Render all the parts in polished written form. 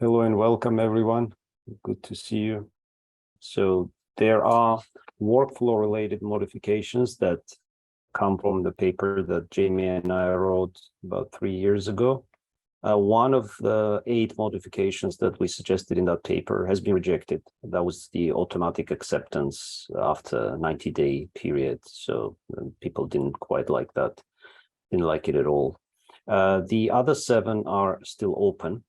Hello and welcome, everyone. Good to see you. So there are workflow-related modifications that come from the paper that Jamie and I wrote about 3 years ago. One of the 8 modifications that we suggested in that paper has been rejected. That was the automatic acceptance after a 90-day period. So people didn't quite like that, didn't like it at all. The other 7 are still open.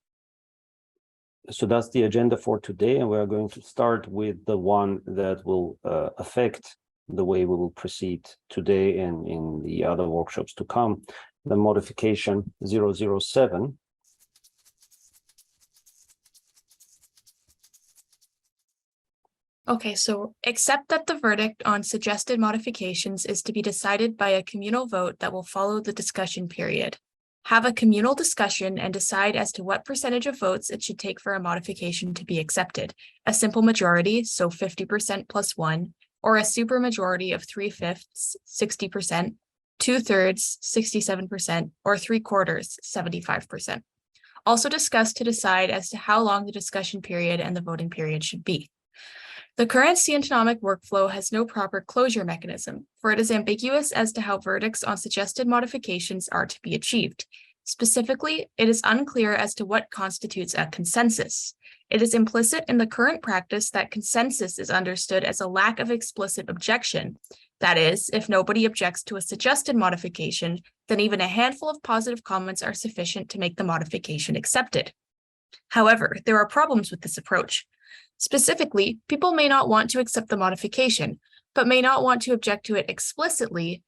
So that's the agenda for today, and we're going to start with the one that will affect the way we will proceed today and in the other workshops to come, the modification 007. Okay, so accept that the verdict on suggested modifications is to be decided by a communal vote that will follow the discussion period. Have a communal discussion and decide as to what percentage of votes it should take for a modification to be accepted. A simple majority, so 50% plus 1, or a supermajority of 3/5, 60%, 2/3, 67%, or 3/4, 75%. Also discuss to decide as to how long the discussion period and the voting period should be. The current scientonomic workflow has no proper closure mechanism, for it is ambiguous as to how verdicts on suggested modifications are to be achieved. Specifically, it is unclear as to what constitutes a consensus. It is implicit in the current practice that consensus is understood as a lack of explicit objection. That is, if nobody objects to a suggested modification, then even a handful of positive comments are sufficient to make the modification accepted. However, there are problems with this approach. Specifically, people may not want to accept the modification, but may not want to object to it explicitly.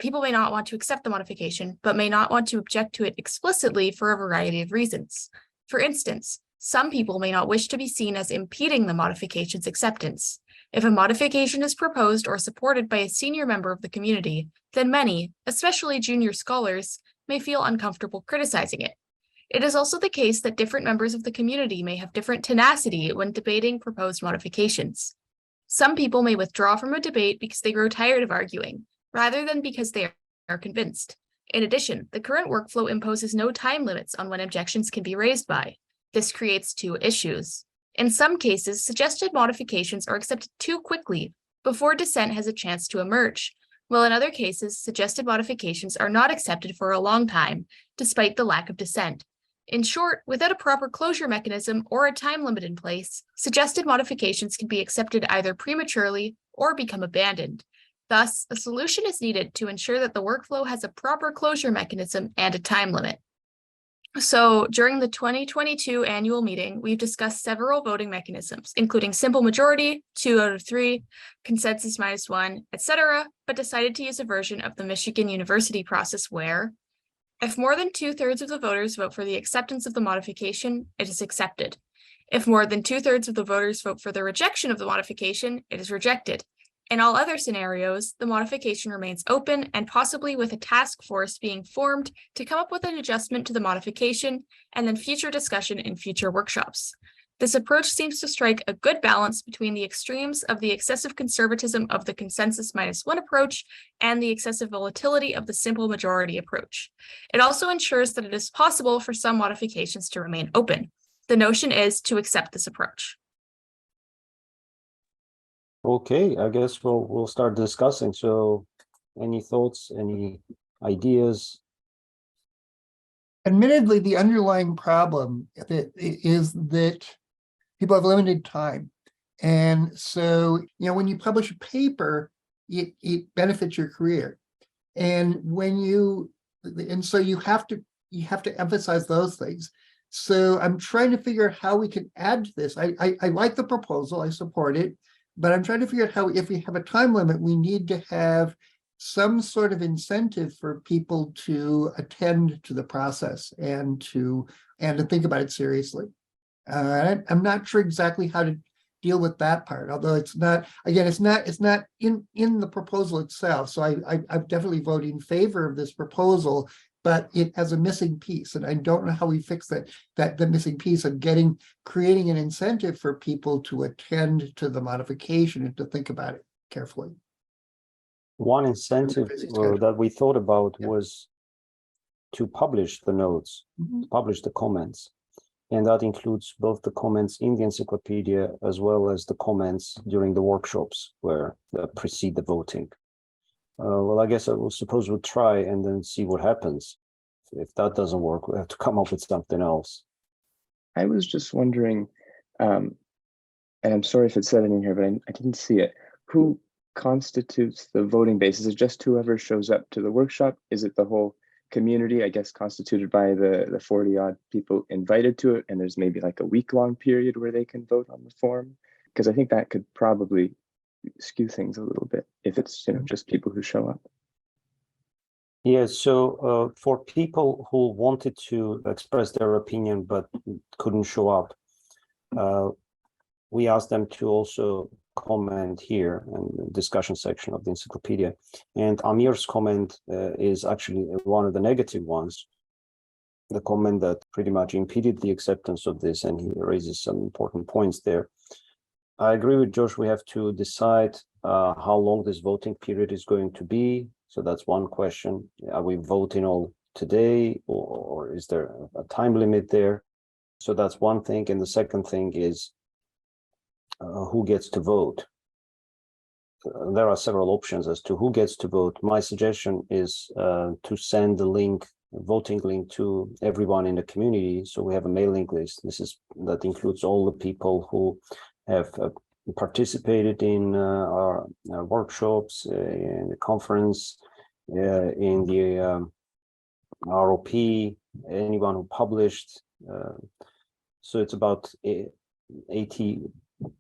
People may not want to accept the modification, but may not want to object to it explicitly for a variety of reasons. For instance, some people may not wish to be seen as impeding the modification's acceptance. If a modification is proposed or supported by a senior member of the community, then many, especially junior scholars, may feel uncomfortable criticizing it. It is also the case that different members of the community may have different tenacity when debating proposed modifications. Some people may withdraw from a debate because they grow tired of arguing, rather than because they are convinced. In addition, the current workflow imposes no time limits on when objections can be raised by. This creates 2 issues. In some cases, suggested modifications are accepted too quickly before dissent has a chance to emerge, while in other cases, suggested modifications are not accepted for a long time, despite the lack of dissent. In short, without a proper closure mechanism or a time limit in place, suggested modifications can be accepted either prematurely or become abandoned. Thus, a solution is needed to ensure that the workflow has a proper closure mechanism and a time limit. So during the 2022 annual meeting, we've discussed several voting mechanisms, including simple majority, 2 out of 3, consensus -1, etc., but decided to use a version of the Michigan University process where, if more than 2/3 of the voters vote for the acceptance of the modification, it is accepted. If more than 2/3 of the voters vote for the rejection of the modification, it is rejected. In all other scenarios, the modification remains open and possibly with a task force being formed to come up with an adjustment to the modification and then future discussion in future workshops. This approach seems to strike a good balance between the extremes of the excessive conservatism of the consensus -1 approach and the excessive volatility of the simple majority approach. It also ensures that it is possible for some modifications to remain open. The notion is to accept this approach. Okay, I guess we'll start discussing. So any thoughts, any ideas? Admittedly, the underlying problem is that people have limited time. And so, when you publish a paper, it benefits your career. And so you have to emphasize those things. So I'm trying to figure out how we can add to this. I like the proposal, I support it, but I'm trying to figure out how, if we have a time limit, we need to have some sort of incentive for people to attend to the process and to think about it seriously. I'm not sure exactly how to deal with that part, although it's not in the proposal itself. So I'm definitely voting in favor of this proposal, but it has a missing piece, and I don't know how we fix the missing piece of creating an incentive for people to attend to the modification and to think about it carefully. One incentive that we thought about was to publish the notes, publish the comments. And that includes both the comments in the encyclopedia as well as the comments during the workshops where precede the voting. Well, I guess I will suppose we'll try and then see what happens. If that doesn't work, we have to come up with something else. I was just wondering, and I'm sorry if it said it in here, but I didn't see it. Who constitutes the voting base? Is it just whoever shows up to the workshop? Is it the whole community, I guess, constituted by the 40 odd people invited to it, and there's maybe like a week-long period where they can vote on the form? Because I think that could probably skew things a little bit if it's just people who show up. Yeah, so for people who wanted to express their opinion but couldn't show up, we asked them to also comment here in the discussion section of the encyclopedia. And Amir's comment is actually one of the negative ones, the comment that pretty much impeded the acceptance of this, and he raises some important points there. I agree with Josh, we have to decide how long this voting period is going to be. So that's one question. Are we voting all today, or is there a time limit there? So that's one thing. And the second thing is who gets to vote. There are several options as to who gets to vote. My suggestion is to send the link, voting link, to everyone in the community. So we have a mailing list. That includes all the people who have participated in our workshops, in the conference, in the ROP, anyone who published. So it's about 80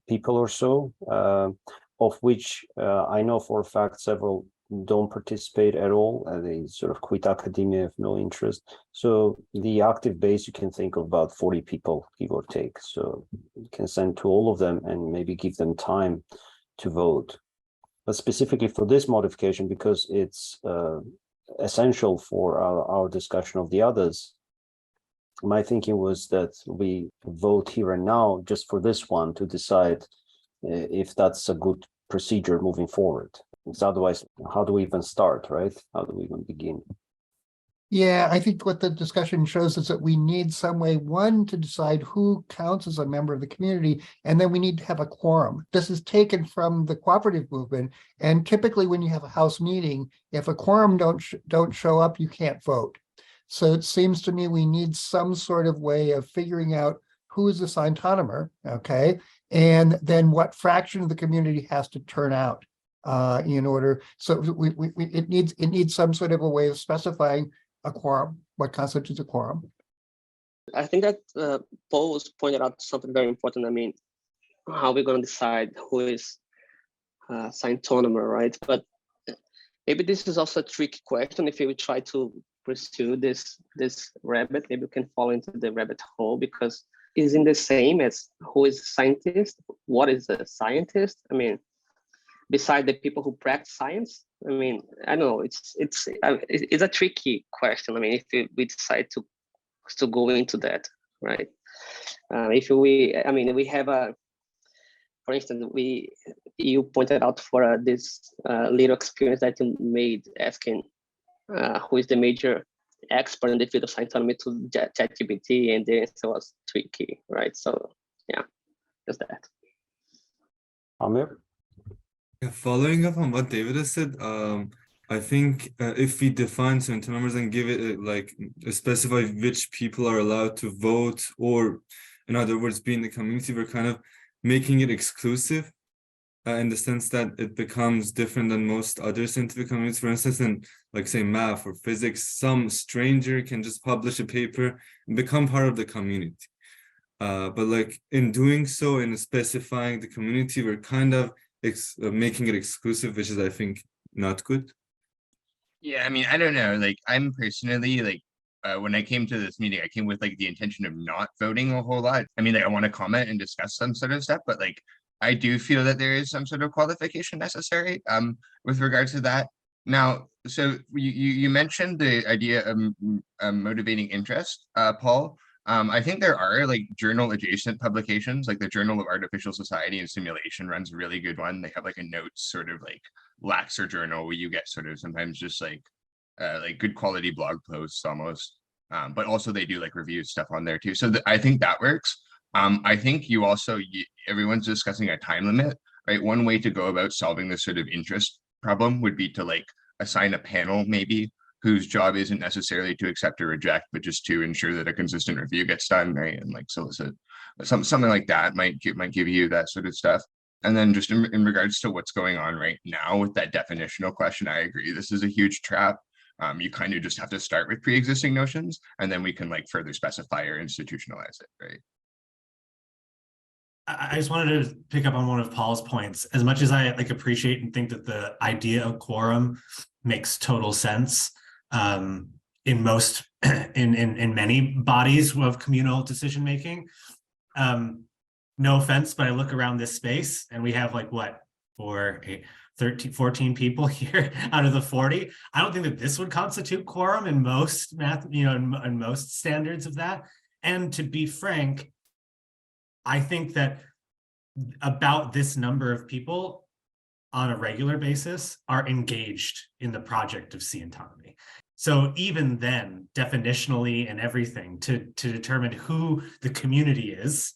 people or so, of which I know for a fact several don't participate at all. They sort of quit academia, have no interest. So the active base, you can think of about 40 people, give or take. So you can send to all of them and maybe give them time to vote. But specifically for this modification, because it's essential for our discussion of the others, my thinking was that we vote here and now just for this one to decide if that's a good procedure moving forward. Because otherwise, how do we even start, right? How do we even begin? Yeah, I think what the discussion shows is that we need some way, one, to decide who counts as a member of the community, and then we need to have a quorum. This is taken from the cooperative movement, and typically when you have a house meeting, if a quorum don't show up, you can't vote. So it seems to me we need some sort of way of figuring out who is the scientonomer, okay, and then what fraction of the community has to turn out in order. So it needs some sort of a way of specifying a quorum, what constitutes a quorum. I think that Paul was pointed out something very important. I mean, how we're going to decide who is scientonomer, right? But maybe this is also a tricky question. If we try to pursue this rabbit, maybe we can fall into the rabbit hole, because isn't the same as who is a scientist? What is a scientist? I mean, beside the people who practice science, I mean, I don't know. It's a tricky question. I mean, if we decide to go into that, right? We have for instance, you pointed out for this little experience that you made asking who is the major expert in the field of scientonomy to ChatGPT, and the answer was tricky, right? So yeah, just that. Amir? Yeah, following up on what David has said, I think if we define scientonomers and give it specify which people are allowed to vote, or in other words, be in the community, we're kind of making it exclusive in the sense that it becomes different than most other scientific communities. For instance, in like say math or physics, some stranger can just publish a paper and become part of the community. But like in doing so, in specifying the community, we're kind of making it exclusive, which is, I think, not good. Yeah, I mean, I don't know. Like, I'm personally when I came to this meeting, I came with like the intention of not voting a whole lot. I mean, like, I want to comment and discuss some sort of stuff, but like, I do feel that there is some sort of qualification necessary with regards to that. Now, so you mentioned the idea of motivating interest, Paul. I think there are like journal adjacent publications, like the Journal of Artificial Society and Simulation runs a really good one. They have like a notes sort of like laxer journal where you get sort of sometimes just like good quality blog posts almost. But also they do like review stuff on there too. So I think that works. I think you also, everyone's discussing a time limit, right? One way to go about solving this sort of interest problem would be to like assign a panel maybe whose job isn't necessarily to accept or reject, but just to ensure that a consistent review gets done, right? And like solicit something like that might give you that sort of stuff. And then just in regards to what's going on right now with that definitional question, I agree. This is a huge trap. You kind of just have to start with pre-existing notions, and then we can like further specify or institutionalize it, right? I just wanted to pick up on one of Paul's points. As much as I like appreciate and think that the idea of quorum makes total sense in most in many bodies of communal decision making. No offense, but I look around this space and we have like what, 14 people here out of the 40. I don't think that this would constitute quorum in most math, in most standards of that. And to be frank, I think that about this number of people on a regular basis are engaged in the project of Scientonomy. So even then, definitionally and everything, to determine who the community is,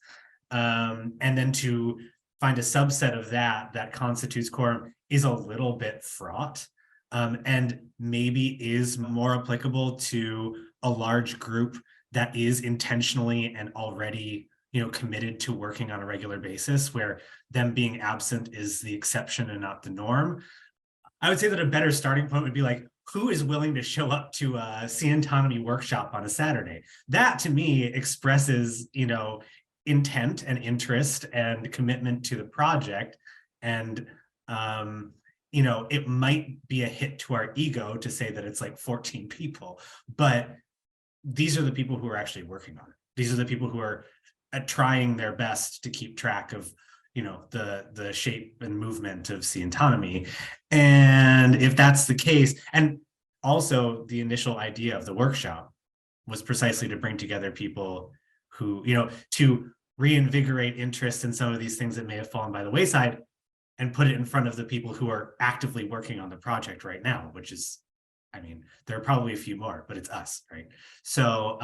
and then to find a subset of that constitutes quorum is a little bit fraught, and maybe is more applicable to a large group that is intentionally and already committed to working on a regular basis, where them being absent is the exception and not the norm. I would say that a better starting point would be like, who is willing to show up to a Scientonomy workshop on a Saturday? That to me expresses, intent and interest and commitment to the project. And, it might be a hit to our ego to say that it's like 14 people, but these are the people who are actually working on it. These are the people who are trying their best to keep track of the shape and movement of Scientonomy. And if that's the case, and also the initial idea of the workshop was precisely to bring together people who, to reinvigorate interest in some of these things that may have fallen by the wayside and put it in front of the people who are actively working on the project right now, which is, there are probably a few more, but it's us, right? So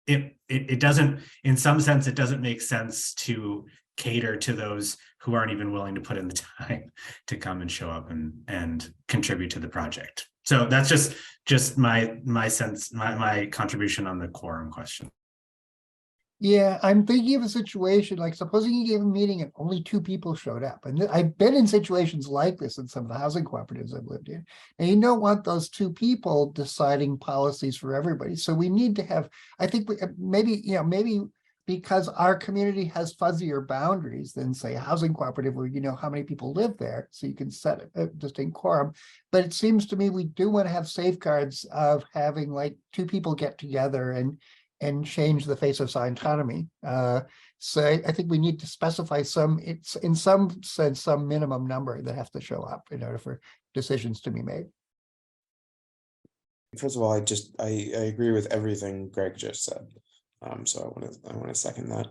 it doesn't, in some sense, it doesn't make sense to cater to those who aren't even willing to put in the time to come and show up and contribute to the project. So that's just my sense, my contribution on the quorum question. Yeah, I'm thinking of a situation like supposing you gave a meeting and only 2 people showed up. And I've been in situations like this in some of the housing cooperatives I've lived in. And you don't want those 2 people deciding policies for everybody. So we need to have, I think maybe because our community has fuzzier boundaries than say a housing cooperative where you know how many people live there, so you can set a distinct quorum. But it seems to me we do want to have safeguards of having like 2 people get together and change the face of Scientonomy. So I think we need to specify it's in some sense, some minimum number that have to show up in order for decisions to be made. First of all, I agree with everything Greg just said. So I want to second that.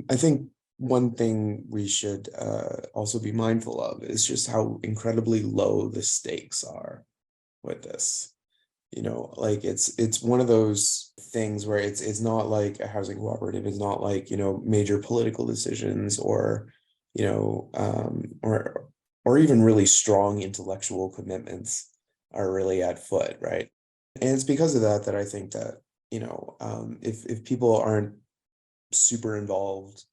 I think one thing we should also be mindful of is just how incredibly low the stakes are with this. Like it's one of those things where it's not like a housing cooperative. It's not like, major political decisions or, or even really strong intellectual commitments are really at foot, right? And it's because of that I think that, if people aren't super involved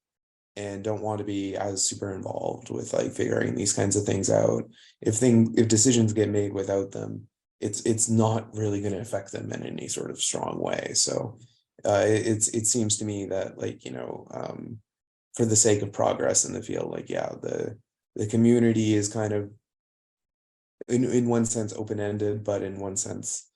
and don't want to be as super involved with like figuring these kinds of things out, if decisions get made without them, it's not really going to affect them in any sort of strong way. So it seems to me that like, for the sake of progress in the field, like, yeah, the community is kind of in one sense open-ended, but in one sense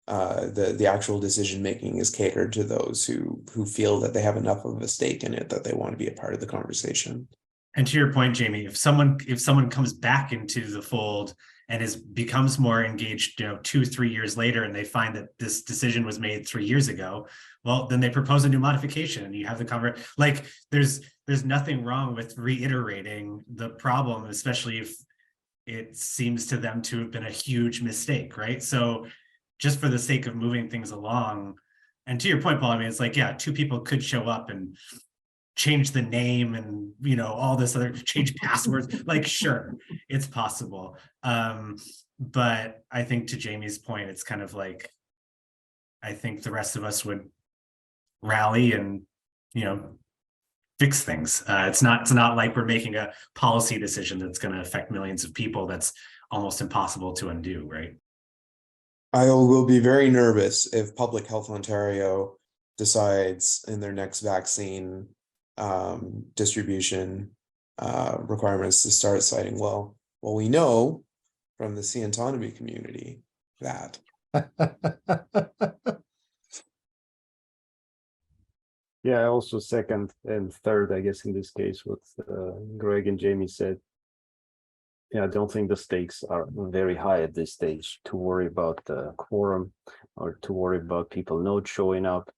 the actual decision making is catered to those who feel that they have enough of a stake in it that they want to be a part of the conversation. And to your point, Jamie, if someone comes back into the fold and becomes more engaged, 2-3 years later, and they find that this decision was made 3 years ago, well, then they propose a new modification, and you have the conversation. Like, there's nothing wrong with reiterating the problem, especially if it seems to them to have been a huge mistake, right? So just for the sake of moving things along. And to your point, Paul, I mean, it's like, yeah, two people could show up and change the name and, you know, all this other, change passwords, like, sure, it's possible. But I think to Jamie's point, it's kind of like, I think the rest of us would rally and, you know, fix things. It's not like we're making a policy decision that's going to affect millions of people. That's almost impossible to undo, right? I will be very nervous if Public Health Ontario decides in their next vaccine distribution requirements to start citing, well, we know from the Scientonomy community that. Yeah, I also second and third, I guess, in this case, what Greg and Jamie said. Yeah, I don't think the stakes are very high at this stage to worry about the quorum or to worry about people not showing up.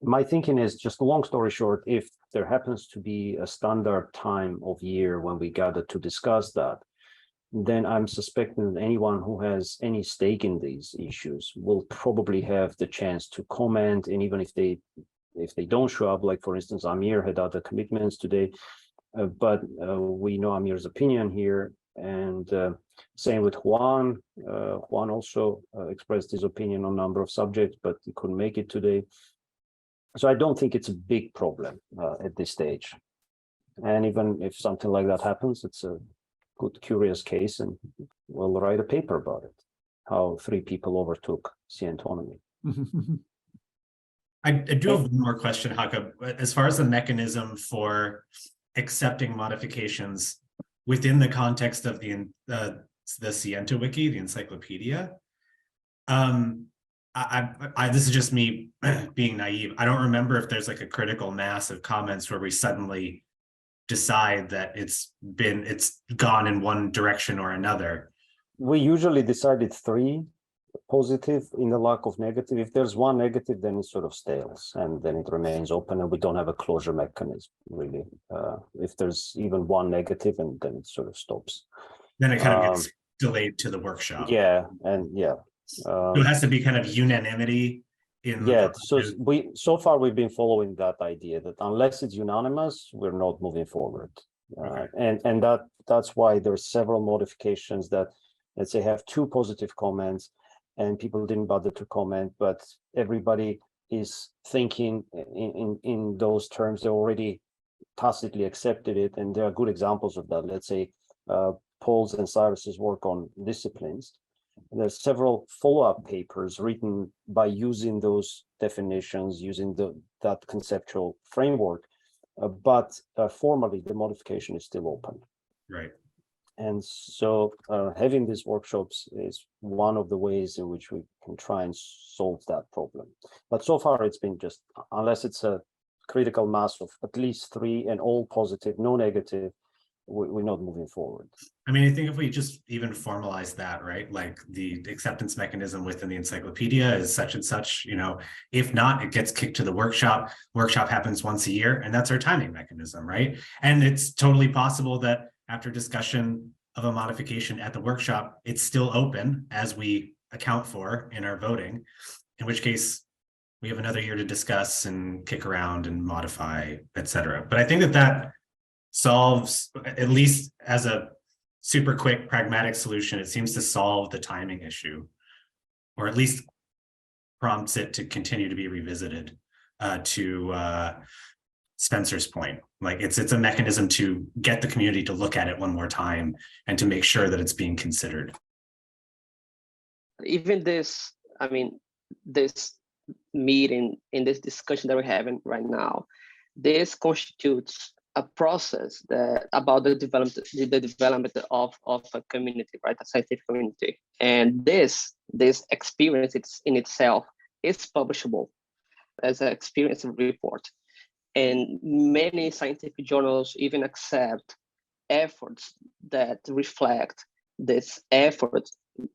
My thinking is, just long story short, if there happens to be a standard time of year when we gather to discuss that, then I'm suspecting that anyone who has any stake in these issues will probably have the chance to comment. And even if they don't show up, like for instance, Amir had other commitments today, but we know Amir's opinion here. And same with Juan. Juan also expressed his opinion on a number of subjects, but he couldn't make it today. So I don't think it's a big problem at this stage. And even if something like that happens, it's a good, curious case, and we'll write a paper about it, how 3 people overtook Scientonomy. I do have one more question, Jakob. As far as the mechanism for accepting modifications within the context of the Sciento Wiki, the encyclopedia, this is just me being naive. I don't remember if there's like a critical mass of comments where we suddenly decide that it's gone in one direction or another. We usually decided 3 positive in the lack of negative. If there's 1 negative, then it sort of stales and then it remains open and we don't have a closure mechanism, really. If there's even 1 negative, and then it sort of stops. Then it kind of gets delayed to the workshop. Yeah, and yeah. So it has to be kind of unanimity in Yeah, so far we've been following that idea that unless it's unanimous, we're not moving forward. Okay. And that's why there's several modifications that, let's say, have 2 positive comments and people didn't bother to comment, but everybody is thinking in those terms. They already tacitly accepted it, and there are good examples of that. Let's say Paul's and Cyrus's work on disciplines. There's several follow-up papers written by using those definitions, using that conceptual framework, but formally the modification is still open. Right. And so having these workshops is one of the ways in which we can try and solve that problem. But so far it's been just, unless it's a critical mass of at least 3 and all positive, no negative, we're not moving forward. I mean, I think if we just even formalize that, right? Like the acceptance mechanism within the encyclopedia is such and such, you know, if not, it gets kicked to the workshop. Workshop happens once a year, and that's our timing mechanism, right? And it's totally possible that after discussion of a modification at the workshop, it's still open as we account for in our voting, in which case we have another year to discuss and kick around and modify, etc. But I think that solves, at least as a super quick pragmatic solution, it seems to solve the timing issue, or at least prompts it to continue to be revisited. To Spencer's point, like it's a mechanism to get the community to look at it one more time and to make sure that it's being considered. Even this, I mean, this meeting, in this discussion that we're having right now, this constitutes a process that about the development of a community, right, a scientific community. And this experience in itself is publishable as an experience report. And many scientific journals even accept efforts that reflect this effort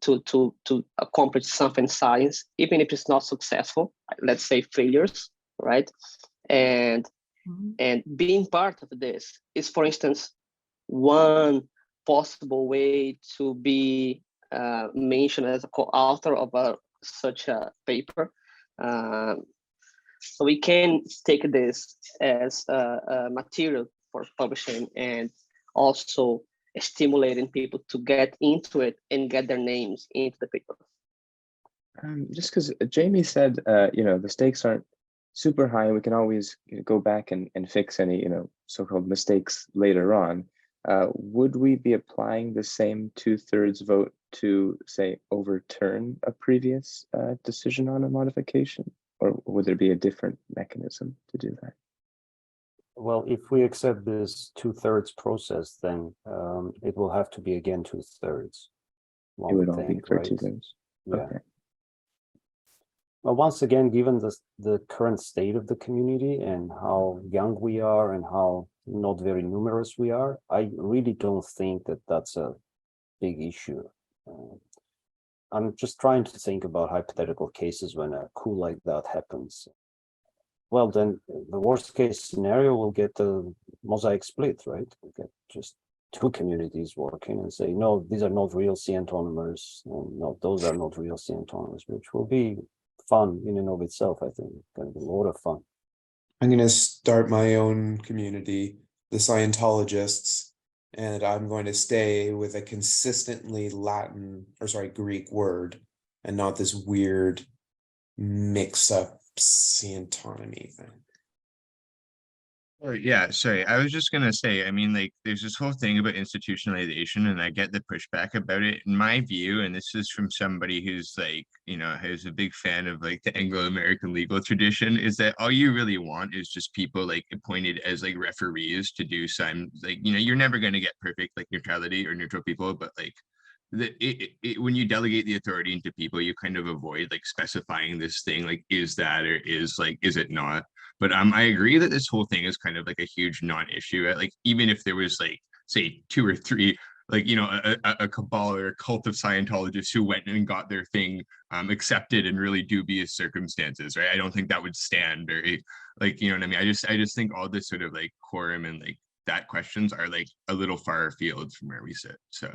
to accomplish something in science, even if it's not successful, let's say failures, right? And being part of this is, for instance, one possible way to be mentioned as a co-author of a such a paper. So we can take this as a material for publishing and also stimulating people to get into it and get their names into the paper. Just because Jamie said, the stakes aren't super high, we can always go back and fix any, so-called mistakes later on. Would we be applying the same 2/3 vote to, say, overturn a previous decision on a modification? Or would there be a different mechanism to do that? Well, if we accept this 2/3 process, then it will have to be again 2/3. It would all be for 2/3. Yeah. Okay. Well, once again, given the current state of the community and how young we are and how not very numerous we are, I really don't think that that's a big issue. I'm just trying to think about hypothetical cases when a coup like that happens. Well, then the worst case scenario will get the mosaic split, right? We get just two communities working and say, no, these are not real scientonomers, and no, those are not real scientonomers, which will be fun in and of itself. I think it's going to be a lot of fun. I'm going to start my own community, the Scientologists, and I'm going to stay with a consistently Greek word and not this weird mix-up Scientonomy thing. Oh, yeah, sorry. I was just gonna say, I mean, like, there's this whole thing about institutionalization, and I get the pushback about it. In my view, and this is from somebody who's like, who's a big fan of like the Anglo-American legal tradition, is that all you really want is just people like appointed as like referees to do some, like, you're never gonna get perfect like neutrality or neutral people, but like when you delegate the authority into people, you kind of avoid like specifying this thing, like, is that or is it not? But I agree that this whole thing is kind of like a huge non-issue. Like, even if there was like, say, 2 or 3, like, a cabal or a cult of Scientologists who went and got their thing accepted in really dubious circumstances, right? I don't think that would stand, or like, what I mean? I just think all this sort of like quorum and like that questions are like a little far afield from where we sit. So,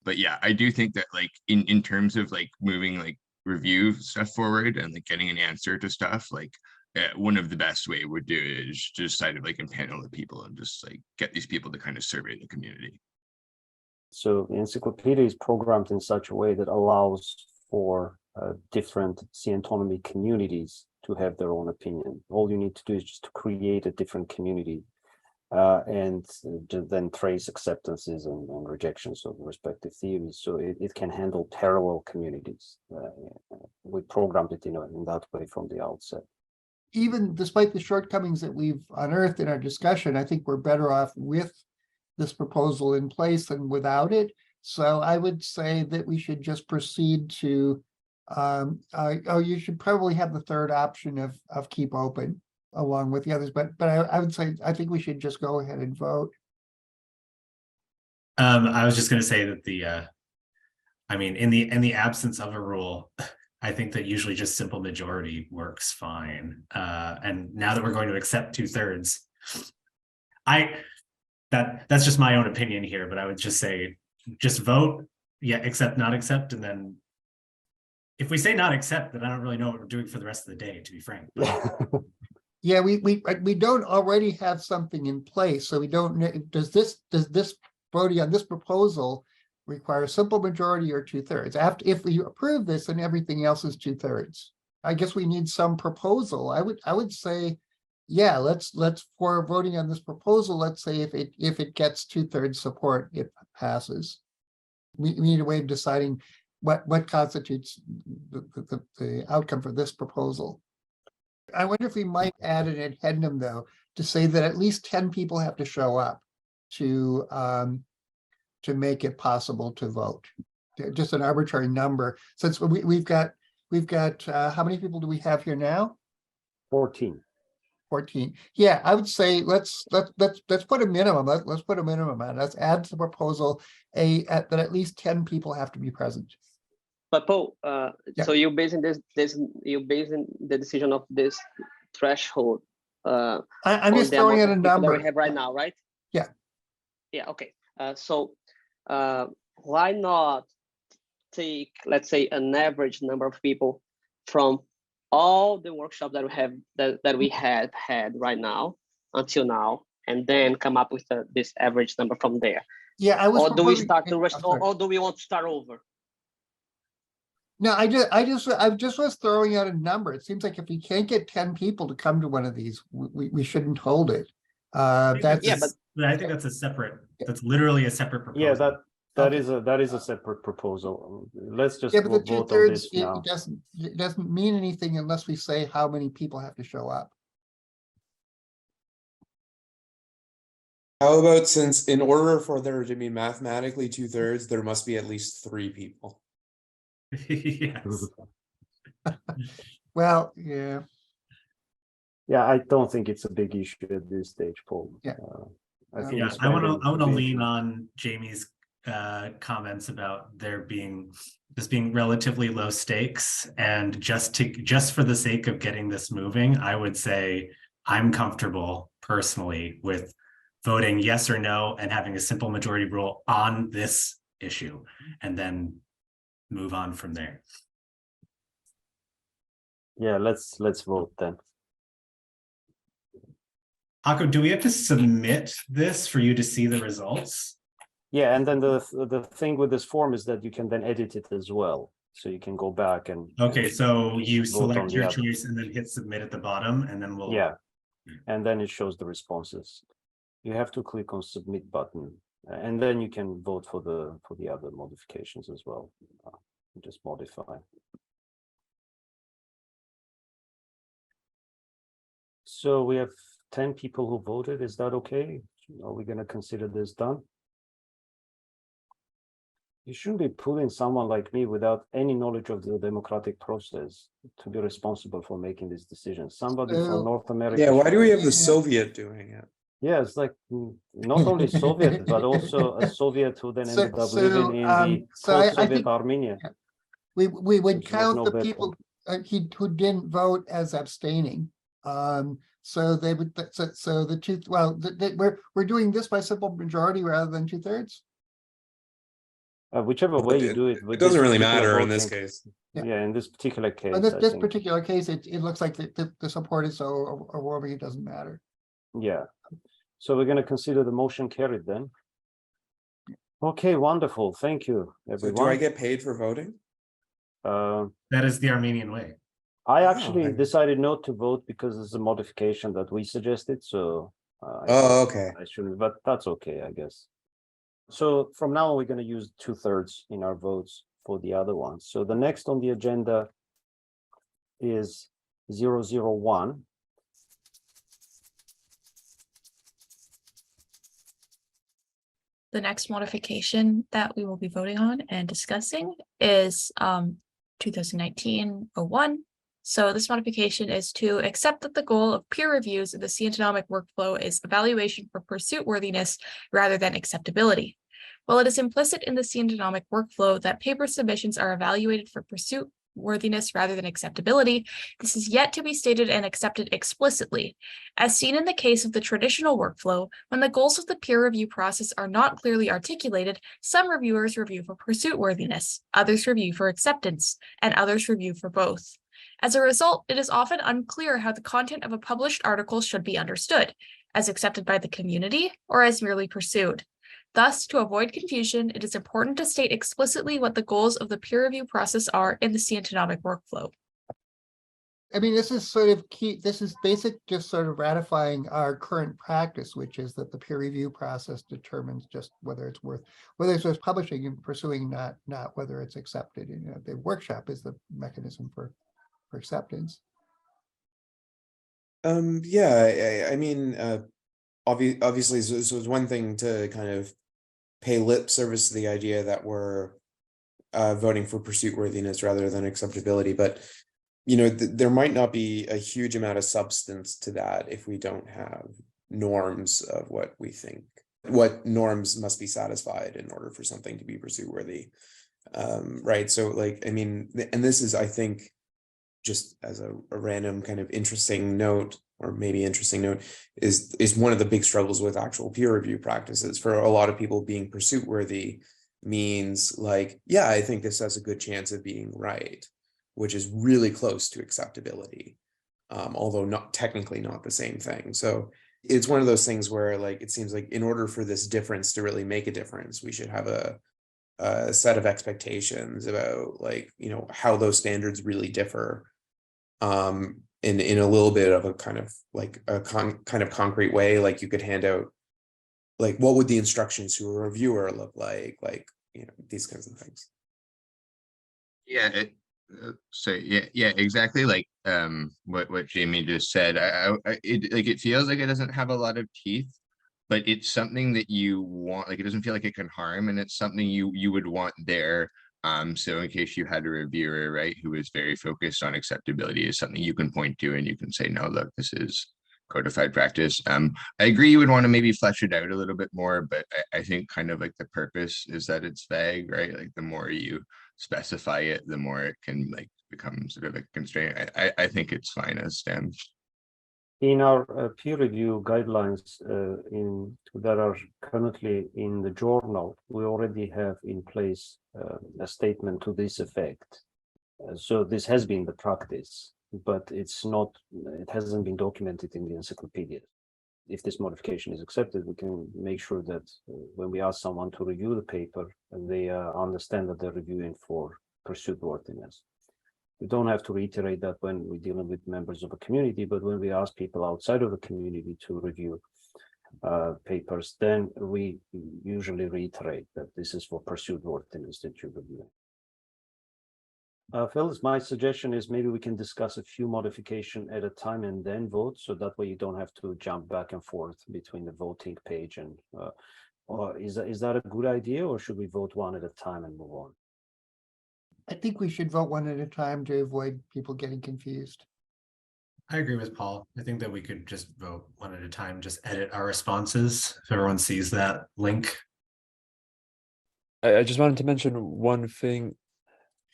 but yeah, I do think that like in terms of like moving like review stuff forward and like getting an answer to stuff, like one of the best way would do is just side of like impanel the people and just like get these people to kind of survey the community. So the encyclopedia is programmed in such a way that allows for different Scientonomy communities to have their own opinion. All you need to do is just to create a different community and then trace acceptances and rejections of respective theories. So it can handle parallel communities. We programmed it in that way from the outset. Even despite the shortcomings that we've unearthed in our discussion, I think we're better off with this proposal in place than without it. So I would say that we should just proceed to, you should probably have the third option of keep open along with the others, but I would say, I think we should just go ahead and vote. I was just going to say that in the absence of a rule, I think that usually just simple majority works fine. And now that we're going to accept 2/3, that's just my own opinion here, but I would just say, just vote, yeah, accept, not accept, and then if we say not accept, then I don't really know what we're doing for the rest of the day, to be frank. Yeah, we don't already have something in place, so we don't know. Does this voting on this proposal require a simple majority or 2/3? If we approve this, then everything else is 2/3. I guess we need some proposal. I would say, yeah, let's for voting on this proposal, let's say if it gets 2/3 support, it passes. We need a way of deciding what constitutes the outcome for this proposal. I wonder if we might add an addendum, though, to say that at least 10 people have to show up to make it possible to vote. Just an arbitrary number, since we've got how many people do we have here now? 14. 14. Yeah, I would say let's put a minimum. Let's put a minimum on. Let's add to the proposal that at least 10 people have to be present. But Paul, Yeah. so you're basing the decision of this threshold. I'm just throwing in a number that we have right now, right? Yeah. Yeah. Okay. So why not take, let's say, an average number of people from all the workshops that we have that we have had right now until now, and then come up with this average number from there? Yeah, I was. Or do we proposing- start to I'm sorry. or do we want to start over? No, I just was throwing out a number. It seems like if we can't get 10 people to come to one of these, we shouldn't hold it. That's Yeah, but I think that's a separate, that's literally a separate proposal. Yeah, that Okay. is a separate proposal. Let's just yeah, but the vote on 2/3 this it now. doesn't mean anything unless we say how many people have to show up. How about, since in order for there to be mathematically 2/3, there must be at least 3 people. Yes. Well, yeah, Yeah, I don't think it's a big issue at this stage, Paul. Yeah. I think Yeah, we I spend want a to bit- lean on Jamie's comments about this being relatively low stakes, and just for the sake of getting this moving, I would say I'm comfortable personally with voting yes or no and having a simple majority rule on this issue, and then move on from there. Yeah, let's vote then. Akko, do we have to submit this for you to see the results? Yeah, and then the thing with this form is that you can then edit it as well. So you can go back and Okay, so you vote on select the your other. choice and then hit submit at the bottom, and then we'll. Yeah, and then it shows the responses. You have to click on submit button, and then you can vote for the other modifications as well. Just modify. So we have 10 people who voted. Is that okay? Are we going to consider this done? You shouldn't be putting someone like me without any knowledge of the democratic process to be responsible for making these decisions. Somebody So- from North America. Yeah, why do we have Yeah. the Soviet doing it? Yeah, it's like not only Soviet, but also a Soviet who then ended up living in the so I post-Soviet think Armenia. we would There's count no the better. people who didn't vote as abstaining. So they would, so the two, well, we're doing this by simple majority rather than 2/3. Whichever way you do it. It with doesn't this really particular matter in this voting- case. Yeah. Yeah, in this particular case, In this I think. particular case, it looks like the support is so overwhelming, it doesn't matter. Yeah. So we're going to consider the motion carried then. Okay, wonderful. Thank you, So everyone. do I get paid for voting? That is the Armenian way. I Oh, actually I- decided not to vote because it's a modification that we suggested. So I Oh, thought okay. I shouldn't, but that's okay, I guess. So from now on, we're going to use 2/3 in our votes for the other ones. So the next on the agenda is 001. The next modification that we will be voting on and discussing is 2019-01. So this modification is to accept that the goal of peer reviews of the scientonomic workflow is evaluation for pursuit worthiness rather than acceptability. While it is implicit in the scientonomic workflow that paper submissions are evaluated for pursuit worthiness rather than acceptability, this is yet to be stated and accepted explicitly. As seen in the case of the traditional workflow, when the goals of the peer review process are not clearly articulated, some reviewers review for pursuit worthiness, others review for acceptance, and others review for both. As a result, it is often unclear how the content of a published article should be understood, as accepted by the community or as merely pursued. Thus, to avoid confusion, it is important to state explicitly what the goals of the peer review process are in the scientonomic workflow. I mean, this is sort of key, this is basic, just sort of ratifying our current practice, which is that the peer review process determines just whether it's worth publishing and pursuing, not whether it's accepted. You know, the workshop is the mechanism for acceptance. Yeah, I mean, obviously, so it's one thing to kind of pay lip service to the idea that we're voting for pursuit worthiness rather than acceptability, but you know, there might not be a huge amount of substance to that if we don't have norms of what we think, what norms must be satisfied in order for something to be pursuit worthy, right? So, like, I mean, and this is, I think, just as a random kind of interesting note, or maybe interesting note, is one of the big struggles with actual peer review practices. For a lot of people, being pursuit worthy means like, yeah, I think this has a good chance of being right, which is really close to acceptability, although not technically not the same thing. So it's one of those things where like, it seems like in order for this difference to really make a difference, we should have a set of expectations about like, you know, how those standards really differ, in a little bit of a kind of like a kind of concrete way. Like you could hand out, like, what would the instructions to a reviewer look like, you know, these kinds of things. Yeah, yeah, exactly. Like what Jamie just said. It feels like it doesn't have a lot of teeth, but it's something that you want. Like it doesn't feel like it can harm, and it's something you would want there. So in case you had a reviewer, right, who is very focused on acceptability, is something you can point to and you can say, no, look, this is codified practice. I agree you would want to maybe flesh it out a little bit more, but I think kind of like the purpose is that it's vague, right? Like the more you specify it, the more it can like become sort of a constraint. I think it's fine as stands. In our peer review guidelines that are currently in the journal, we already have in place a statement to this effect. So this has been the practice, but it hasn't been documented in the encyclopedia. If this modification is accepted, we can make sure that when we ask someone to review the paper, they understand that they're reviewing for pursuit worthiness. We don't have to reiterate that when we're dealing with members of a community, but when we ask people outside of the community to review papers, then we usually reiterate that this is for pursuit worthiness that you're reviewing. Phyllis, my suggestion is maybe we can discuss a few modifications at a time and then vote, so that way you don't have to jump back and forth between the voting page and or is that a good idea, or should we vote one at a time and move on? I think we should vote one at a time to avoid people getting confused. I agree with Paul. I think that we could just vote one at a time, just edit our responses if everyone sees that link. I just wanted to mention one thing,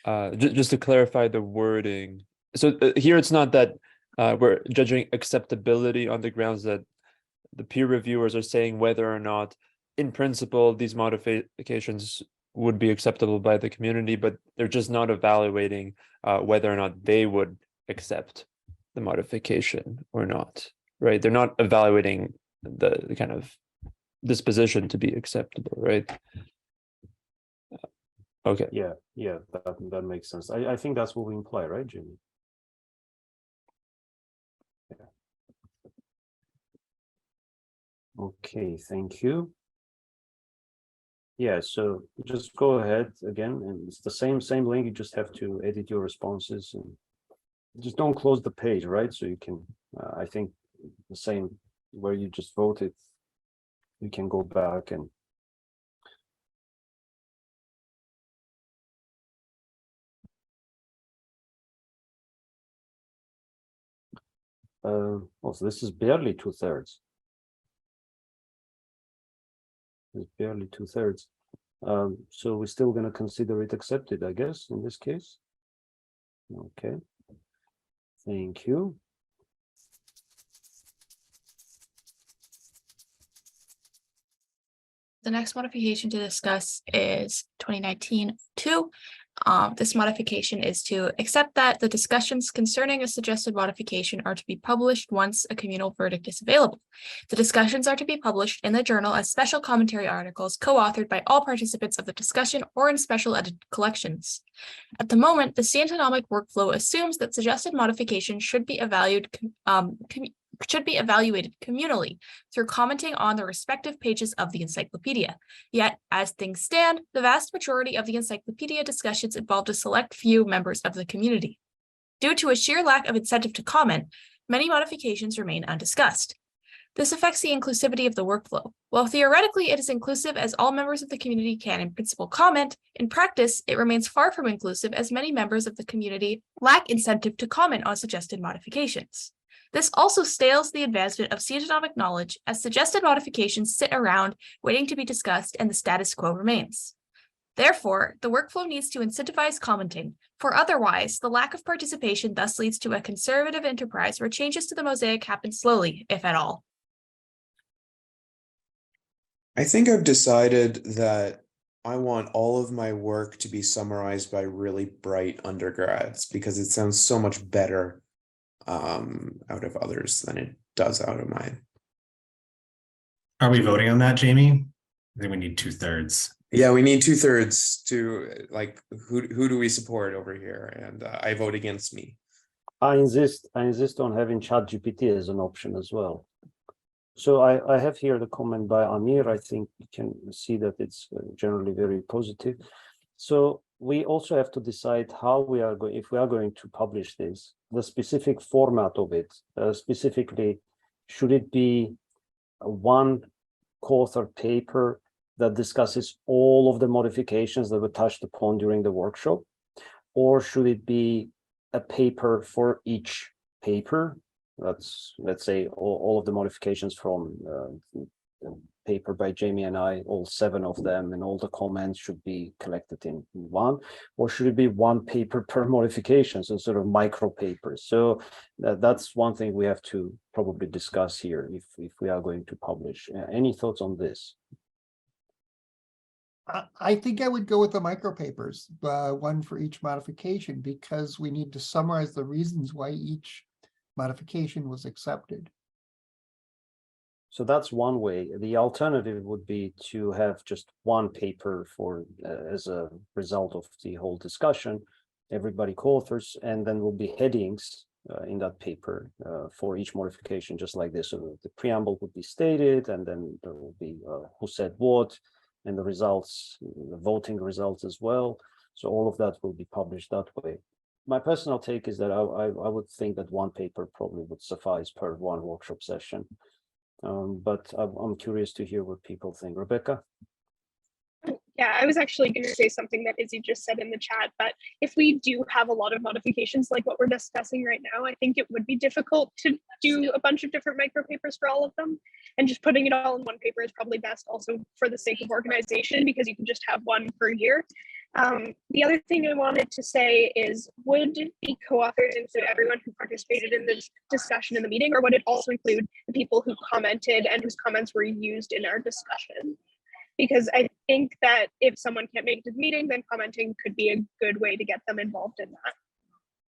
just to clarify the wording. So here it's not that we're judging acceptability on the grounds that the peer reviewers are saying whether or not, in principle, these modifications would be acceptable by the community, but they're just not evaluating whether or not they would accept the modification or not, right? They're not evaluating the kind of disposition to be acceptable, right? Okay. Yeah, that makes sense. I think that's what we imply, right, Jimmy? Yeah. Okay, thank you. Yeah, so just go ahead again, and it's the same link. You just have to edit your responses and just don't close the page, right? So you can, I think, the same where you just voted, you can go back and also this is barely 2/3. It's barely 2/3. So we're still going to consider it accepted, I guess, in this case. Okay. Thank you. The next modification to discuss is 2019-2. This modification is to accept that the discussions concerning a suggested modification are to be published once a communal verdict is available. The discussions are to be published in the journal as special commentary articles co-authored by all participants of the discussion or in special edited collections. At the moment, the scientonomic workflow assumes that suggested modifications should be evaluated communally through commenting on the respective pages of the encyclopedia. Yet, as things stand, the vast majority of the encyclopedia discussions involved a select few members of the community. Due to a sheer lack of incentive to comment, many modifications remain undiscussed. This affects the inclusivity of the workflow. While theoretically it is inclusive as all members of the community can in principle comment, in practice it remains far from inclusive as many members of the community lack incentive to comment on suggested modifications. This also stales the advancement of scientonomic knowledge as suggested modifications sit around waiting to be discussed and the status quo remains. Therefore, the workflow needs to incentivize commenting, for otherwise, the lack of participation thus leads to a conservative enterprise where changes to the mosaic happen slowly, if at all. I think I've decided that I want all of my work to be summarized by really bright undergrads because it sounds so much better out of others than it does out of mine. Are we voting on that, Jamie? I think we need 2/3. Yeah, we need 2/3 to like who do we support over here? And I vote against me. I insist on having ChatGPT as an option as well. So I have here the comment by Amir. I think you can see that it's generally very positive. So we also have to decide how we are going, if we are going to publish this, the specific format of it, specifically, should it be a one co-author paper that discusses all of the modifications that were touched upon during the workshop, or should it be a paper for each paper? That's, let's say, all of the modifications from the paper by Jamie and I, all 7 of them, and all the comments should be collected in one, or should it be one paper per modification, so sort of micro papers? So that's one thing we have to probably discuss here if we are going to publish. Any thoughts on this? I think I would go with the micro papers, one for each modification, because we need to summarize the reasons why each modification was accepted. So that's one way. The alternative would be to have just one paper for as a result of the whole discussion, everybody co-authors, and then will be headings in that paper for each modification, just like this. So the preamble would be stated, and then there will be who said what, and the results, the voting results as well. So all of that will be published that way. My personal take is that I would think that one paper probably would suffice per one workshop session. But I'm curious to hear what people think. Rebecca? Yeah, I was actually going to say something that Izzy just said in the chat, but if we do have a lot of modifications like what we're discussing right now, I think it would be difficult to do a bunch of different micro papers for all of them, and just putting it all in one paper is probably best, also for the sake of organization, because you can just have one per year. The other thing I wanted to say is, would the co-authors include everyone who participated in this discussion in the meeting, or would it also include the people who commented and whose comments were used in our discussion? Because I think that if someone can't make it to the meeting, then commenting could be a good way to get them involved in that.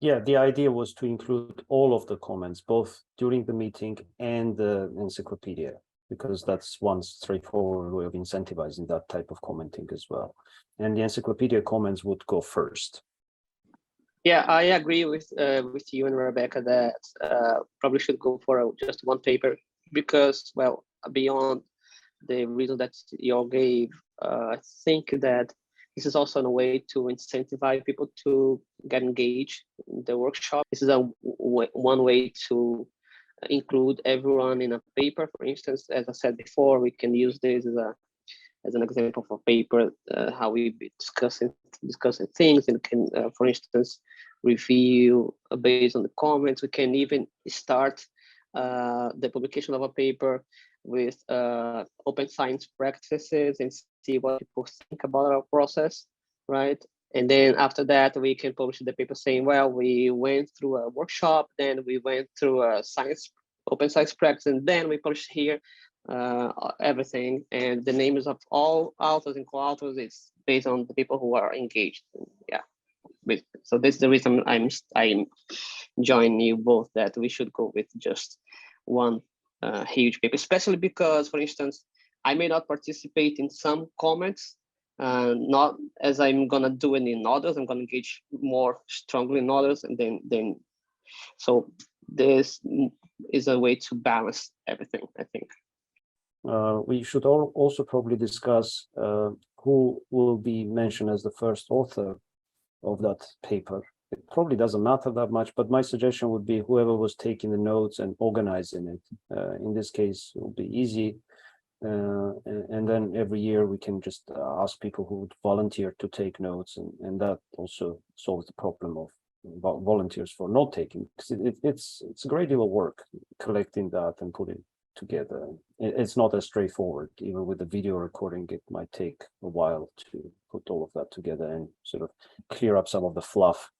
Yeah, the idea was to include all of the comments, both during the meeting and the encyclopedia, because that's one straightforward way of incentivizing that type of commenting as well. And the encyclopedia comments would go first. Yeah, I agree with you and Rebecca that probably should go for just one paper, because, well, beyond the reason that you all gave, I think that this is also a way to incentivize people to get engaged in the workshop. This is one way to include everyone in a paper. For instance, as I said before, we can use this as an example for paper, how we be discussing things, and can, for instance, review based on the comments. We can even start the publication of a paper with open science practices and see what people think about our process, right? And then after that, we can publish the paper saying, well, we went through a workshop, then we went through a open science practice, and then we published here everything. And the names of all authors and co-authors is based on the people who are engaged. Yeah. So this is the reason I'm joining you both, that we should go with just one huge paper, especially because, for instance, I may not participate in some comments, not as I'm gonna do it in others. I'm gonna engage more strongly in others, and then so this is a way to balance everything, I think. We should also probably discuss who will be mentioned as the first author of that paper. It probably doesn't matter that much, but my suggestion would be whoever was taking the notes and organizing it. In this case, it will be easy. And then every year we can just ask people who would volunteer to take notes, and that also solves the problem of volunteers for not taking, because it's a great deal of work collecting that and putting together. It's not as straightforward. Even with the video recording, it might take a while to put all of that together and sort of clear up some of the fluff,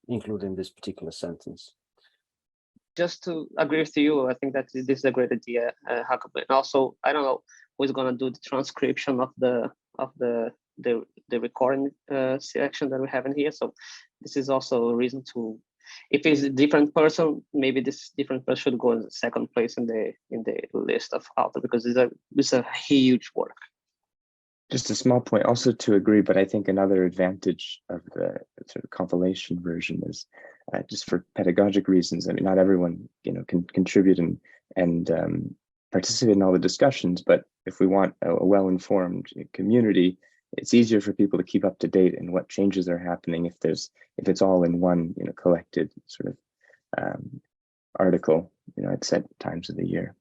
including this particular sentence. Just to agree with you, I think that this is a great idea, Jacob. And also, I don't know who's going to do the transcription of the of the recording section that we have in here. So this is also a reason to, if it's a different person, maybe this different person should go in the second place in the list of author, because it's a huge work. Just a small point also to agree, but I think another advantage of the sort of compilation version is just for pedagogic reasons. I mean, not everyone, can contribute and participate in all the discussions, but if we want a well-informed community, it's easier for people to keep up to date in what changes are happening if it's all in one, collected sort of article, at set times of the year.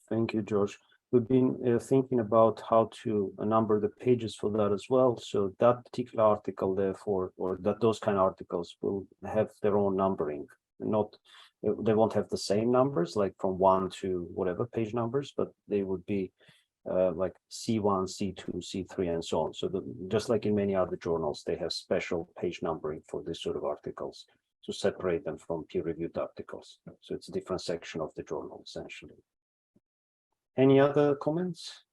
Thank you, George. We've been thinking about how to number the pages for that as well. So that particular article, therefore, or those kind of articles will have their own numbering. They won't have the same numbers, like from 1 to whatever page numbers, but they would be like C1, C2, C3, and so on. So just like in many other journals, they have special page numbering for this sort of articles to separate them from peer-reviewed articles. So it's a different section of the journal, essentially. Any other comments?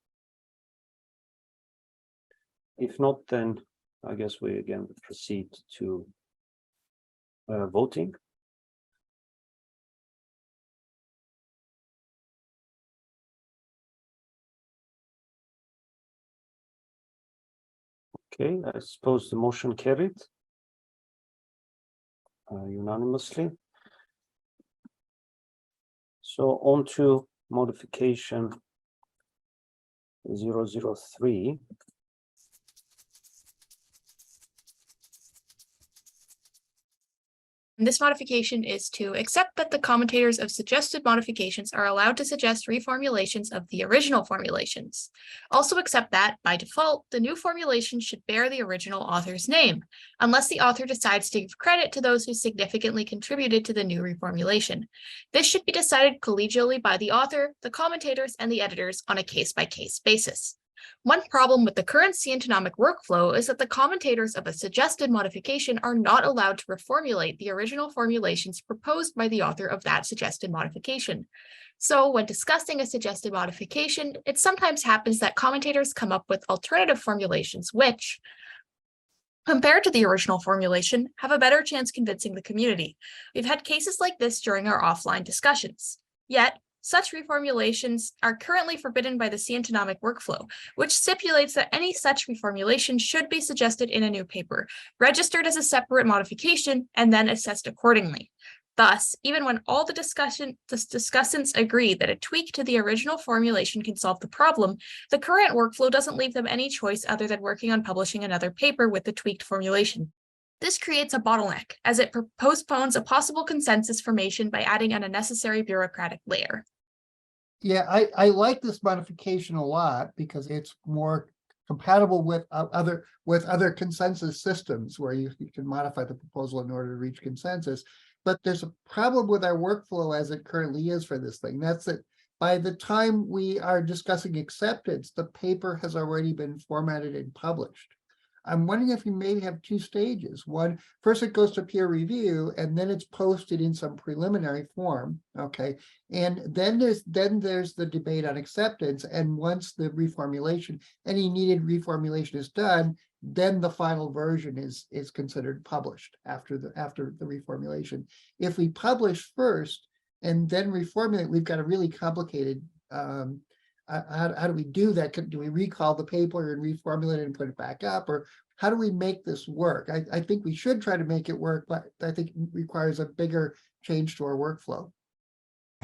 If not, then I guess we again proceed to voting. Okay, I suppose the motion carried unanimously. So on to modification 003. And this modification is to accept that the commentators of suggested modifications are allowed to suggest reformulations of the original formulations. Also accept that, by default, the new formulation should bear the original author's name, unless the author decides to give credit to those who significantly contributed to the new reformulation. This should be decided collegially by the author, the commentators, and the editors on a case-by-case basis. One problem with the current scientonomic workflow is that the commentators of a suggested modification are not allowed to reformulate the original formulations proposed by the author of that suggested modification. So when discussing a suggested modification, it sometimes happens that commentators come up with alternative formulations which, compared to the original formulation, have a better chance convincing the community. We've had cases like this during our offline discussions. Yet, such reformulations are currently forbidden by the scientonomic workflow, which stipulates that any such reformulation should be suggested in a new paper, registered as a separate modification, and then assessed accordingly. Thus, even when all the discussants agree that a tweak to the original formulation can solve the problem, the current workflow doesn't leave them any choice other than working on publishing another paper with the tweaked formulation. This creates a bottleneck, as it postpones a possible consensus formation by adding an unnecessary bureaucratic layer. Yeah, I like this modification a lot because it's more compatible with other consensus systems where you can modify the proposal in order to reach consensus. But there's a problem with our workflow as it currently is for this thing. That's that by the time we are discussing acceptance, the paper has already been formatted and published. I'm wondering if you maybe have two stages. One, first it goes to peer review, and then it's posted in some preliminary form, okay? And then there's the debate on acceptance, and once the reformulation, any needed reformulation is done, then the final version is considered published after the reformulation. If we publish first and then reformulate, we've got a really complicated how do we do that? Do we recall the paper and reformulate it and put it back up? Or how do we make this work? I think we should try to make it work, but I think it requires a bigger change to our workflow.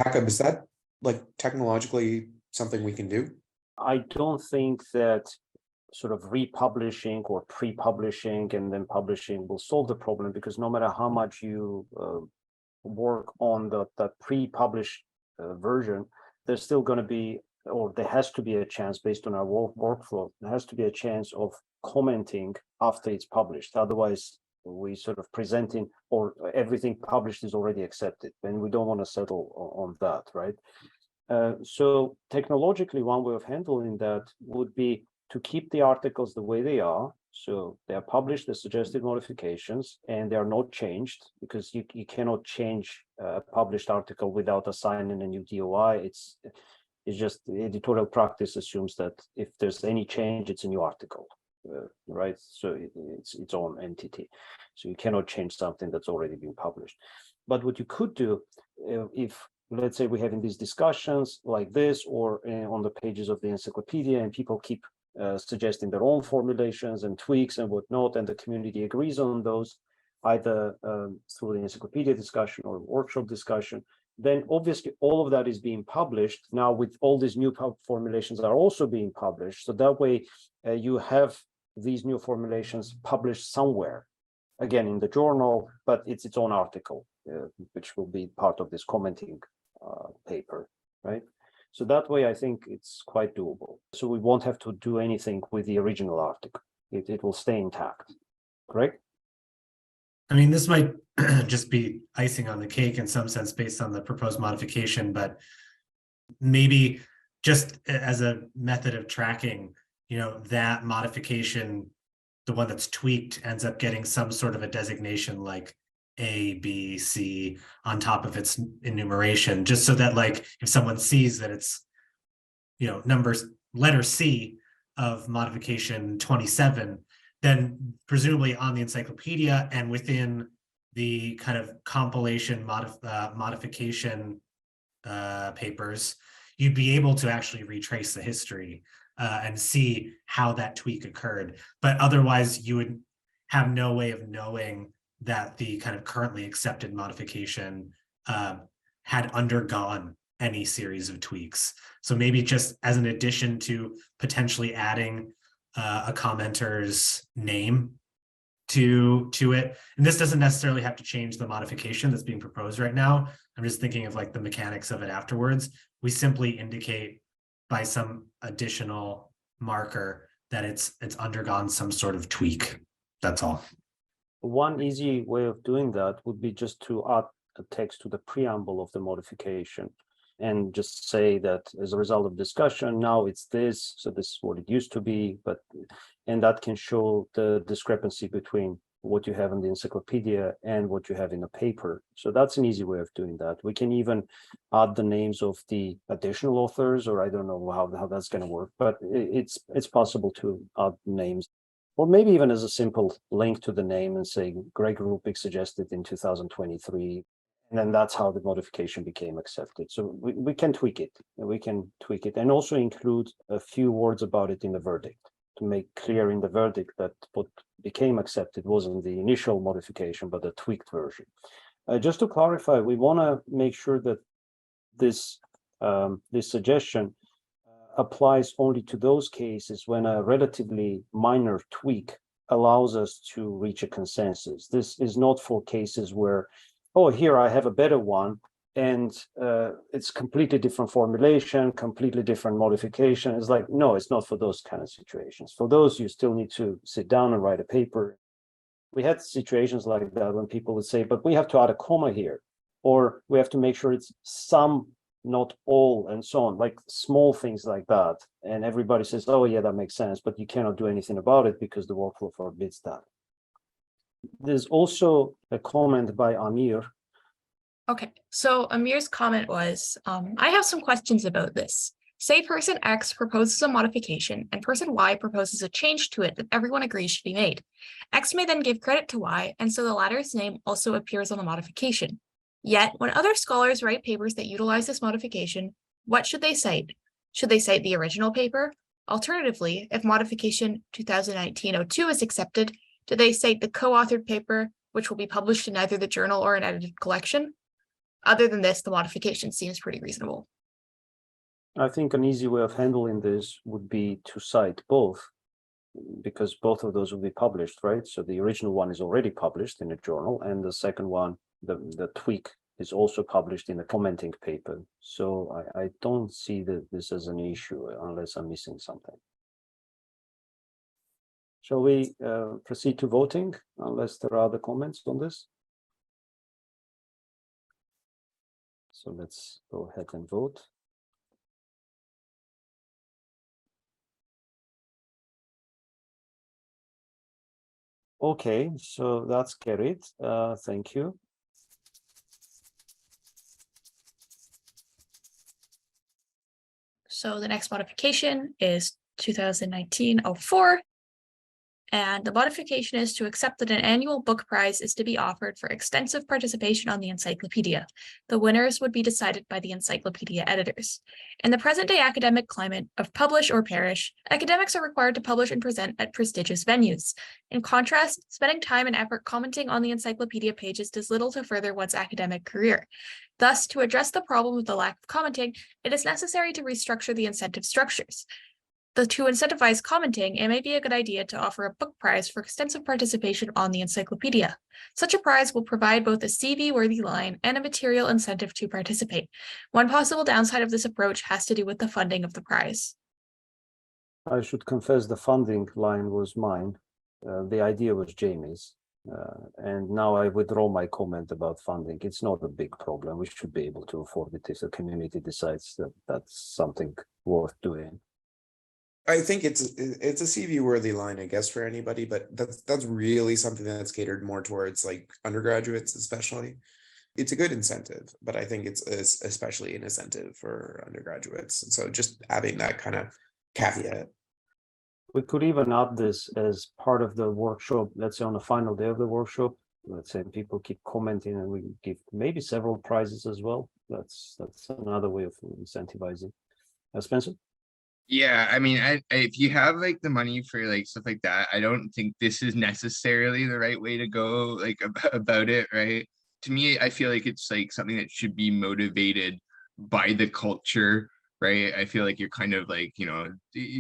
Jakob, is that like technologically something we can do? I don't think that sort of republishing or pre-publishing and then publishing will solve the problem, because no matter how much you work on that pre-published version, there's still going to be, or there has to be a chance based on our workflow, there has to be a chance of commenting after it's published. Otherwise, we sort of presenting or everything published is already accepted, and we don't want to settle on that, right? So technologically, one way of handling that would be to keep the articles the way they are. So they are published, the suggested modifications, and they are not changed, because you cannot change a published article without assigning a new DOI. It's just the editorial practice assumes that if there's any change, it's a new article, right? So it's its own entity. So you cannot change something that's already been published. But what you could do, if let's say we're having these discussions like this, or on the pages of the encyclopedia, and people keep suggesting their own formulations and tweaks and whatnot, and the community agrees on those, either through the encyclopedia discussion or workshop discussion, then obviously all of that is being published. Now with all these new formulations are also being published. So that way you have these new formulations published somewhere, again in the journal, but it's its own article, which will be part of this commenting paper, right? So that way I think it's quite doable. So we won't have to do anything with the original article. It will stay intact, correct? I mean, this might just be icing on the cake in some sense based on the proposed modification, but maybe just as a method of tracking, you know, that modification, the one that's tweaked, ends up getting some sort of a designation like A, B, C on top of its enumeration, just so that like if someone sees that it's, you know, letter C of modification 27, then presumably on the encyclopedia and within the kind of compilation modification papers, you'd be able to actually retrace the history and see how that tweak occurred. But otherwise, you would have no way of knowing that the kind of currently accepted modification had undergone any series of tweaks. So maybe just as an addition to potentially adding a commenter's name to it. And this doesn't necessarily have to change the modification that's being proposed right now. I'm just thinking of like the mechanics of it afterwards. We simply indicate by some additional marker that it's undergone some sort of tweak. That's all. One easy way of doing that would be just to add a text to the preamble of the modification and just say that as a result of discussion, now it's this, so this is what it used to be, and that can show the discrepancy between what you have in the encyclopedia and what you have in the paper. So that's an easy way of doing that. We can even add the names of the additional authors, or I don't know how that's going to work, but it's possible to add names. Or maybe even as a simple link to the name and say Greg Rupik suggested in 2023, and then that's how the modification became accepted. So we can tweak it, and also include a few words about it in the verdict to make clear in the verdict that what became accepted wasn't the initial modification, but the tweaked version. Just to clarify, we want to make sure that this suggestion applies only to those cases when a relatively minor tweak allows us to reach a consensus. This is not for cases where, oh, here I have a better one, and it's completely different formulation, completely different modification. It's like, no, it's not for those kind of situations. For those, you still need to sit down and write a paper. We had situations like that when people would say, but we have to add a comma here, or we have to make sure it's some, not all, and so on, like small things like that. And everybody says, oh yeah, that makes sense, but you cannot do anything about it because the workflow forbids that. There's also a comment by Amir. Okay, so Amir's comment was, I have some questions about this. Say person X proposes a modification and person Y proposes a change to it that everyone agrees should be made. X may then give credit to Y, and so the latter's name also appears on the modification. Yet, when other scholars write papers that utilize this modification, what should they cite? Should they cite the original paper? Alternatively, if modification 2019-02 is accepted, do they cite the co-authored paper, which will be published in either the journal or an edited collection? Other than this, the modification seems pretty reasonable. I think an easy way of handling this would be to cite both, because both of those will be published, right? So the original one is already published in a journal, and the second one, the tweak, is also published in a commenting paper. So I don't see this as an issue unless I'm missing something. Shall we proceed to voting unless there are other comments on this? So let's go ahead and vote. Okay, so that's carried. Thank you. So the next modification is 2019-04. And the modification is to accept that an annual book prize is to be offered for extensive participation on the encyclopedia. The winners would be decided by the encyclopedia editors. In the present-day academic climate of publish or perish, academics are required to publish and present at prestigious venues. In contrast, spending time and effort commenting on the encyclopedia pages does little to further one's academic career. Thus, to address the problem of the lack of commenting, it is necessary to restructure the incentive structures. To incentivize commenting, it may be a good idea to offer a book prize for extensive participation on the encyclopedia. Such a prize will provide both a CV-worthy line and a material incentive to participate. One possible downside of this approach has to do with the funding of the prize. I should confess the funding line was mine. The idea was Jamie's. And now I withdraw my comment about funding. It's not a big problem. We should be able to afford it if the community decides that that's something worth doing. I think it's a CV worthy line, I guess, for anybody, but that's really something that's catered more towards like undergraduates, especially. It's a good incentive, but I think it's especially an incentive for undergraduates. And so just having that kind of caveat. We could even add this as part of the workshop, let's say on the final day of the workshop. Let's say people keep commenting and we give maybe several prizes as well. That's another way of incentivizing. Spencer? Yeah, I mean, if you have like the money for like stuff like that, I don't think this is necessarily the right way to go like about it, right? To me, I feel like it's like something that should be motivated by the culture, right? I feel like you're kind of like, you know,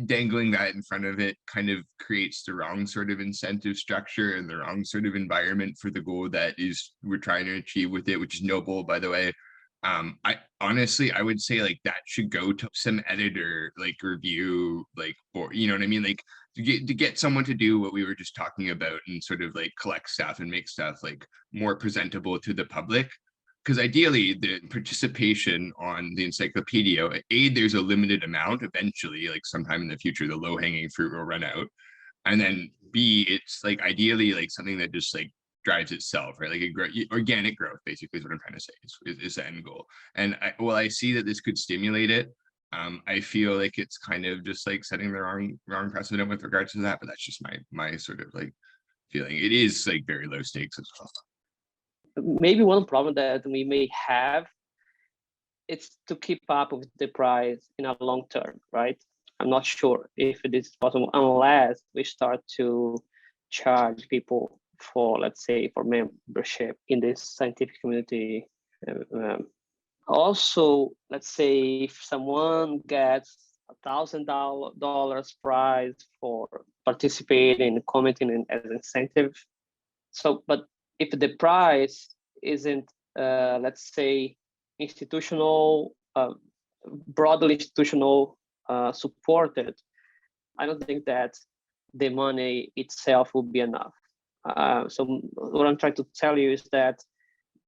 dangling that in front of it kind of creates the wrong sort of incentive structure and the wrong sort of environment for the goal that is we're trying to achieve with it, which is noble, by the way. I honestly, I would say like that should go to some editor like review, like, or you know what I mean, like to get someone to do what we were just talking about and sort of like collect stuff and make stuff like more presentable to the public. Because ideally, the participation on the encyclopedia, there's a limited amount. Eventually, like sometime in the future, the low-hanging fruit will run out, and then B, it's like ideally like something that just like drives itself, right? Like organic growth, basically, is what I'm trying to say. Is the end goal. And I see that this could stimulate it. I feel like it's kind of just like setting the wrong precedent with regards to that. But that's just my sort of like feeling. It is like very low stakes as well. Maybe one problem that we may have, it's to keep up with the price in a long term, right? I'm not sure if it is possible unless we start to charge people for, let's say, for membership in this scientific community. Also, let's say if someone gets $1,000 prize for participating and commenting as an incentive. So, but if the prize isn't, let's say, institutional, broadly institutional supported, I don't think that the money itself will be enough. So what I'm trying to tell you is that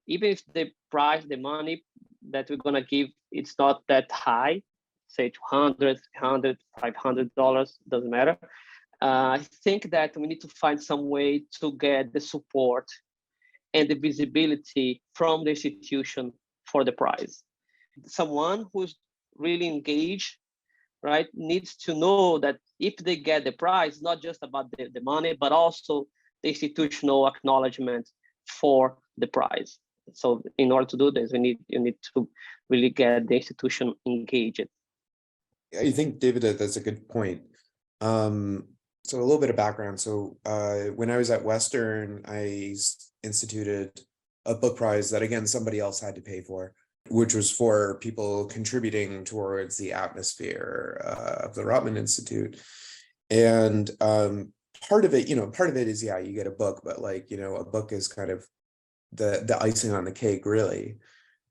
even if the price, the money that we're gonna give, it's not that high, say $200, $300, $500, doesn't matter. I think that we need to find some way to get the support and the visibility from the institution for the prize. Someone who's really engaged, right, needs to know that if they get the prize, not just about the money, but also the institutional acknowledgement for the prize. So in order to do this, you need to really get the institution engaged. I think, David, that's a good point. So a little bit of background. So when I was at Western, I instituted a book prize that, again, somebody else had to pay for, which was for people contributing towards the atmosphere of the Rotman Institute. And part of it is, yeah, you get a book, but like, you know, a book is kind of the icing on the cake, really.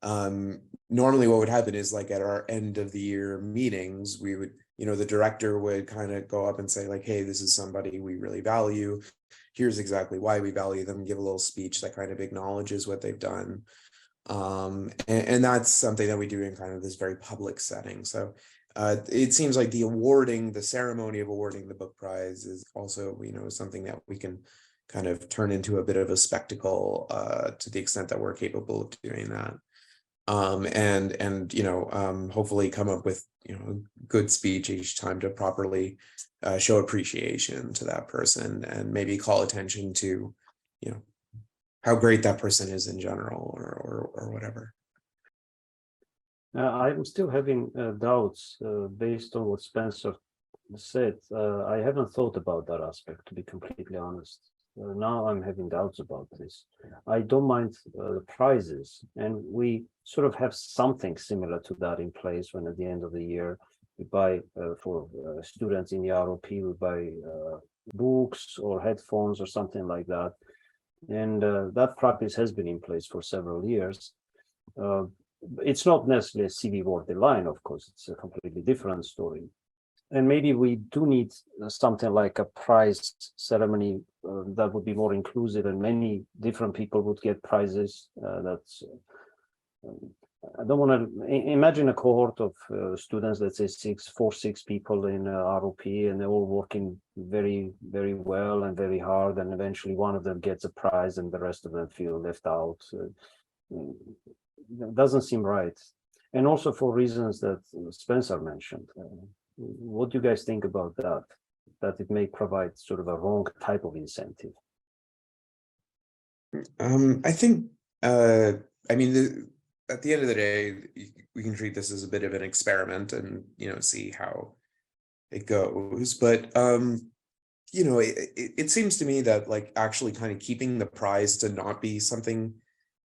Normally what would happen is like at our end of the year meetings, we would, you know, the director would kind of go up and say like, hey, this is somebody we really value. Here's exactly why we value them, give a little speech that kind of acknowledges what they've done. And that's something that we do in kind of this very public setting. So it seems like the ceremony of awarding the book prize is also, you know, something that we can kind of turn into a bit of a spectacle to the extent that we're capable of doing that. And you know, hopefully come up with, you know, good speech each time to properly show appreciation to that person and maybe call attention to, how great that person is in general or whatever. I'm still having doubts based on what Spencer said. I haven't thought about that aspect, to be completely honest. Now I'm having doubts about this. I don't mind the prizes, and we sort of have something similar to that in place when at the end of the year we buy for students in the ROP, we buy books or headphones or something like that. And that practice has been in place for several years. It's not necessarily a CV worthy line, of course, it's a completely different story. And maybe we do need something like a prize ceremony that would be more inclusive, and many different people would get prizes. I don't want to imagine a cohort of students, let's say 6 people in ROP, and they're all working very, very well and very hard, and eventually one of them gets a prize and the rest of them feel left out. That doesn't seem right. And also for reasons that Spencer mentioned. What do you guys think about that? That it may provide sort of a wrong type of incentive? I think, at the end of the day, we can treat this as a bit of an experiment and, see how it goes. But, it seems to me that like actually kind of keeping the prize to not be something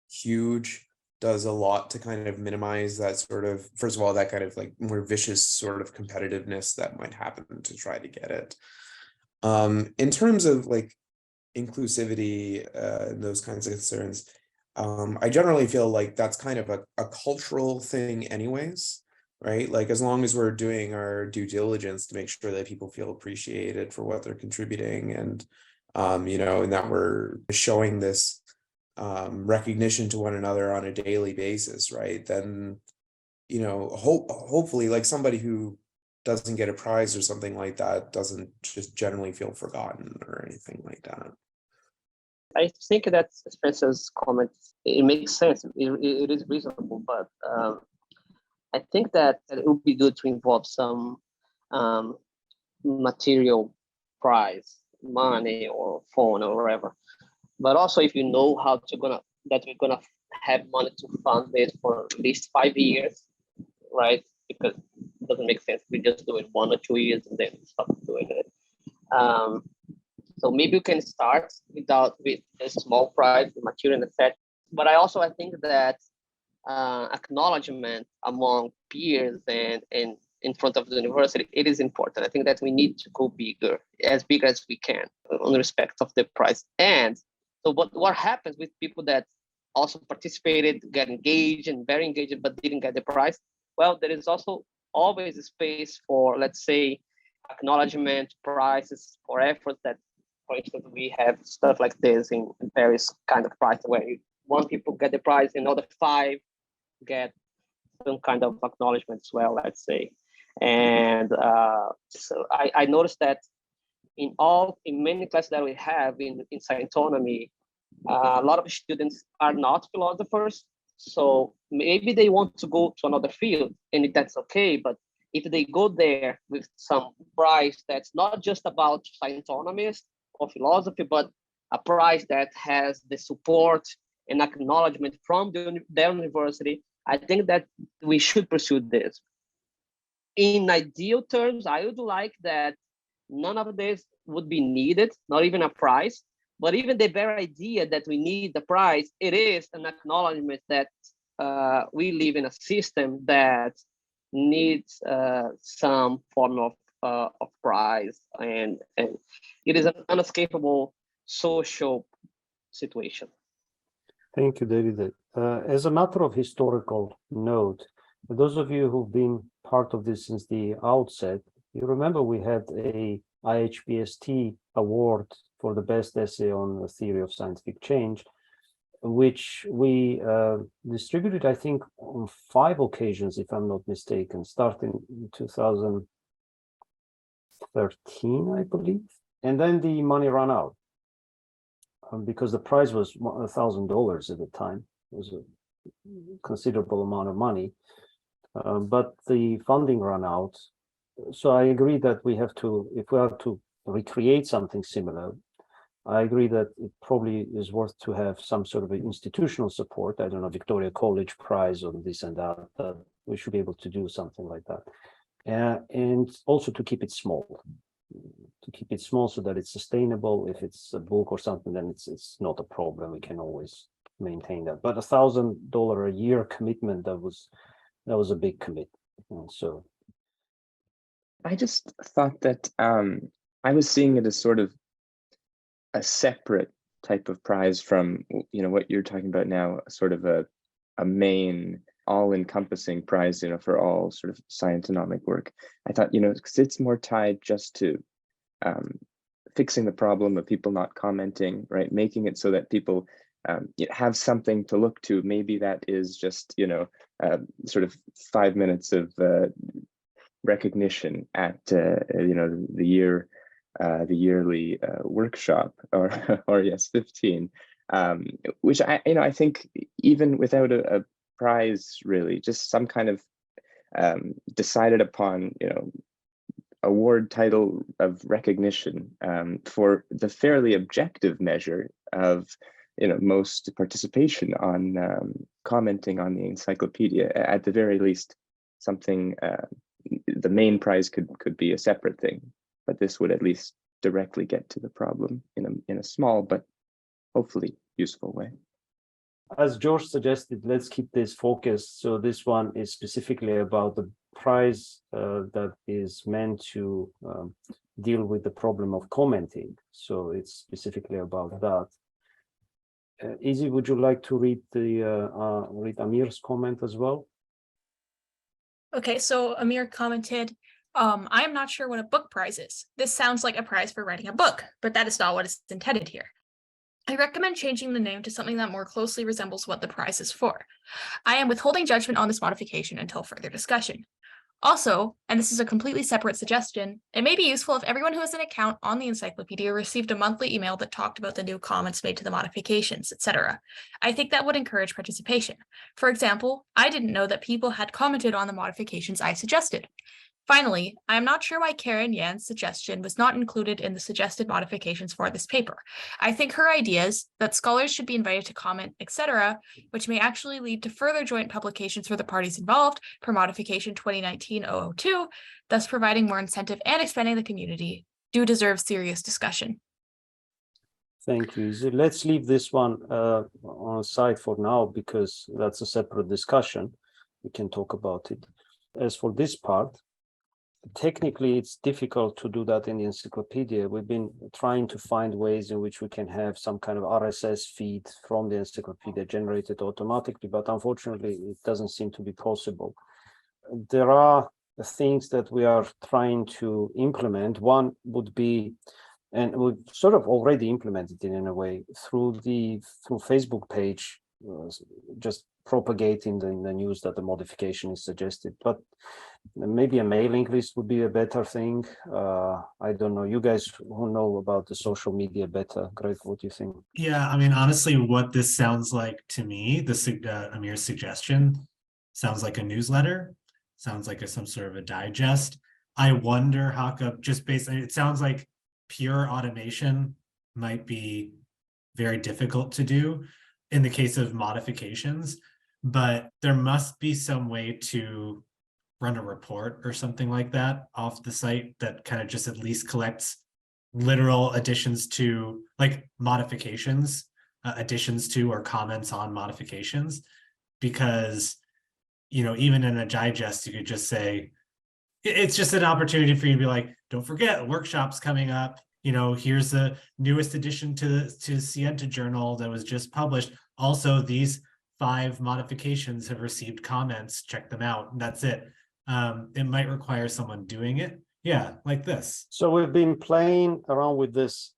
huge does a lot to kind of minimize that sort of, first of all, that kind of like more vicious sort of competitiveness that might happen to try to get it. In terms of like inclusivity and those kinds of concerns, I generally feel like that's kind of a cultural thing anyways, right? Like as long as we're doing our due diligence to make sure that people feel appreciated for what they're contributing and, and that we're showing this recognition to one another on a daily basis, right? Then, hopefully like somebody who doesn't get a prize or something like that doesn't just generally feel forgotten or anything like that. I think that Spencer's comment, it makes sense. It is reasonable, but I think that it would be good to involve some material prize, money or phone or whatever. But also, if you know that we're gonna have money to fund it for at least 5 years, right? Because it doesn't make sense. We just do it 1 or 2 years and then stop doing it. So maybe you can start with a small prize, the material effect. But I think that acknowledgement among peers and in front of the university, it is important. I think that we need to go bigger, as big as we can, on respect of the prize. And so what happens with people that also participated, get engaged and very engaged, but didn't get the prize? Well, there is also always a space for, let's say, acknowledgement prizes for efforts that, for instance, we have stuff like this in various kind of prizes where one people get the prize, another 5 get some kind of acknowledgement as well, let's say. And so I noticed that in many classes that we have in Scientonomy, a lot of students are not philosophers. So maybe they want to go to another field, and that's okay. But if they go there with some prize that's not just about scientonomists or philosophy, but a prize that has the support and acknowledgement from their university, I think that we should pursue this. In ideal terms, I would like that none of this would be needed, not even a prize. But even the very idea that we need the prize, it is an acknowledgement that we live in a system that needs some form of prize, and it is an unescapable social situation. Thank you, David. As a matter of historical note, for those of you who've been part of this since the outset, you remember we had a IHBST award for the best essay on the theory of scientific change, which we distributed, I think, on 5 occasions, if I'm not mistaken, starting in 2013, I believe. And then the money ran out because the prize was $1,000 at the time. It was a considerable amount of money, but the funding ran out. so I agree that we have to, if we are to recreate something similar, I agree that it probably is worth to have some sort of institutional support. I don't know, Victoria College Prize or this and that, that we should be able to do something like that. And also to keep it small, so that it's sustainable. If it's a book or something, then it's not a problem. We can always maintain that. But $1,000 a year commitment, that was a big commitment. So I just thought that I was seeing it as sort of a separate type of prize from, you know, what you're talking about now, sort of a main all-encompassing prize, you know, for all sort of scientonomic work. I thought, you know, because it's more tied just to fixing the problem of people not commenting, right? Making it so that people have something to look to. Maybe that is just, you know, sort of 5 minutes of recognition at, you know, the yearly workshop, or yes, 15, which I think even without a prize, really, just some kind of decided upon, you know, award title of recognition for the fairly objective measure of, you know, most participation on commenting on the encyclopedia. At the very least, something, the main prize could be a separate thing, but this would at least directly get to the problem in a small but hopefully useful way. as George suggested, let's keep this focused. So this one is specifically about the prize that is meant to deal with the problem of commenting. So it's specifically about that. Izzy, would you like to read read Amir's comment as well? Okay, so Amir commented, I am not sure what a book prize is. This sounds like a prize for writing a book, but that is not what is intended here. I recommend changing the name to something that more closely resembles what the prize is for. I am withholding judgment on this modification until further discussion. Also, and this is a completely separate suggestion, it may be useful if everyone who has an account on the encyclopedia received a monthly email that talked about the new comments made to the modifications, etc. I think that would encourage participation. For example, I didn't know that people had commented on the modifications I suggested. Finally, I am not sure why Karen Yan's suggestion was not included in the suggested modifications for this paper. I think her ideas that scholars should be invited to comment, etc., which may actually lead to further joint publications for the parties involved per modification 2019-002, thus providing more incentive and expanding the community, do deserve serious discussion. Thank you. So let's leave this one on side for now, because that's a separate discussion. We can talk about it. As for this part, technically, it's difficult to do that in the encyclopedia. We've been trying to find ways in which we can have some kind of RSS feed from the encyclopedia generated automatically, but unfortunately, it doesn't seem to be possible. There are things that we are trying to implement. One would be, and we've sort of already implemented it in a way, through Facebook page, just propagating the news that the modification is suggested. But maybe a mailing list would be a better thing. I don't know. You guys who know about the social media better, Greg, what do you think? Yeah, I mean, honestly, what this sounds like to me, Amir's suggestion sounds like a newsletter, sounds like some sort of a digest. I wonder how come, just based on, it sounds like pure automation might be very difficult to do in the case of modifications, but there must be some way to run a report or something like that off the site that kind of just at least collects literal additions to, like, modifications, additions to or comments on modifications, because, you know, even in a digest, you could just say, it's just an opportunity for you to be like, don't forget, workshop's coming up. You know, here's the newest addition to the Scienta journal that was just published. Also, these 5 modifications have received comments. Check them out. And that's it. It might require someone doing it. Yeah, like this. So we've been playing around with this.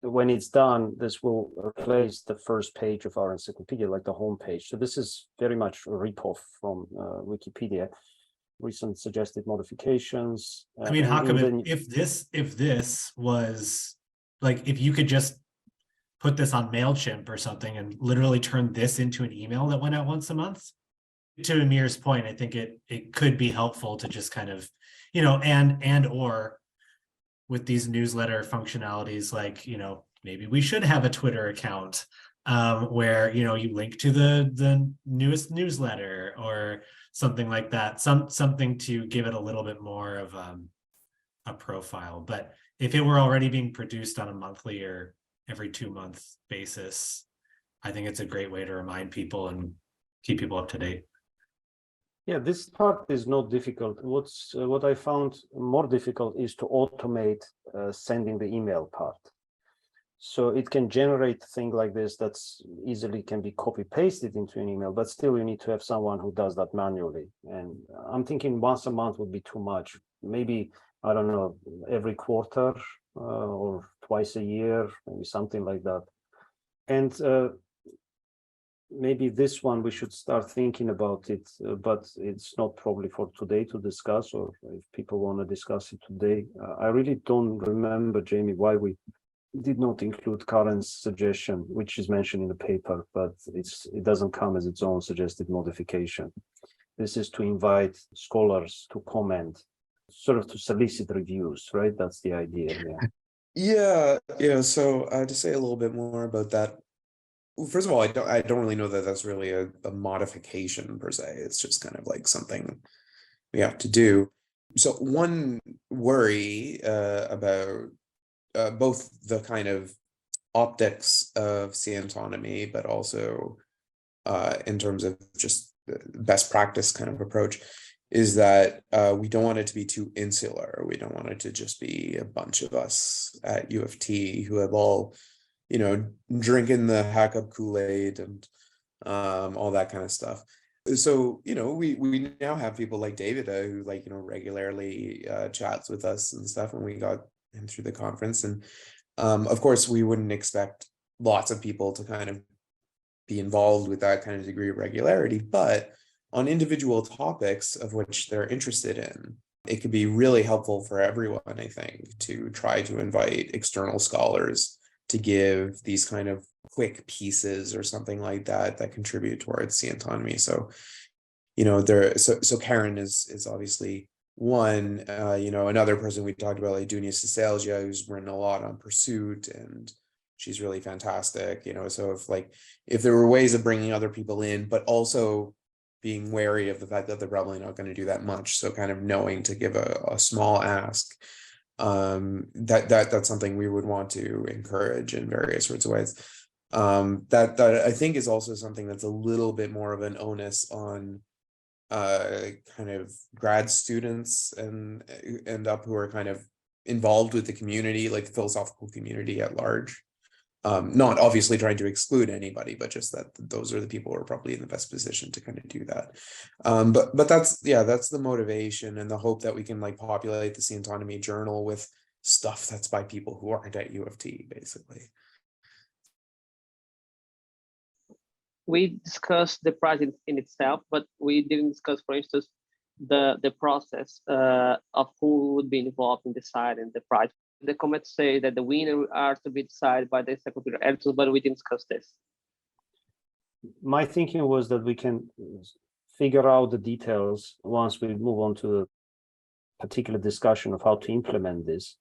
When it's done, this will replace the first page of our encyclopedia, like the home page. So this is very much a ripoff from Wikipedia. Recent suggested modifications. I mean, how come if this was, like, if you could just put this on MailChimp or something and literally turn this into an email that went out once a month, to Amir's point, I think it could be helpful to just kind of, and or with these newsletter functionalities, like, maybe we should have a Twitter account where, you link to the newest newsletter or something like that, something to give it a little bit more of a profile. But if it were already being produced on a monthly or every 2-month basis, I think it's a great way to remind people and keep people up to date. Yeah, this part is not difficult. What I found more difficult is to automate sending the email part. So it can generate things like this that's easily can be copy pasted into an email, but still you need to have someone who does that manually. And I'm thinking once a month would be too much. Maybe, I don't know, every quarter or twice a year, maybe something like that. And maybe this one we should start thinking about it, but it's not probably for today to discuss, or if people want to discuss it today. I really don't remember, Jamie, why we did not include Karen's suggestion, which is mentioned in the paper, but it doesn't come as its own suggested modification. This is to invite scholars to comment, sort of to solicit reviews, right? That's the idea. Yeah. So to say a little bit more about that. First of all, I don't really know that that's really a modification per se. It's just kind of like something we have to do. So one worry about both the kind of optics of scientonomy, but also in terms of just best practice kind of approach, is that we don't want it to be too insular. We don't want it to just be a bunch of us at U of T who have all, drinking the hack up Kool-Aid and all that kind of stuff. So, we now have people like David who regularly chats with us and stuff, and we got him through the conference. And of course, we wouldn't expect lots of people to kind of be involved with that kind of degree of regularity, but on individual topics of which they're interested in, it could be really helpful for everyone, I think, to try to invite external scholars to give these kind of quick pieces or something like that that contribute towards scientonomy. So, so Karen is obviously one. Another person we talked about, like Dunia Cisalgia, who's written a lot on Pursuit, and she's really fantastic. So if there were ways of bringing other people in, but also being wary of the fact that they're probably not going to do that much, so kind of knowing to give a small ask. That's something we would want to encourage in various sorts of ways. That I think is also something that's a little bit more of an onus on kind of grad students and up who are kind of involved with the community, like the philosophical community at large. Not obviously trying to exclude anybody, but just that those are the people who are probably in the best position to kind of do that. But that's the motivation and the hope that we can populate the Scientonomy journal with stuff that's by people who aren't at U of T, basically. We discussed the prize in itself, but we didn't discuss, for instance, the process of who would be involved in deciding the prize. The comments say that the winner are to be decided by the encyclopedia editors, but we didn't discuss this. My thinking was that we can figure out the details once we move on to the particular discussion of how to implement this.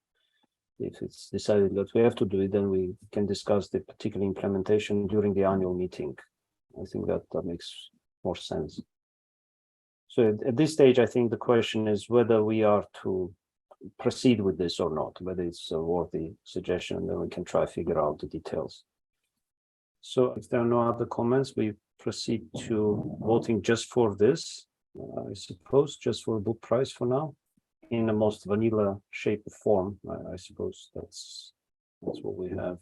If it's decided that we have to do it, then we can discuss the particular implementation during the annual meeting. I think that makes more sense. So at this stage, I think the question is whether we are to proceed with this or not, whether it's a worthy suggestion, and then we can try to figure out the details. So if there are no other comments, we proceed to voting just for this, I suppose, just for a book prize for now, in the most vanilla shape of form. I suppose that's what we have.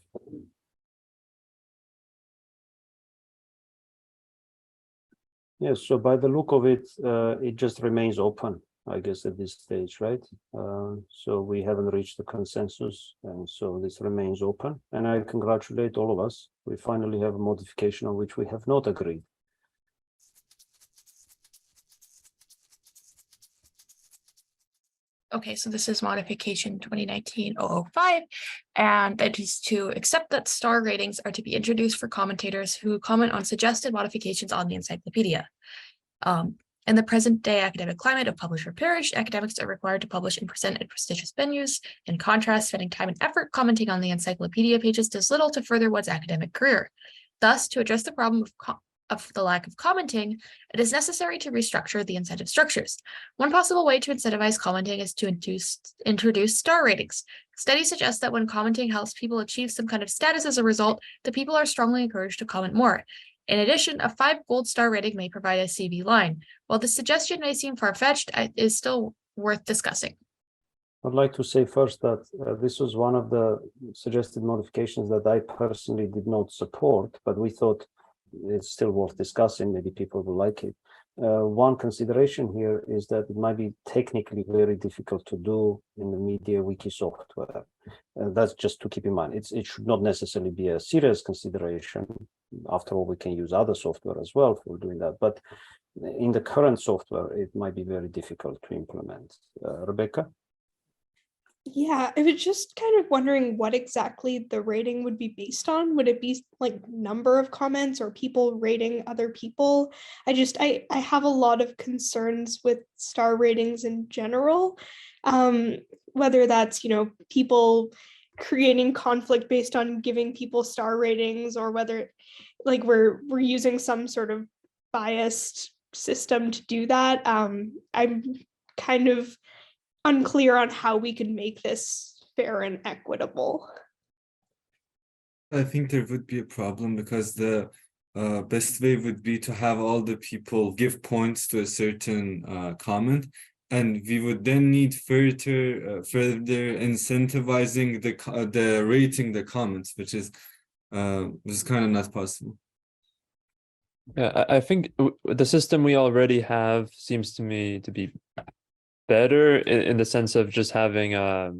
Yes, so by the look of it, it just remains open, I guess, at this stage, right? So we haven't reached the consensus, and so this remains open. And I congratulate all of us. We finally have a modification on which we have not agreed. Okay, so this is modification 2019-005, and that is to accept that star ratings are to be introduced for commentators who comment on suggested modifications on the encyclopedia. In the present day academic climate of publish or perish, academics are required to publish and present at prestigious venues. In contrast, spending time and effort commenting on the encyclopedia pages does little to further one's academic career. Thus, to address the problem of the lack of commenting, it is necessary to restructure the incentive structures. One possible way to incentivize commenting is to introduce star ratings. Studies suggest that when commenting helps people achieve some kind of status as a result, the people are strongly encouraged to comment more. In addition, a 5 gold star rating may provide a CV line. While the suggestion may seem far-fetched, it is still worth discussing. I'd like to say first that this was one of the suggested modifications that I personally did not support, but we thought it's still worth discussing. Maybe people will like it. One consideration here is that it might be technically very difficult to do in the media wiki software. That's just to keep in mind. It should not necessarily be a serious consideration. After all, we can use other software as well for doing that. But in the current software, it might be very difficult to implement. Rebecca? Yeah, I was just kind of wondering what exactly the rating would be based on. Would it be like number of comments or people rating other people? I have a lot of concerns with star ratings in general. Whether that's, people creating conflict based on giving people star ratings, or whether like we're using some sort of biased system to do that. I'm kind of unclear on how we can make this fair and equitable. I think there would be a problem because the best way would be to have all the people give points to a certain comment, and we would then need further incentivizing the rating the comments, which is kind of not possible. Yeah, I think the system we already have seems to me to be better in the sense of just having a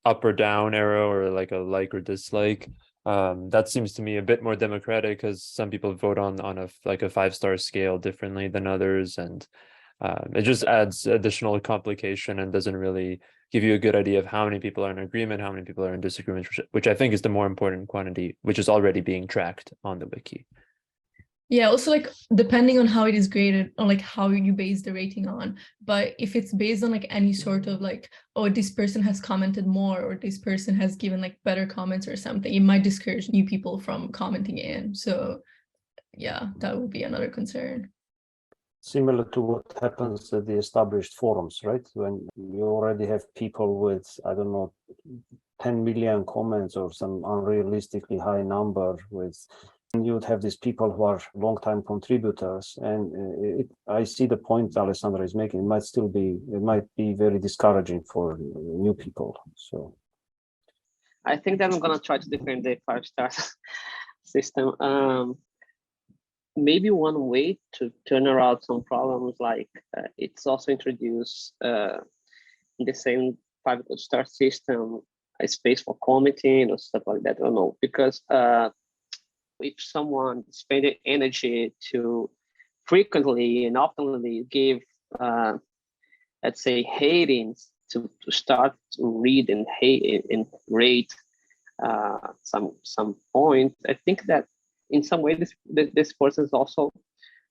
up or down arrow, or like a like or dislike. That seems to me a bit more democratic, because some people vote on a 5-star scale differently than others, and it just adds additional complication and doesn't really give you a good idea of how many people are in agreement, how many people are in disagreement, which I think is the more important quantity, which is already being tracked on the wiki. Yeah, also like depending on how it is graded, or like how you base the rating on. But if it's based on like any sort of like, oh, this person has commented more, or this person has given like better comments or something, it might discourage new people from commenting in. So yeah, that would be another concern. Similar to what happens at the established forums, right? When you already have people with, I don't know, 10 million comments or some unrealistically high number with, you would have these people who are long-time contributors, and I see the point Alessandra is making. It might be very discouraging for new people. So I think that I'm gonna try to defend the 5-star system. Maybe one way to turn around some problems, like it's also introduced in the same 5-star system a space for commenting or stuff like that. I don't know, because if someone spending energy to frequently and oftenly give, let's say, hatings to start to read and hate and rate some point, I think that in some way this person is also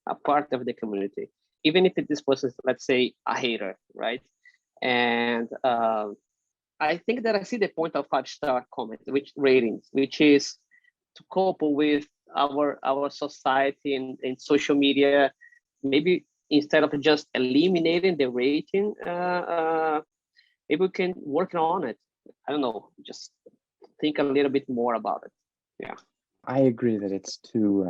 a part of the community, even if this person is, let's say, a hater, right? And I think that I see the point of 5-star comment, which ratings, which is to couple with our society and social media. Maybe instead of just eliminating the rating, maybe we can work on it. I don't know, just think a little bit more about it. Yeah, I agree that it's too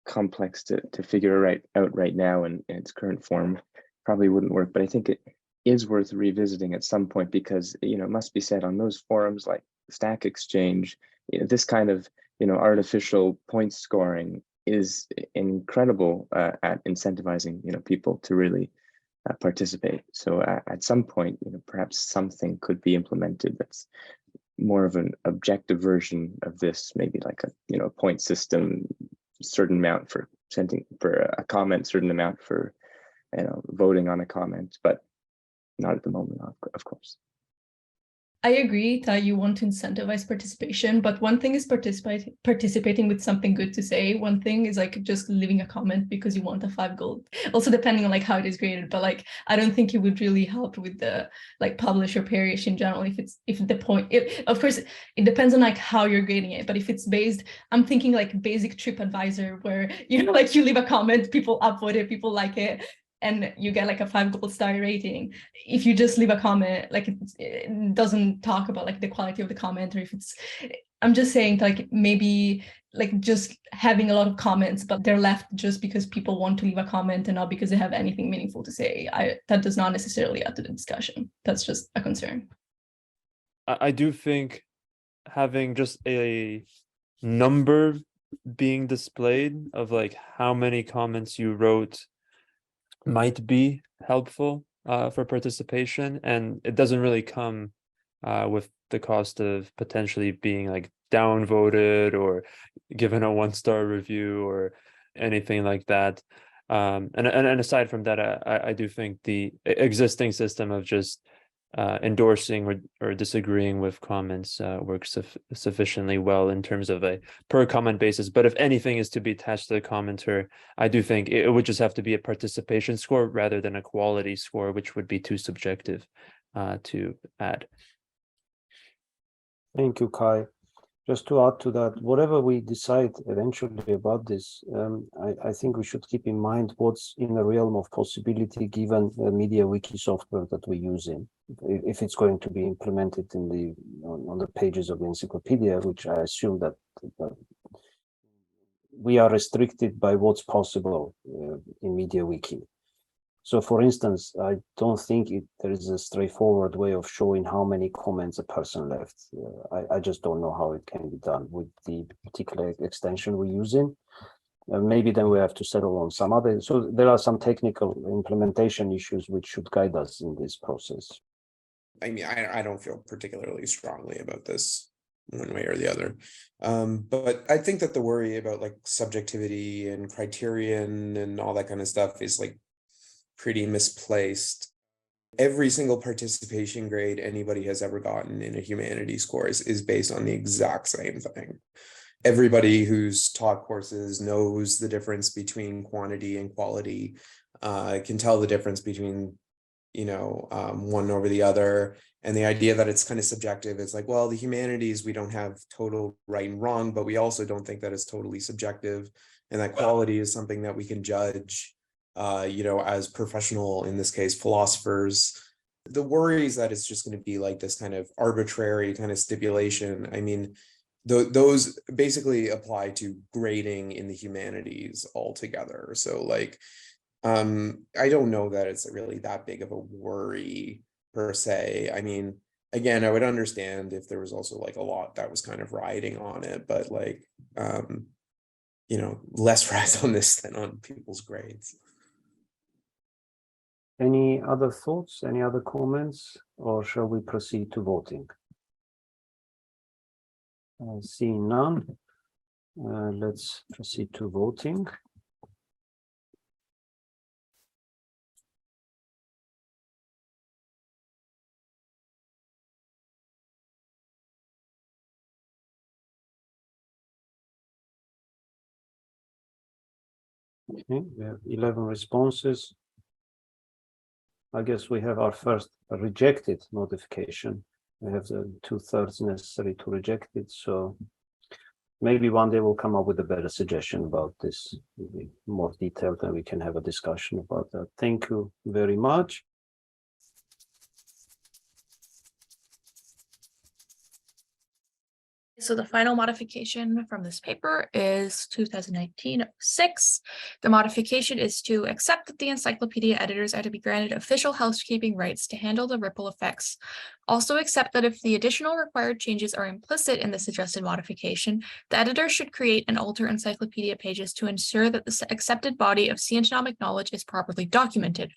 complex to figure out right now in its current form. Probably wouldn't work, but I think it is worth revisiting at some point, because it must be said on those forums like Stack Exchange, this kind of artificial point scoring is incredible at incentivizing people to really participate. So at some point, perhaps something could be implemented that's more of an objective version of this, maybe like a point system, certain amount for sending for a comment, certain amount for voting on a comment, but not at the moment, of course. I agree that you want to incentivize participation, but one thing is participating with something good to say. One thing is like just leaving a comment because you want a 5 gold. Also depending on like how it is graded, but like I don't think it would really help with the like publish or perish in general. If the point, of course it depends on like how you're grading it, but if it's based, I'm thinking like basic TripAdvisor where you know like you leave a comment, people upvote it, people like it, and you get like a 5 gold star rating. If you just leave a comment, like it doesn't talk about like the quality of the comment, or if it's, I'm just saying like maybe like just having a lot of comments, but they're left just because people want to leave a comment and not because they have anything meaningful to say. That does not necessarily add to the discussion. That's just a concern. I do think having just a number being displayed of like how many comments you wrote might be helpful for participation, and it doesn't really come with the cost of potentially being like downvoted or given a 1-star review or anything like that. And aside from that, I do think the existing system of just endorsing or disagreeing with comments works sufficiently well in terms of a per comment basis. But if anything is to be attached to the commenter, I do think it would just have to be a participation score rather than a quality score, which would be too subjective to add. Thank you, Kai. Just to add to that, whatever we decide eventually about this, I think we should keep in mind what's in the realm of possibility given the MediaWiki software that we're using. If it's going to be implemented in on the pages of the encyclopedia, which I assume that we are restricted by what's possible in MediaWiki. So, for instance, I don't think there is a straightforward way of showing how many comments a person left. I just don't know how it can be done with the particular extension we're using. Maybe then we have to settle on some other. So there are some technical implementation issues which should guide us in this process. I mean, I don't feel particularly strongly about this one way or the other. But I think that the worry about like subjectivity and criterion and all that kind of stuff is like pretty misplaced. Every single participation grade anybody has ever gotten in a humanities course is based on the exact same thing. Everybody who's taught courses knows the difference between quantity and quality, can tell the difference between, one over the other. And the idea that it's kind of subjective is like, well, the humanities, we don't have total right and wrong, but we also don't think that it's totally subjective. And that quality is something that we can judge as professional, in this case, philosophers. The worry is that it's just going to be like this kind of arbitrary kind of stipulation. I mean, those basically apply to grading in the humanities altogether. So like, I don't know that it's really that big of a worry per se. I mean, again, I would understand if there was also like a lot that was kind of riding on it, but like, less rides on this than on people's grades. Any other thoughts, any other comments, or shall we proceed to voting? Seeing none, let's proceed to voting. Okay, we have 11 responses. I guess we have our first rejected modification. We have the 2/3 necessary to reject it. So maybe one day we'll come up with a better suggestion about this, maybe more detailed, and we can have a discussion about that. Thank you very much. So the final modification from this paper is 2019-06. The modification is to accept that the encyclopedia editors are to be granted official housekeeping rights to handle the ripple effects. Also accept that if the additional required changes are implicit in the suggested modification, the editor should create and alter encyclopedia pages to ensure that the accepted body of scientonomic knowledge is properly documented.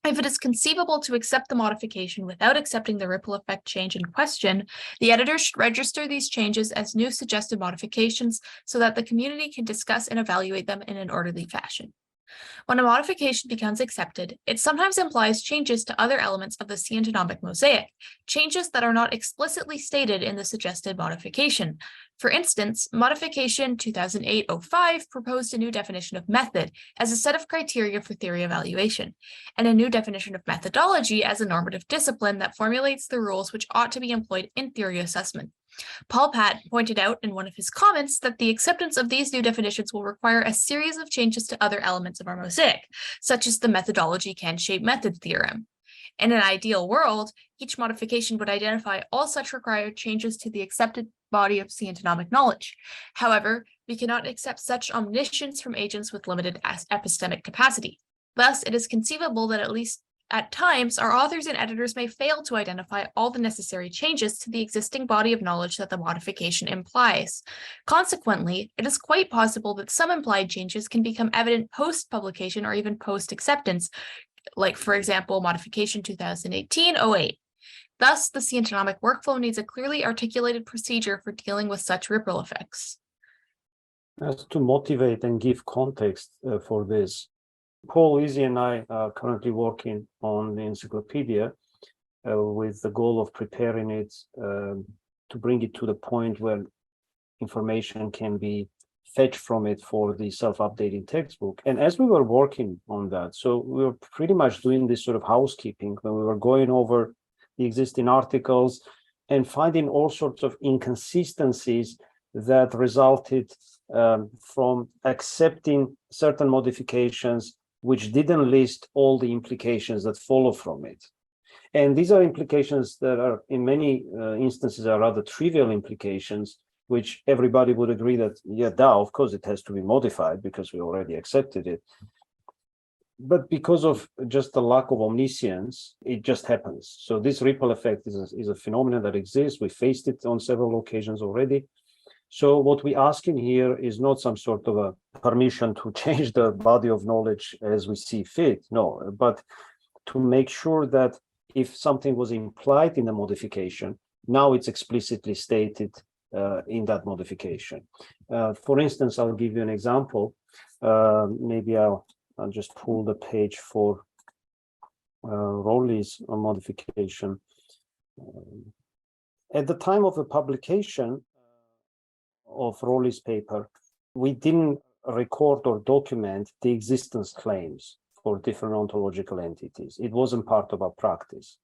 If it is conceivable to accept the modification without accepting the ripple effect change in question, the editor should register these changes as new suggested modifications so that the community can discuss and evaluate them in an orderly fashion. When a modification becomes accepted, it sometimes implies changes to other elements of the scientonomic mosaic, changes that are not explicitly stated in the suggested modification. For instance, modification 2008-05 proposed a new definition of method as a set of criteria for theory evaluation, and a new definition of methodology as a normative discipline that formulates the rules which ought to be employed in theory assessment. Paul Pat pointed out in one of his comments that the acceptance of these new definitions will require a series of changes to other elements of our mosaic, such as the methodology can shape method theorem. In an ideal world, each modification would identify all such required changes to the accepted body of scientonomic knowledge. However, we cannot accept such omniscience from agents with limited epistemic capacity. Thus, it is conceivable that at least at times, our authors and editors may fail to identify all the necessary changes to the existing body of knowledge that the modification implies. Consequently, it is quite possible that some implied changes can become evident post-publication or even post-acceptance, like, for example, modification 2018-08. Thus, the scientonomic workflow needs a clearly articulated procedure for dealing with such ripple effects. As to motivate and give context for this, Paul, Izzy, and I are currently working on the encyclopedia with the goal of preparing it to bring it to the point where information can be fetched from it for the self-updating textbook. And as we were working on that, so we were pretty much doing this sort of housekeeping when we were going over the existing articles and finding all sorts of inconsistencies that resulted from accepting certain modifications which didn't list all the implications that follow from it. And these are implications that are, in many instances, are rather trivial implications, which everybody would agree that, yeah, of course, it has to be modified because we already accepted it. But because of just the lack of omniscience, it just happens. So this ripple effect is a phenomenon that exists. We faced it on several occasions already. So what we ask in here is not some sort of a permission to change the body of knowledge as we see fit, no, but to make sure that if something was implied in the modification, now it's explicitly stated in that modification. For instance, I'll give you an example. Maybe I'll just pull the page for Rowley's modification. At the time of the publication of Rowley's paper, we didn't record or document the existence claims for different ontological entities. It wasn't part of our practice.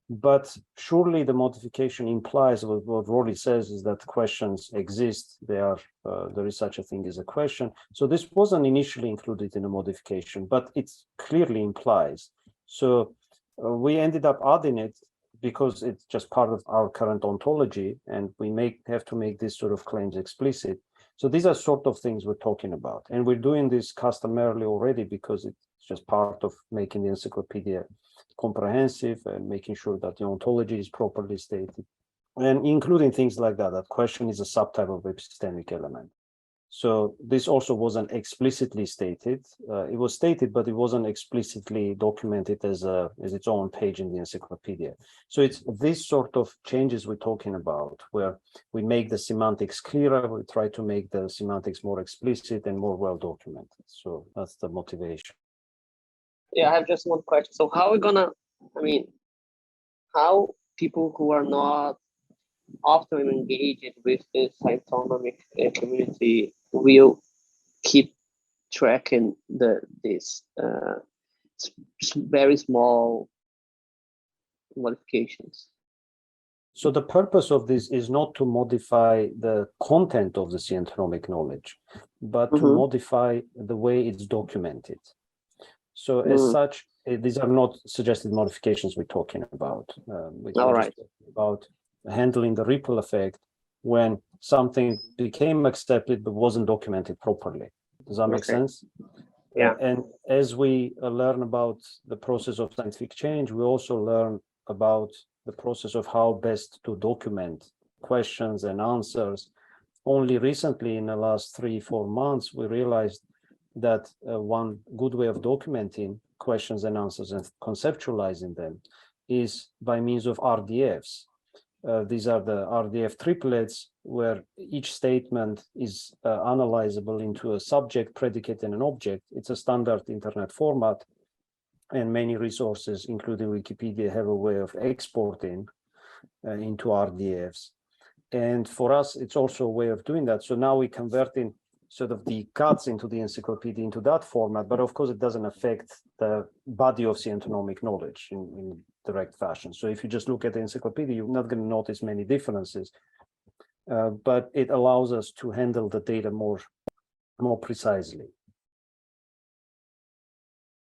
But surely the modification implies what Rowley says is that questions exist. There is such a thing as a question. So this wasn't initially included in the modification, but it clearly implies. So we ended up adding it because it's just part of our current ontology, and we have to make this sort of claims explicit. So these are sort of things we're talking about. And we're doing this customarily already because it's just part of making the encyclopedia comprehensive and making sure that the ontology is properly stated, and including things like that, that question is a subtype of epistemic element. So this also wasn't explicitly stated. It was stated, but it wasn't explicitly documented as its own page in the encyclopedia. So it's this sort of changes we're talking about, where we make the semantics clearer, we try to make the semantics more explicit and more well documented. So that's the motivation. Yeah, I have just one question. So how are we gonna, how people who are not often engaged with the scientonomic community will keep tracking this very small modifications? So the purpose of this is not to modify the content of the scientonomic knowledge, but to modify the way it's documented. So as such, these are not suggested modifications we're talking about. All right. About handling the ripple effect when something became accepted but wasn't documented properly. Does that make sense? Yeah. And as we learn about the process of scientific change, we also learn about the process of how best to document questions and answers. Only recently, in the last 3-4 months, we realized that one good way of documenting questions and answers and conceptualizing them is by means of RDFs. these are the RDF triplets, where each statement is analyzable into a subject, predicate, and an object. It's a standard internet format, and many resources, including Wikipedia, have a way of exporting into RDFs. And for us, it's also a way of doing that. So now we're converting sort of the cuts into the encyclopedia into that format, but of course it doesn't affect the body of scientonomic knowledge in direct fashion. So if you just look at the encyclopedia, you're not going to notice many differences, but it allows us to handle the data more precisely.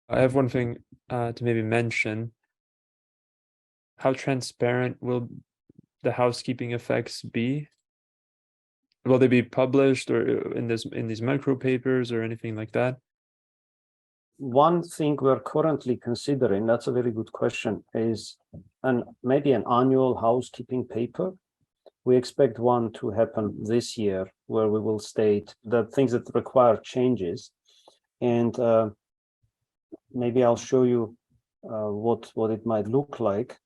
I have one thing to maybe mention. How transparent will the housekeeping effects be? Will they be published or in these micro papers or anything like that? One thing we're currently considering, that's a very good question, is maybe an annual housekeeping paper. We expect one to happen this year, where we will state the things that require changes. And maybe I'll show you what it might look like.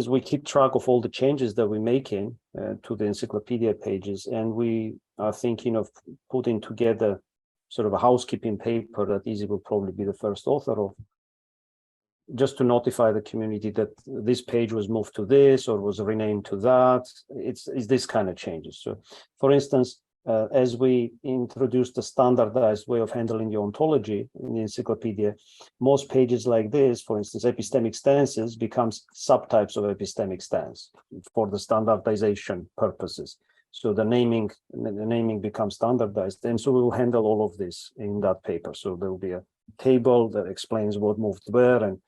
We keep track of all the changes that we're making to the encyclopedia pages, and we are thinking of putting together sort of a housekeeping paper that Izzy will probably be the first author of, just to notify the community that this page was moved to this or was renamed to that. It's this kind of changes. So, for instance, as we introduce the standardized way of handling the ontology in the encyclopedia, most pages like this, for instance, epistemic stances, becomes subtypes of epistemic stance for the standardization purposes. So the naming becomes standardized, and so we will handle all of this in that paper. So there will be a table that explains what moved where, and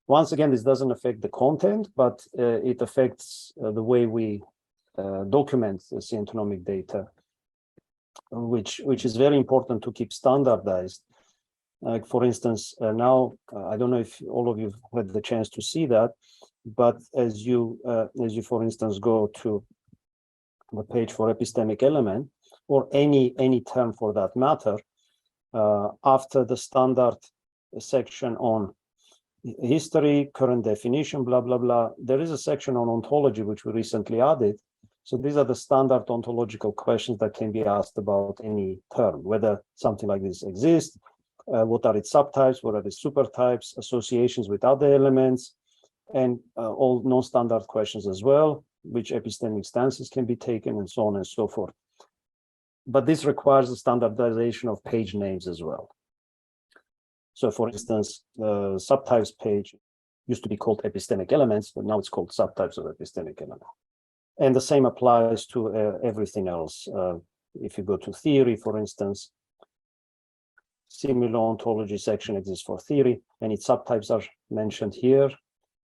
once again, this doesn't affect the content, but it affects the way we document the scientonomic data, which is very important to keep standardized. Like, for instance, now I don't know if all of you had the chance to see that, but as you for instance go to the page for epistemic element, or any term for that matter, after the standard section on history, current definition, blah blah blah, there is a section on ontology which we recently added. So these are the standard ontological questions that can be asked about any term, whether something like this exists, what are its subtypes, what are the supertypes, associations with other elements, and all non-standard questions as well, which epistemic stances can be taken, and so on and so forth. But this requires a standardization of page names as well. So for instance, the subtypes page used to be called epistemic elements, but now it's called subtypes of epistemic elements. And the same applies to everything else. If you go to theory, for instance, similar ontology section exists for theory, and its subtypes are mentioned here.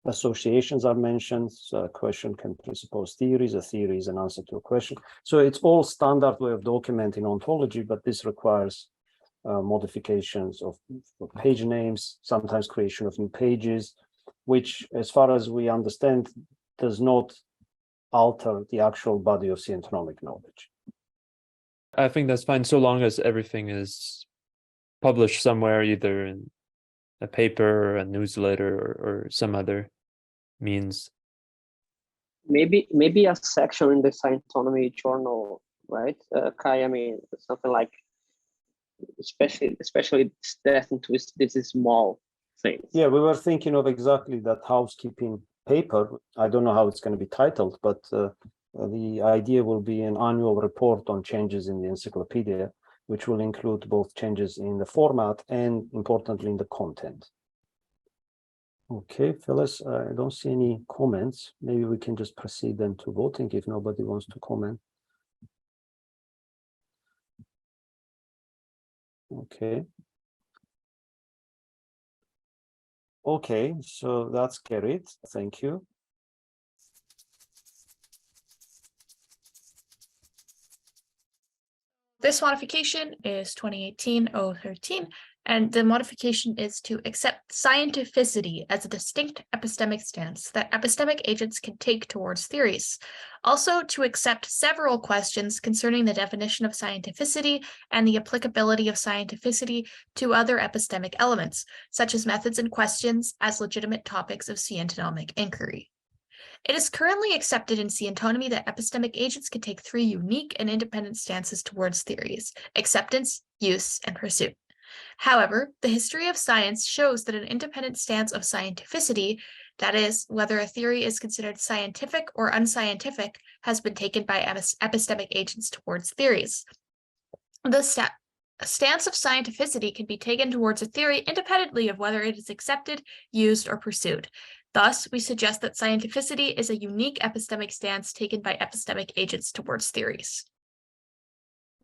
Associations are mentioned. So a question can presuppose theories. A theory is an answer to a question. So it's all standard way of documenting ontology, but this requires modifications of page names, sometimes creation of new pages, which, as far as we understand, does not alter the actual body of scientonomic knowledge. I think that's fine, so long as everything is published somewhere, either in a paper or a newsletter or some other means. Maybe a section in the Scientonomy journal, right, Kai? I mean, something like, especially death and twist. This is small things. Yeah, we were thinking of exactly that housekeeping paper. I don't know how it's going to be titled, but the idea will be an annual report on changes in the encyclopedia, which will include both changes in the format and, importantly, in the content. Okay, Phyllis, I don't see any comments. Maybe we can just proceed then to voting if nobody wants to comment. Okay. Okay, so that's carried. Thank you. This modification is 2018-013, and the modification is to accept scientificity as a distinct epistemic stance that epistemic agents can take towards theories. Also, to accept several questions concerning the definition of scientificity and the applicability of scientificity to other epistemic elements, such as methods and questions, as legitimate topics of scientonomic inquiry. It is currently accepted in Scientonomy that epistemic agents can take three unique and independent stances towards theories: acceptance, use, and pursuit. However, the history of science shows that an independent stance of scientificity, that is, whether a theory is considered scientific or unscientific, has been taken by epistemic agents towards theories. The stance of scientificity can be taken towards a theory independently of whether it is accepted, used, or pursued. Thus, we suggest that scientificity is a unique epistemic stance taken by epistemic agents towards theories.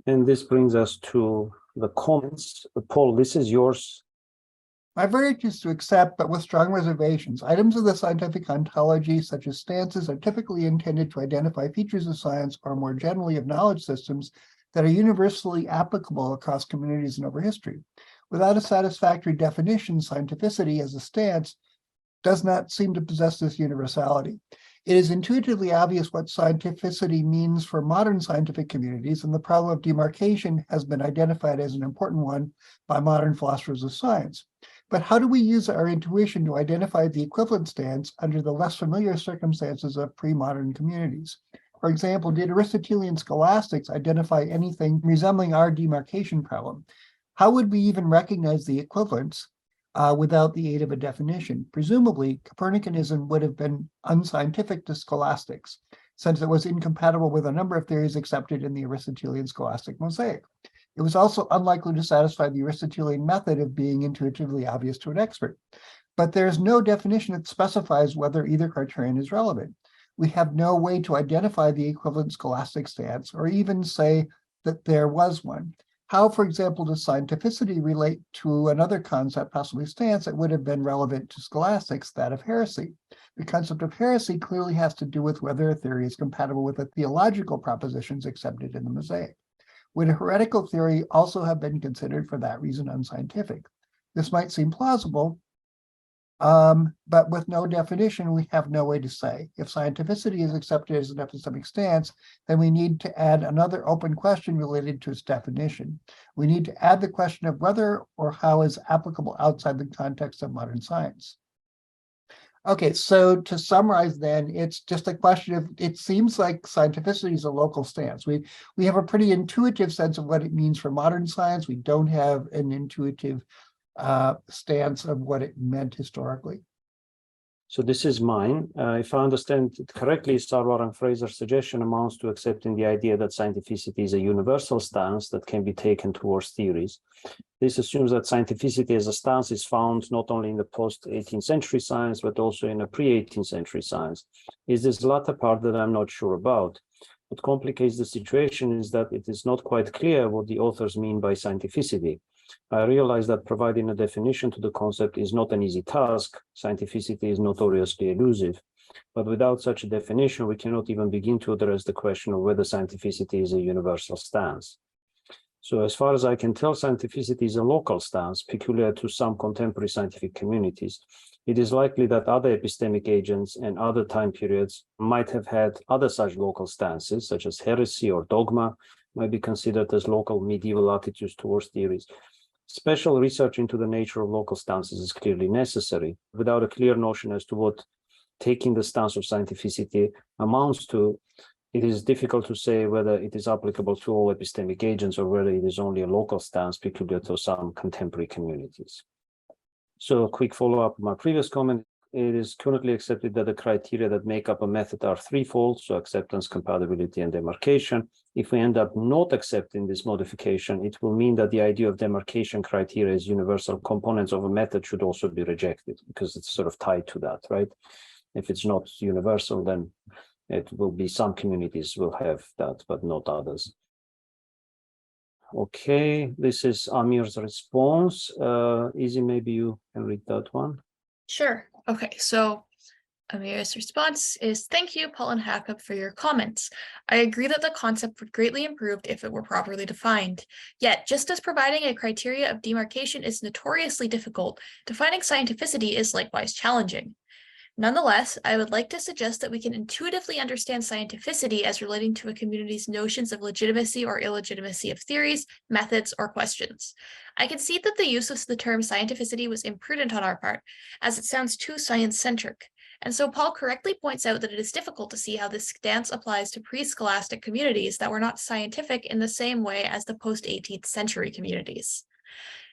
And this brings us to the comments. Paul, this is yours. My verdict is to accept, but with strong reservations. Items of the scientific ontology, such as stances, are typically intended to identify features of science or more generally of knowledge systems that are universally applicable across communities and over history. Without a satisfactory definition, scientificity as a stance does not seem to possess this universality. It is intuitively obvious what scientificity means for modern scientific communities, and the problem of demarcation has been identified as an important one by modern philosophers of science. But how do we use our intuition to identify the equivalent stance under the less familiar circumstances of pre-modern communities? For example, did Aristotelian scholastics identify anything resembling our demarcation problem? How would we even recognize the equivalence without the aid of a definition? Presumably, Copernicanism would have been unscientific to scholastics, since it was incompatible with a number of theories accepted in the Aristotelian scholastic mosaic. It was also unlikely to satisfy the Aristotelian method of being intuitively obvious to an expert. But there is no definition that specifies whether either criterion is relevant. We have no way to identify the equivalent scholastic stance, or even say that there was one. How, for example, does scientificity relate to another concept, possibly stance, that would have been relevant to scholastics, that of heresy? The concept of heresy clearly has to do with whether a theory is compatible with the theological propositions accepted in the mosaic. Would a heretical theory also have been considered for that reason unscientific? This might seem plausible, but with no definition, we have no way to say. If scientificity is accepted as an epistemic stance, then we need to add another open question related to its definition. We need to add the question of whether or how is applicable outside the context of modern science. Okay, so to summarize then, it's just a question of, it seems like scientificity is a local stance. We have a pretty intuitive sense of what it means for modern science. We don't have an intuitive stance of what it meant historically. So this is mine. If I understand it correctly, Sarwar and Fraser's suggestion amounts to accepting the idea that scientificity is a universal stance that can be taken towards theories. This assumes that scientificity as a stance is found not only in the post-18th century science, but also in a pre-18th century science. Is this latter part that I'm not sure about? What complicates the situation is that it is not quite clear what the authors mean by scientificity. I realize that providing a definition to the concept is not an easy task. Scientificity is notoriously elusive. But without such a definition, we cannot even begin to address the question of whether scientificity is a universal stance. So as far as I can tell, scientificity is a local stance peculiar to some contemporary scientific communities. It is likely that other epistemic agents and other time periods might have had other such local stances, such as heresy or dogma, might be considered as local medieval attitudes towards theories. Special research into the nature of local stances is clearly necessary. Without a clear notion as to what taking the stance of scientificity amounts to, it is difficult to say whether it is applicable to all epistemic agents or whether it is only a local stance peculiar to some contemporary communities. So a quick follow-up on my previous comment. It is currently accepted that the criteria that make up a method are threefold, so acceptance, compatibility, and demarcation. If we end up not accepting this modification, it will mean that the idea of demarcation criteria as universal components of a method should also be rejected, because it's sort of tied to that, right? If it's not universal, then it will be some communities will have that, but not others. Okay, this is Amir's response. Izzy, maybe you can read that one. Sure. Okay, so Amir's response is, thank you, Paul and Jakob, for your comments. I agree that the concept would greatly improve if it were properly defined. Yet, just as providing a criteria of demarcation is notoriously difficult, defining scientificity is likewise challenging. Nonetheless, I would like to suggest that we can intuitively understand scientificity as relating to a community's notions of legitimacy or illegitimacy of theories, methods, or questions. I concede that the use of the term scientificity was imprudent on our part, as it sounds too science-centric. And so Paul correctly points out that it is difficult to see how this stance applies to pre-scholastic communities that were not scientific in the same way as the post-18th century communities.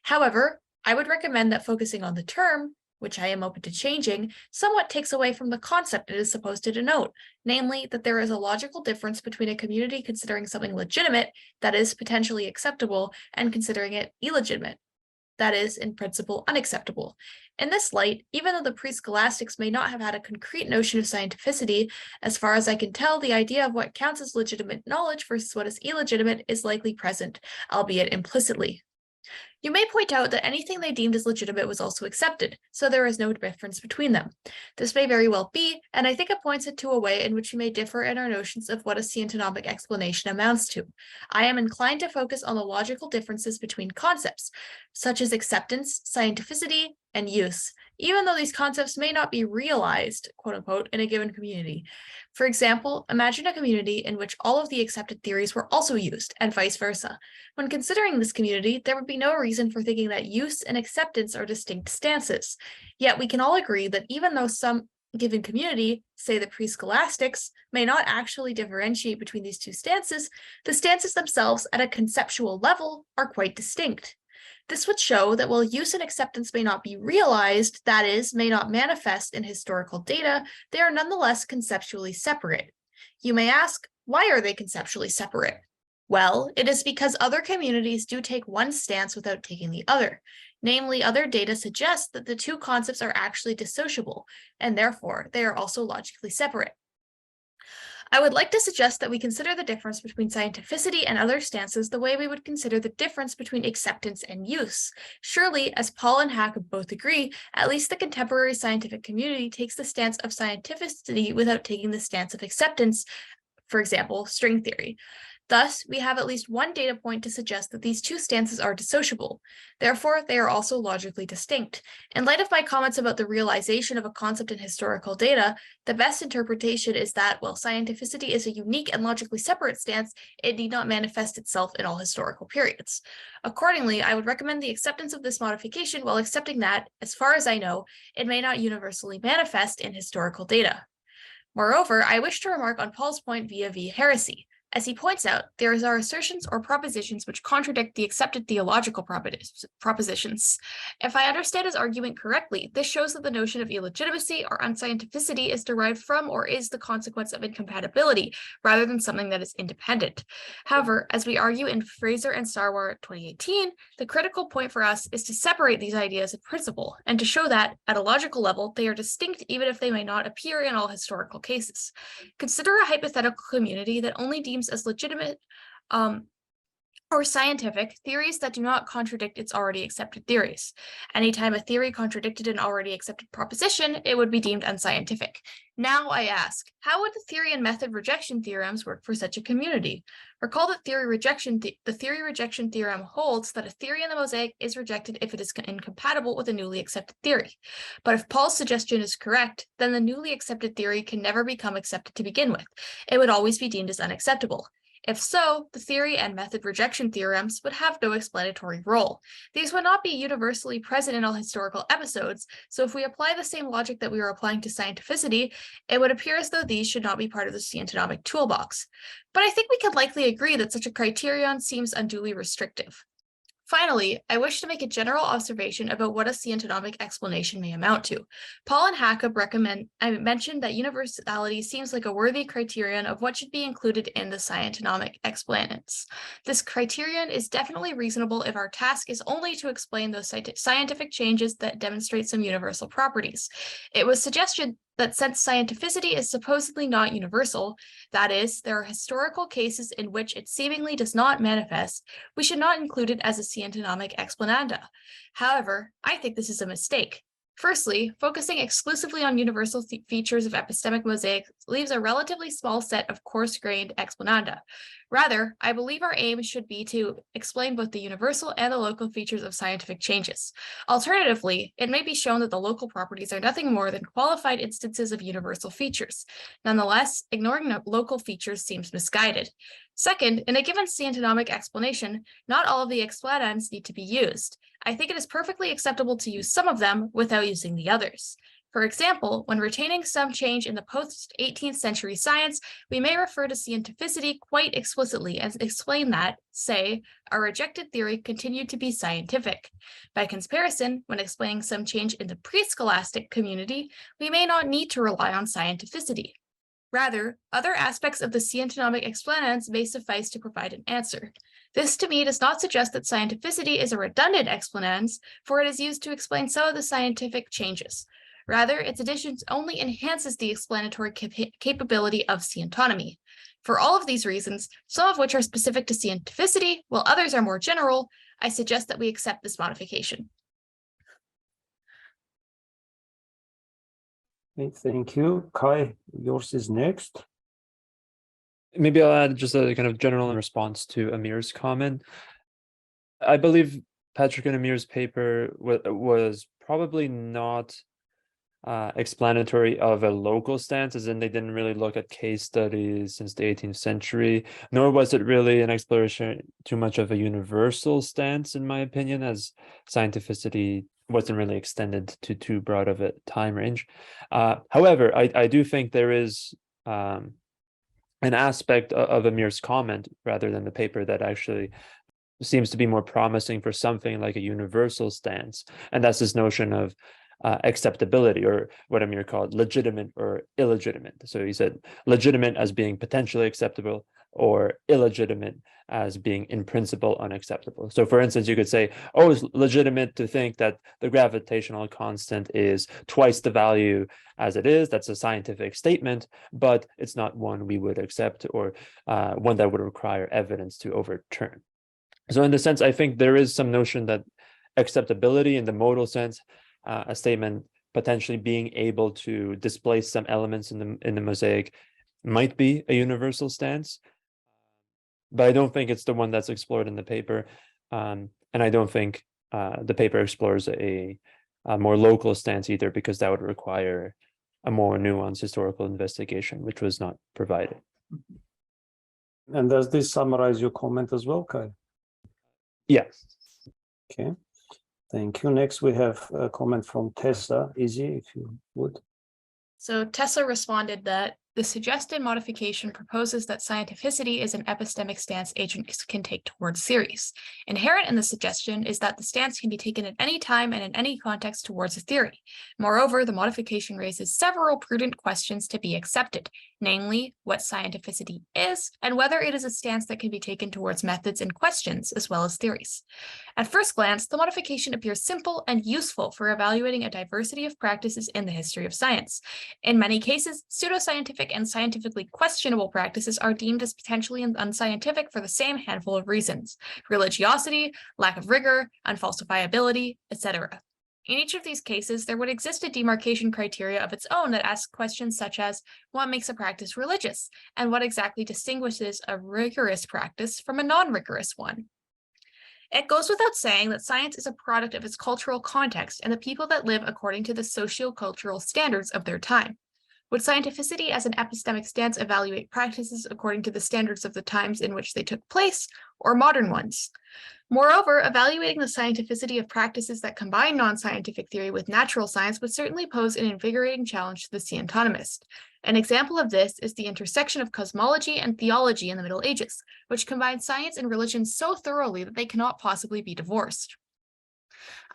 However, I would recommend that focusing on the term, which I am open to changing, somewhat takes away from the concept it is supposed to denote, namely that there is a logical difference between a community considering something legitimate, that is potentially acceptable, and considering it illegitimate, that is in principle unacceptable. In this light, even though the pre-scholastics may not have had a concrete notion of scientificity, as far as I can tell, the idea of what counts as legitimate knowledge versus what is illegitimate is likely present, albeit implicitly. You may point out that anything they deemed as legitimate was also accepted, so there is no difference between them. This may very well be, and I think it points to a way in which we may differ in our notions of what a scientonomic explanation amounts to. I am inclined to focus on the logical differences between concepts, such as acceptance, scientificity, and use, even though these concepts may not be realized, quote unquote, in a given community. For example, imagine a community in which all of the accepted theories were also used, and vice versa. When considering this community, there would be no reason for thinking that use and acceptance are distinct stances. Yet we can all agree that even though some given community, say the pre-scholastics, may not actually differentiate between these two stances, the stances themselves at a conceptual level are quite distinct. This would show that while use and acceptance may not be realized, that is, may not manifest in historical data, they are nonetheless conceptually separate. You may ask, why are they conceptually separate? Well, it is because other communities do take one stance without taking the other. Namely, other data suggest that the two concepts are actually dissociable, and therefore they are also logically separate. I would like to suggest that we consider the difference between scientificity and other stances the way we would consider the difference between acceptance and use. Surely, as Paul and Hack both agree, at least the contemporary scientific community takes the stance of scientificity without taking the stance of acceptance, for example, string theory. Thus, we have at least one data point to suggest that these two stances are dissociable. Therefore, they are also logically distinct. In light of my comments about the realization of a concept in historical data, the best interpretation is that while scientificity is a unique and logically separate stance, it need not manifest itself in all historical periods. Accordingly, I would recommend the acceptance of this modification while accepting that, as far as I know, it may not universally manifest in historical data. Moreover, I wish to remark on Paul's point vis-a-vis heresy. As he points out, there are assertions or propositions which contradict the accepted theological propositions. If I understand his argument correctly, this shows that the notion of illegitimacy or unscientificity is derived from or is the consequence of incompatibility, rather than something that is independent. However, as we argue in Fraser and Sarwar 2018, the critical point for us is to separate these ideas in principle, and to show that, at a logical level, they are distinct even if they may not appear in all historical cases. Consider a hypothetical community that only deems as legitimate or scientific theories that do not contradict its already accepted theories. Anytime a theory contradicted an already accepted proposition, it would be deemed unscientific. Now I ask, how would the theory and method rejection theorems work for such a community? Recall that the theory rejection theorem holds that a theory in the mosaic is rejected if it is incompatible with a newly accepted theory. But if Paul's suggestion is correct, then the newly accepted theory can never become accepted to begin with. It would always be deemed as unacceptable. If so, the theory and method rejection theorems would have no explanatory role. These would not be universally present in all historical episodes, so if we apply the same logic that we are applying to scientificity, it would appear as though these should not be part of the scientonomic toolbox. But I think we can likely agree that such a criterion seems unduly restrictive. Finally, I wish to make a general observation about what a scientonomic explanation may amount to. Paul and Hackab mentioned that universality seems like a worthy criterion of what should be included in the scientonomic explanations. This criterion is definitely reasonable if our task is only to explain those scientific changes that demonstrate some universal properties. It was suggested that since scientificity is supposedly not universal, that is, there are historical cases in which it seemingly does not manifest, we should not include it as a scientonomic explananda. However, I think this is a mistake. Firstly, focusing exclusively on universal features of epistemic mosaics leaves a relatively small set of coarse-grained explananda. Rather, I believe our aim should be to explain both the universal and the local features of scientific changes. Alternatively, it may be shown that the local properties are nothing more than qualified instances of universal features. Nonetheless, ignoring local features seems misguided. Second, in a given scientonomic explanation, not all of the explanands need to be used. I think it is perfectly acceptable to use some of them without using the others. For example, when retaining some change in the post-18th century science, we may refer to scientificity quite explicitly and explain that, say, a rejected theory continued to be scientific. By comparison, when explaining some change in the pre-scholastic community, we may not need to rely on scientificity. Rather, other aspects of the scientonomic explanans may suffice to provide an answer. This to me does not suggest that scientificity is a redundant explanans, for it is used to explain some of the scientific changes. Rather, its additions only enhances the explanatory capability of scientonomy. For all of these reasons, some of which are specific to scientificity, while others are more general, I suggest that we accept this modification. Okay, thank you. Kai, yours is next. Maybe I'll add just a kind of general response to Amir's comment. I believe Patrick and Amir's paper was probably not explanatory of a local stance, as in they didn't really look at case studies since the 18th century, nor was it really an exploration too much of a universal stance, in my opinion, as scientificity wasn't really extended to too broad of a time range. However, I do think there is an aspect of Amir's comment rather than the paper that actually seems to be more promising for something like a universal stance, and that's this notion of acceptability, or what Amir called legitimate or illegitimate. So he said legitimate as being potentially acceptable, or illegitimate as being in principle unacceptable. So for instance, you could say, oh, it's legitimate to think that the gravitational constant is twice the value as it is. That's a scientific statement, but it's not one we would accept, or one that would require evidence to overturn. So in the sense, I think there is some notion that acceptability in the modal sense, a statement potentially being able to displace some elements in the mosaic, might be a universal stance, but I don't think it's the one that's explored in the paper, and I don't think the paper explores a more local stance either, because that would require a more nuanced historical investigation, which was not provided. And does this summarize your comment as well, Kai? Yes. Okay. Thank you. Next, we have a comment from Tessa. Izzy, if you would. So Tessa responded that the suggested modification proposes that scientificity is an epistemic stance agents can take towards theories. Inherent in the suggestion is that the stance can be taken at any time and in any context towards a theory. Moreover, the modification raises several prudent questions to be accepted, namely what scientificity is and whether it is a stance that can be taken towards methods and questions as well as theories. At first glance, the modification appears simple and useful for evaluating a diversity of practices in the history of science. In many cases, pseudoscientific and scientifically questionable practices are deemed as potentially unscientific for the same handful of reasons: religiosity, lack of rigor, unfalsifiability, etc. In each of these cases, there would exist a demarcation criteria of its own that asks questions such as, what makes a practice religious, and what exactly distinguishes a rigorous practice from a non-rigorous one? It goes without saying that science is a product of its cultural context and the people that live according to the socio-cultural standards of their time. Would scientificity as an epistemic stance evaluate practices according to the standards of the times in which they took place, or modern ones? Moreover, evaluating the scientificity of practices that combine non-scientific theory with natural science would certainly pose an invigorating challenge to the scientonomist. An example of this is the intersection of cosmology and theology in the Middle Ages, which combined science and religion so thoroughly that they cannot possibly be divorced.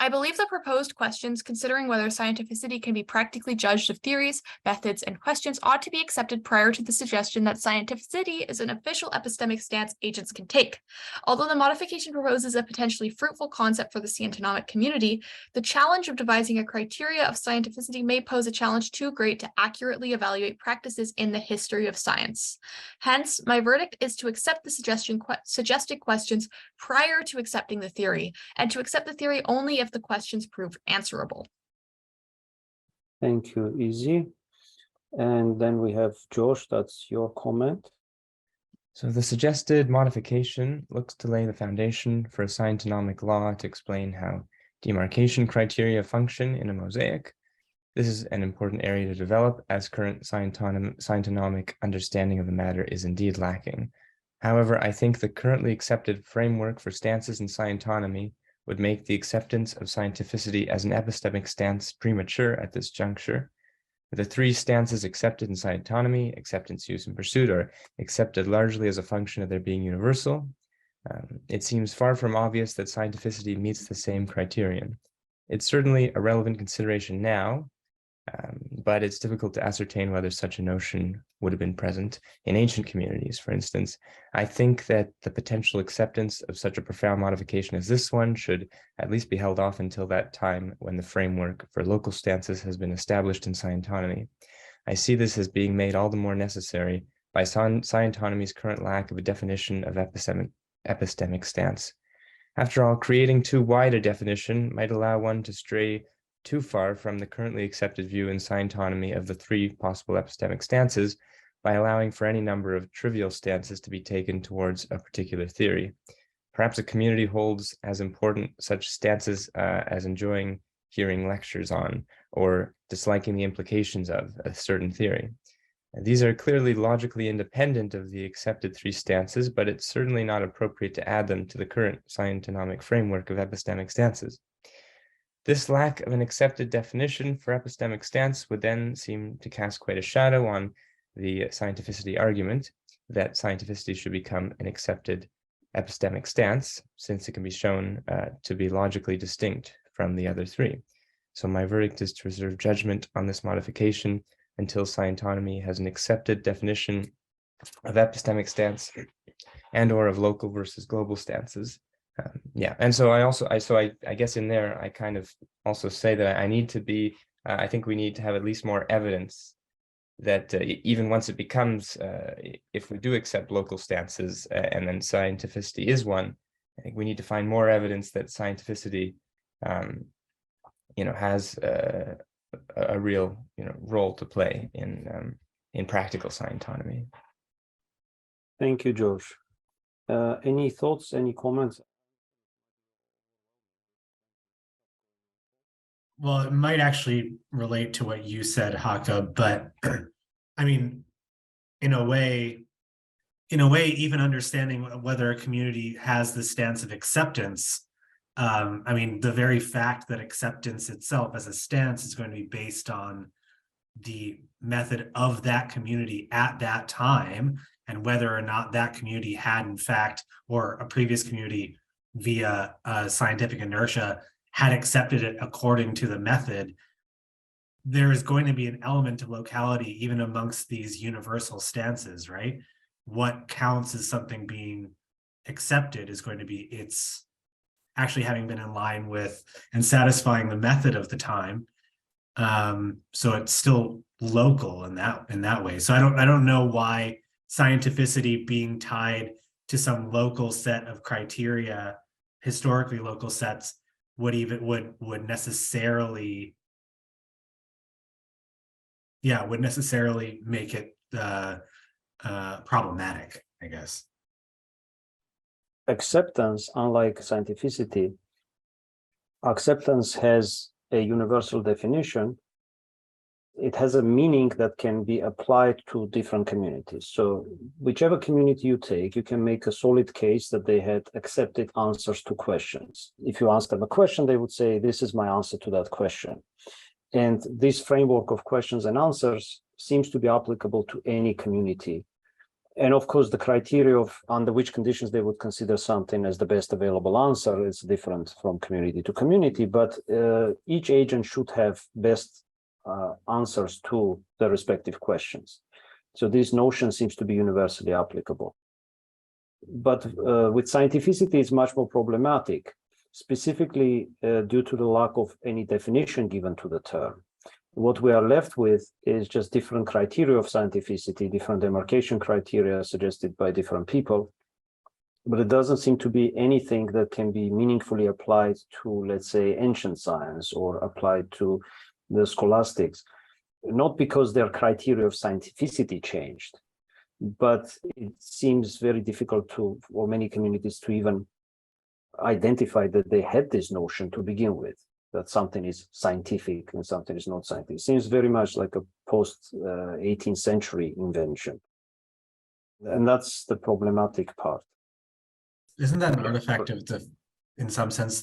I believe the proposed questions considering whether scientificity can be practically judged of theories, methods, and questions ought to be accepted prior to the suggestion that scientificity is an official epistemic stance agents can take. Although the modification proposes a potentially fruitful concept for the scientonomic community, the challenge of devising a criteria of scientificity may pose a challenge too great to accurately evaluate practices in the history of science. Hence, my verdict is to accept the suggested questions prior to accepting the theory, and to accept the theory only if the questions prove answerable. Thank you, Izzy. And then we have Josh, that's your comment. So the suggested modification looks to lay the foundation for a scientonomic law to explain how demarcation criteria function in a mosaic. This is an important area to develop, as current scientonomic understanding of the matter is indeed lacking. However, I think the currently accepted framework for stances in scientonomy would make the acceptance of scientificity as an epistemic stance premature at this juncture. The three stances accepted in Scientonomy, acceptance, use, and pursuit, are accepted largely as a function of their being universal. It seems far from obvious that scientificity meets the same criterion. It's certainly a relevant consideration now, but it's difficult to ascertain whether such a notion would have been present in ancient communities. For instance, I think that the potential acceptance of such a profound modification as this one should at least be held off until that time when the framework for local stances has been established in Scientonomy. I see this as being made all the more necessary by Scientonomy's current lack of a definition of epistemic stance. After all, creating too wide a definition might allow one to stray too far from the currently accepted view in Scientonomy of the three possible epistemic stances by allowing for any number of trivial stances to be taken towards a particular theory. Perhaps a community holds as important such stances as enjoying hearing lectures on or disliking the implications of a certain theory. These are clearly logically independent of the accepted three stances, but it's certainly not appropriate to add them to the current scientonomic framework of epistemic stances. This lack of an accepted definition for epistemic stance would then seem to cast quite a shadow on the scientificity argument that scientificity should become an accepted epistemic stance, since it can be shown to be logically distinct from the other three. So my verdict is to reserve judgment on this modification until Scientonomy has an accepted definition of epistemic stance and or of local versus global stances. And so I guess in there, I kind of also say that I need to be, I think we need to have at least more evidence that even once it becomes, if we do accept local stances and then scientificity is one, I think we need to find more evidence that scientificity, has a real, role to play in practical Scientonomy. Thank you, George. Any thoughts, any comments? Well, it might actually relate to what you said, Haka, but I mean, in a way, even understanding whether a community has the stance of acceptance, I mean, the very fact that acceptance itself as a stance is going to be based on the method of that community at that time, and whether or not that community had, in fact, or a previous community via scientific inertia had accepted it according to the method, there is going to be an element of locality even amongst these universal stances, right? What counts as something being accepted is going to be its actually having been in line with and satisfying the method of the time. So it's still local in that way. So I don't know why scientificity being tied to some local set of criteria, historically local sets, would necessarily make it problematic, I guess. Acceptance, unlike scientificity, acceptance has a universal definition. It has a meaning that can be applied to different communities. So whichever community you take, you can make a solid case that they had accepted answers to questions. If you ask them a question, they would say, this is my answer to that question. And this framework of questions and answers seems to be applicable to any community. And of course, the criteria of under which conditions they would consider something as the best available answer is different from community to community, but each agent should have best answers to the respective questions. So this notion seems to be universally applicable. But with scientificity, it's much more problematic, specifically due to the lack of any definition given to the term. What we are left with is just different criteria of scientificity, different demarcation criteria suggested by different people, but it doesn't seem to be anything that can be meaningfully applied to, let's say, ancient science or applied to the scholastics, not because their criteria of scientificity changed, but it seems very difficult for many communities to even identify that they had this notion to begin with, that something is scientific and something is not scientific. It seems very much like a post-18th century invention. And that's the problematic part. Isn't that an artifact of in some sense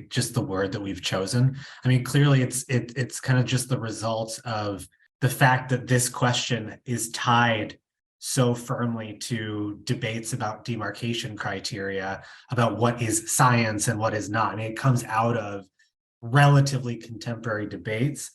just the word that we've chosen. I mean, clearly it's kind of just the result of the fact that this question is tied so firmly to debates about demarcation criteria, about what is science and what is not. I mean, it comes out of relatively contemporary debates.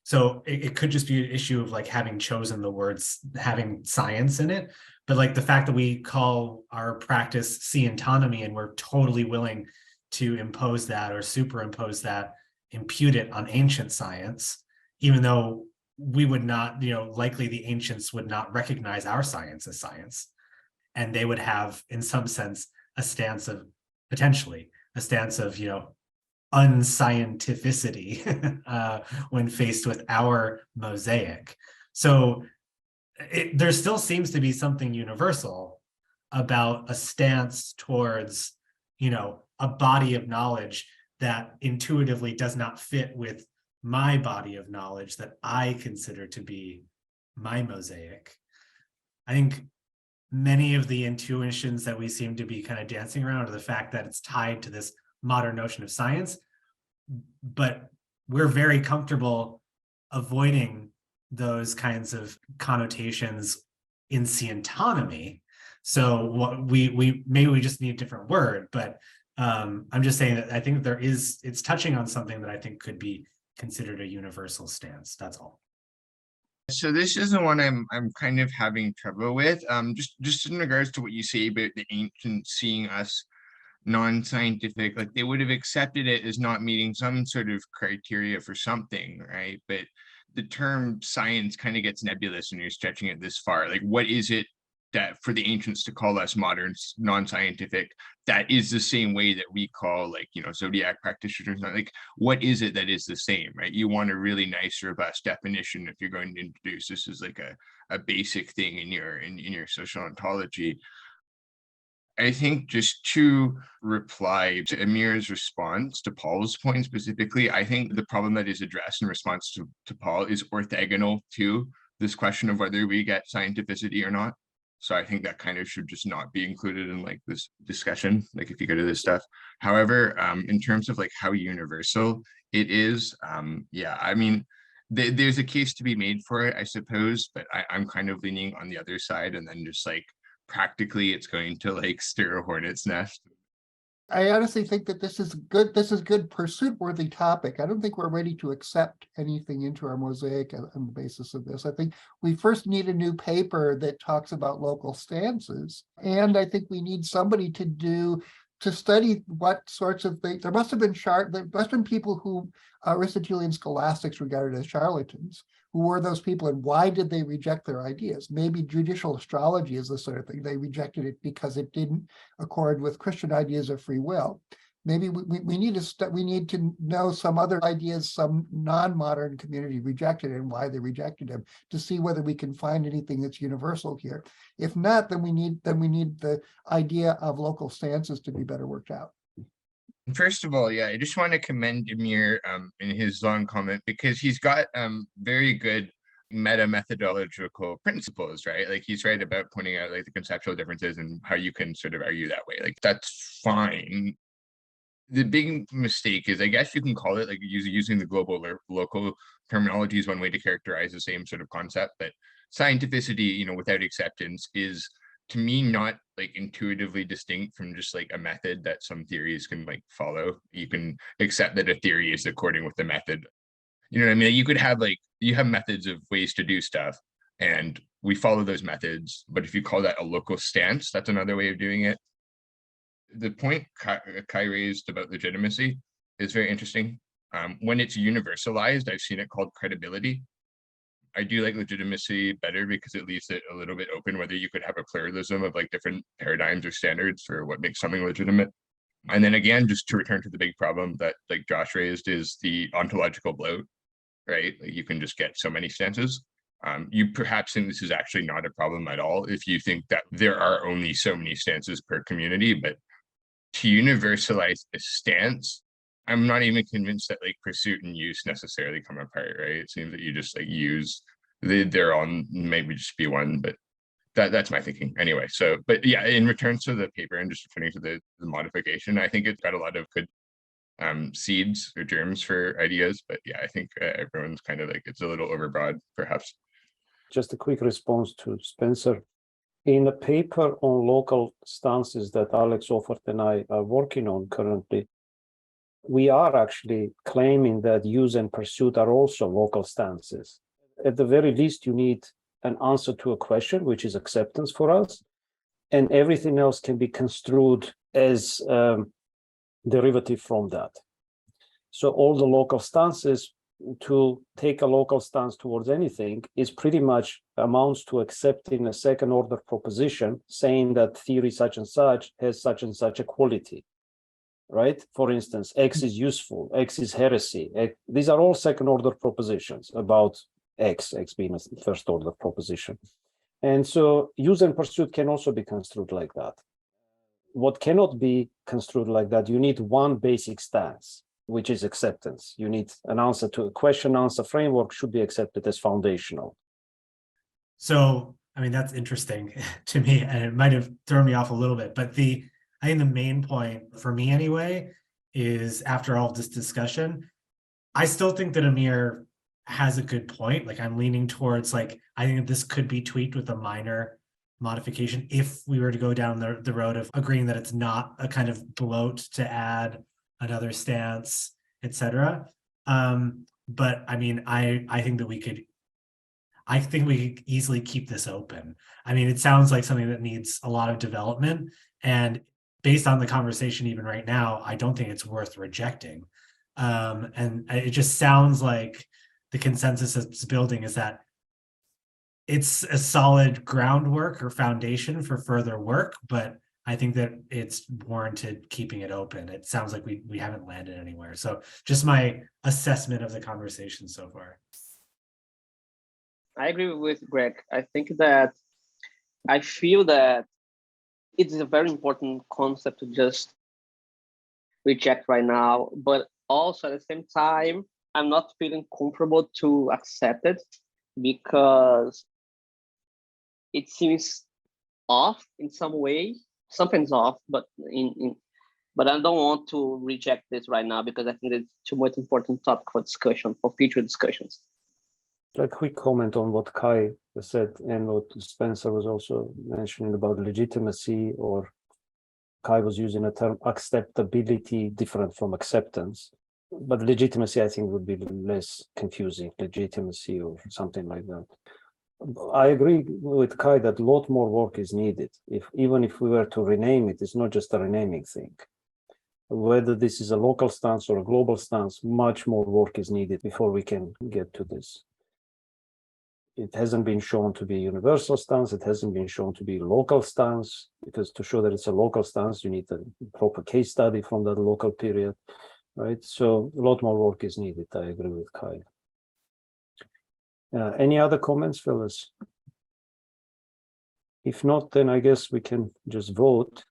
So it could just be an issue of like having chosen the words, having science in it. But like the fact that we call our practice scientonomy and we're totally willing to impose that or superimpose that, impute it on ancient science, even though we would not, likely the ancients would not recognize our science as science. And they would have, in some sense, potentially a stance of, unscientificity when faced with our mosaic. So there still seems to be something universal about a stance towards, a body of knowledge that intuitively does not fit with my body of knowledge that I consider to be my mosaic. I think many of the intuitions that we seem to be kind of dancing around are the fact that it's tied to this modern notion of science, but we're very comfortable avoiding those kinds of connotations in scientonomy. So what we maybe we just need a different word, but I'm just saying that I think it's touching on something that I think could be considered a universal stance. That's all. So this is the one I'm kind of having trouble with. Just in regards to what you say about the ancients seeing us non-scientific, like they would have accepted it as not meeting some sort of criteria for something, right? But the term science kind of gets nebulous when you're stretching it this far. Like, what is it that for the ancients to call us modern non-scientific, that is the same way that we call, like, zodiac practitioners? Like, what is it that is the same, right? You want a really nice, robust definition if you're going to introduce this as like a basic thing in your social ontology. I think just to reply to Amir's response to Paul's point specifically, I think the problem that is addressed in response to Paul is orthogonal to this question of whether we get scientificity or not. So I think that kind of should just not be included in like this discussion, like if you go to this stuff. However, in terms of like how universal it is, yeah, I mean, there's a case to be made for it, I suppose, but I'm kind of leaning on the other side, and then just like practically it's going to like stir a hornet's nest. I honestly think that this is good. This is good pursuit-worthy topic. I don't think we're ready to accept anything into our mosaic on the basis of this. I think we first need a new paper that talks about local stances. And I think we need somebody to study what sorts of things. There must have been people who Aristotelian scholastics regarded as charlatans. Who were those people and why did they reject their ideas? Maybe judicial astrology is the sort of thing. They rejected it because it didn't accord with Christian ideas of free will. Maybe we need to know some other ideas some non-modern community rejected and why they rejected them to see whether we can find anything that's universal here. If not, then we need the idea of local stances to be better worked out. First of all, yeah, I just want to commend Amir in his long comment, because he's got very good meta-methodological principles, right? Like he's right about pointing out like the conceptual differences and how you can sort of argue that way. Like that's fine. The big mistake is, I guess you can call it, like using the global or local terminology is one way to characterize the same sort of concept, but scientificity, without acceptance is, to me, not like intuitively distinct from just like a method that some theories can like follow. You can accept that a theory is according with the method. You know what I mean? You could have you have methods of ways to do stuff and we follow those methods. But if you call that a local stance, that's another way of doing it. The point Kai raised about legitimacy is very interesting. When it's universalized, I've seen it called credibility. I do like legitimacy better because it leaves it a little bit open whether you could have a pluralism of like different paradigms or standards for what makes something legitimate. And then again, just to return to the big problem that like Josh raised is the ontological bloat, right? Like you can just get so many stances. You perhaps think this is actually not a problem at all if you think that there are only so many stances per community, but to universalize a stance, I'm not even convinced that like pursuit and use necessarily come apart, right? It seems that you just like use they're on maybe just be one, but that's my thinking anyway. So, but yeah, in return to the paper and just returning to the modification, I think it's got a lot of good seeds or germs for ideas. But yeah, I think everyone's kind of like, it's a little overbroad, perhaps. Just a quick response to Spencer. In a paper on local stances that Alex Offert and I are working on currently, we are actually claiming that use and pursuit are also local stances. At the very least, you need an answer to a question, which is acceptance for us, and everything else can be construed as derivative from that. So all the local stances, to take a local stance towards anything, is pretty much amounts to accepting a second order proposition saying that theory such and such has such and such a quality, right? For instance, X is useful, X is heresy. These are all second order propositions about X being a first order proposition. And so use and pursuit can also be construed like that. What cannot be construed like that, you need one basic stance, which is acceptance. You need an answer to a question answer framework should be accepted as foundational. So, I mean, that's interesting to me, and it might have thrown me off a little bit, but I think the main point for me anyway, is after all this discussion, I still think that Amir has a good point. Like, I'm leaning towards, like, I think that this could be tweaked with a minor modification if we were to go down the road of agreeing that it's not a kind of bloat to add another stance, etc. But I mean, I think that we could easily keep this open. I mean, it sounds like something that needs a lot of development, and based on the conversation even right now, I don't think it's worth rejecting. And it just sounds like the consensus that's building is that it's a solid groundwork or foundation for further work, but I think that it's warranted keeping it open. It sounds like we haven't landed anywhere. So just my assessment of the conversation so far. I agree with Greg. I feel that it's a very important concept to just reject right now, but also at the same time, I'm not feeling comfortable to accept it because it seems off in some way. Something's off, but but I don't want to reject this right now because I think it's too much important topic for discussion, for future discussions. A quick comment on what Kai said and what Spencer was also mentioning about legitimacy, or Kai was using a term acceptability different from acceptance. But legitimacy, I think, would be less confusing, legitimacy or something like that. I agree with Kai that a lot more work is needed. Even if we were to rename it, it's not just a renaming thing. Whether this is a local stance or a global stance, much more work is needed before we can get to this. It hasn't been shown to be a universal stance. It hasn't been shown to be a local stance, because to show that it's a local stance, you need a proper case study from that local period, right? So a lot more work is needed. I agree with Kai. Any other comments, fellas? If not, then I guess we can just vote.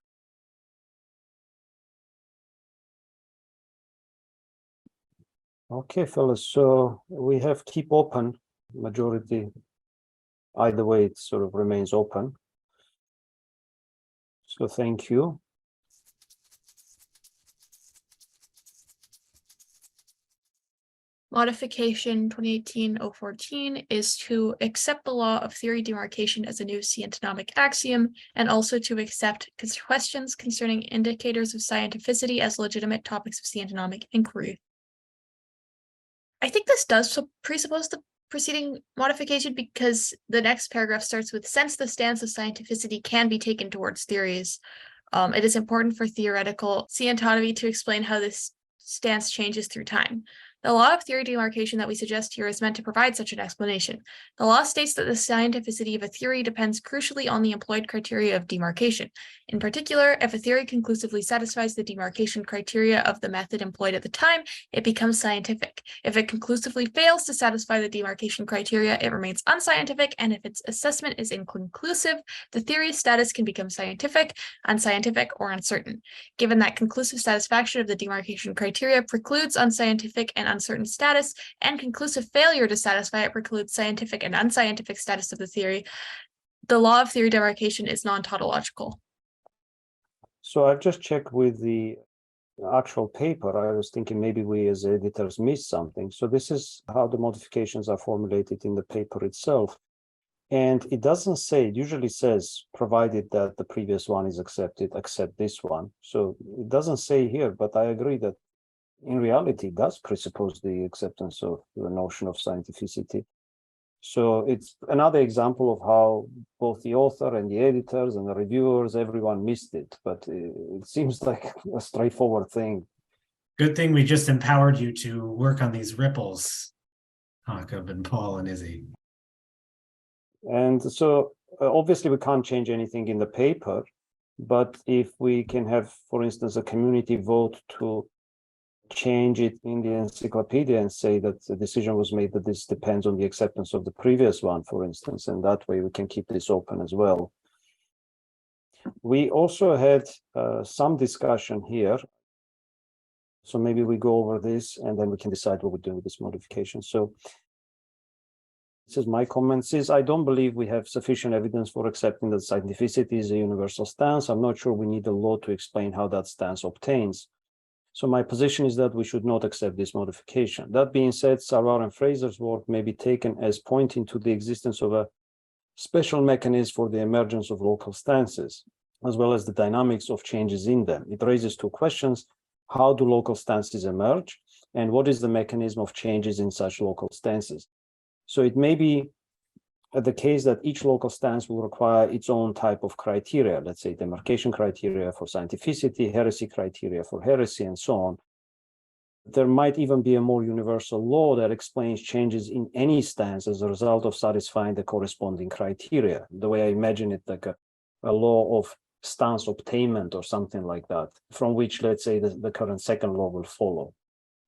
Okay, fellas, so we have keep open majority. Either way, it sort of remains open. So thank you. Modification 2018-014 is to accept the law of theory demarcation as a new scientonomic axiom, and also to accept questions concerning indicators of scientificity as legitimate topics of scientonomic inquiry. I think this does presuppose the preceding modification because the next paragraph starts with, since the stance of scientificity can be taken towards theories, it is important for theoretical scientonomy to explain how this stance changes through time. The law of theory demarcation that we suggest here is meant to provide such an explanation. The law states that the scientificity of a theory depends crucially on the employed criteria of demarcation. In particular, if a theory conclusively satisfies the demarcation criteria of the method employed at the time, it becomes scientific. If it conclusively fails to satisfy the demarcation criteria, it remains unscientific, and if its assessment is inconclusive, the theory's status can become scientific, unscientific, or uncertain. Given that conclusive satisfaction of the demarcation criteria precludes unscientific and uncertain status, and conclusive failure to satisfy it precludes scientific and unscientific status of the theory, the law of theory demarcation is non-tautological. So I've just checked with the actual paper. I was thinking maybe we as editors missed something. So this is how the modifications are formulated in the paper itself. And it doesn't say, it usually says, provided that the previous one is accepted, accept this one. So it doesn't say here, but I agree that in reality, it does presuppose the acceptance of the notion of scientificity. So it's another example of how both the author and the editors and the reviewers, everyone missed it, but it seems like a straightforward thing. Good thing we just empowered you to work on these ripples, Jakob and Paul and Izzy. And so obviously we can't change anything in the paper, but if we can have, for instance, a community vote to change it in the encyclopedia and say that the decision was made that this depends on the acceptance of the previous one, for instance, and that way we can keep this open as well. We also had some discussion here. So maybe we go over this and then we can decide what we do with this modification. So this is my comments is I don't believe we have sufficient evidence for accepting that scientificity is a universal stance. I'm not sure we need a law to explain how that stance obtains. So my position is that we should not accept this modification. That being said, Sarwar and Fraser's work may be taken as pointing to the existence of a special mechanism for the emergence of local stances, as well as the dynamics of changes in them. It raises two questions. How do local stances emerge? And what is the mechanism of changes in such local stances? So it may be the case that each local stance will require its own type of criteria, let's say demarcation criteria for scientificity, heresy criteria for heresy, and so on. There might even be a more universal law that explains changes in any stance as a result of satisfying the corresponding criteria. The way I imagine it, like a law of stance obtainment or something like that, from which, let's say, the current second law will follow.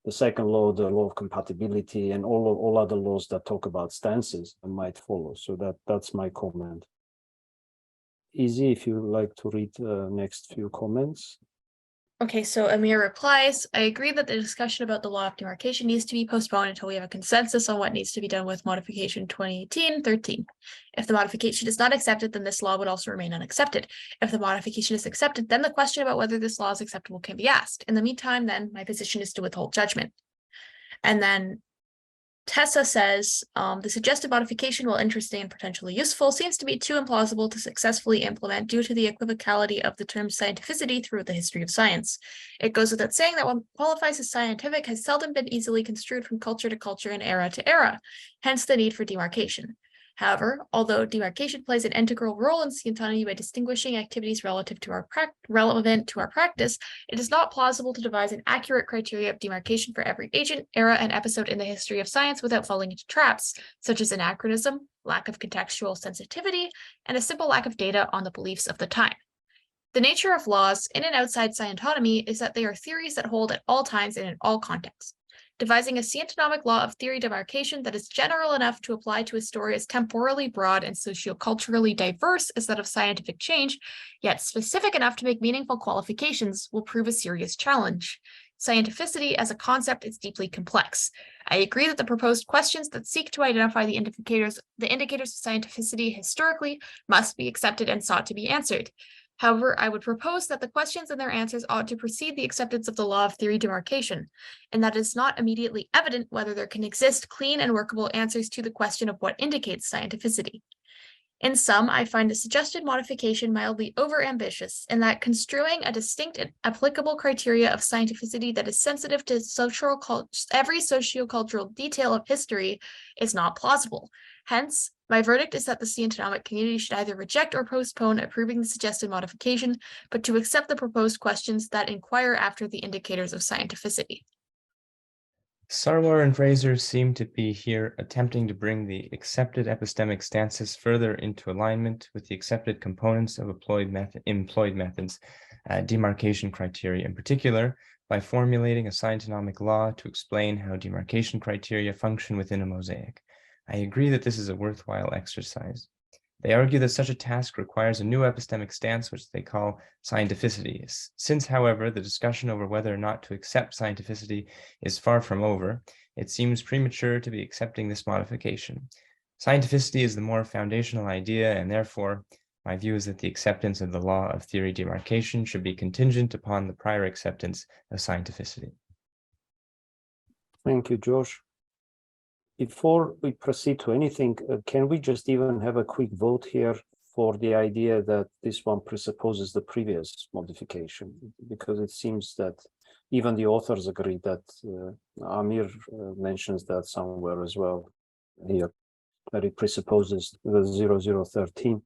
The second law, the law of compatibility, and all other laws that talk about stances might follow. So that's my comment. Izzy, if you like to read the next few comments. Okay, so Amir replies, I agree that the discussion about the law of demarcation needs to be postponed until we have a consensus on what needs to be done with modification 2018-13. If the modification is not accepted, then this law would also remain unaccepted. If the modification is accepted, then the question about whether this law is acceptable can be asked. In the meantime, then my position is to withhold judgment. And then Tessa says, the suggested modification, while interesting and potentially useful, seems to be too implausible to successfully implement due to the equivocality of the term scientificity throughout the history of science. It goes without saying that what qualifies as scientific has seldom been easily construed from culture to culture and era to era, hence the need for demarcation. However, although demarcation plays an integral role in Scientonomy by distinguishing activities relevant to our practice, it is not plausible to devise an accurate criteria of demarcation for every agent, era, and episode in the history of science without falling into traps, such as anachronism, lack of contextual sensitivity, and a simple lack of data on the beliefs of the time. The nature of laws in and outside Scientonomy is that they are theories that hold at all times and in all contexts. Devising a scientonomic law of theory demarcation that is general enough to apply to a story as temporally broad and socioculturally diverse as that of scientific change, yet specific enough to make meaningful qualifications, will prove a serious challenge. Scientificity as a concept is deeply complex. I agree that the proposed questions that seek to identify the indicators of scientificity historically must be accepted and sought to be answered. However, I would propose that the questions and their answers ought to precede the acceptance of the law of theory demarcation, and that it is not immediately evident whether there can exist clean and workable answers to the question of what indicates scientificity. In sum, I find the suggested modification mildly overambitious in that construing a distinct and applicable criteria of scientificity that is sensitive to every sociocultural detail of history is not plausible. Hence, my verdict is that the scientonomic community should either reject or postpone approving the suggested modification, but to accept the proposed questions that inquire after the indicators of scientificity. Sarwar and Fraser seem to be here attempting to bring the accepted epistemic stances further into alignment with the accepted components of employed methods, demarcation criteria in particular, by formulating a scientonomic law to explain how demarcation criteria function within a mosaic. I agree that this is a worthwhile exercise. They argue that such a task requires a new epistemic stance, which they call scientificity. Since, however, the discussion over whether or not to accept scientificity is far from over, it seems premature to be accepting this modification. Scientificity is the more foundational idea, and therefore, my view is that the acceptance of the law of theory demarcation should be contingent upon the prior acceptance of scientificity. Thank you, Josh. Before we proceed to anything, can we just even have a quick vote here for the idea that this one presupposes the previous modification? Because it seems that even the authors agree that Amir mentions that somewhere as well here, that it presupposes the 0013.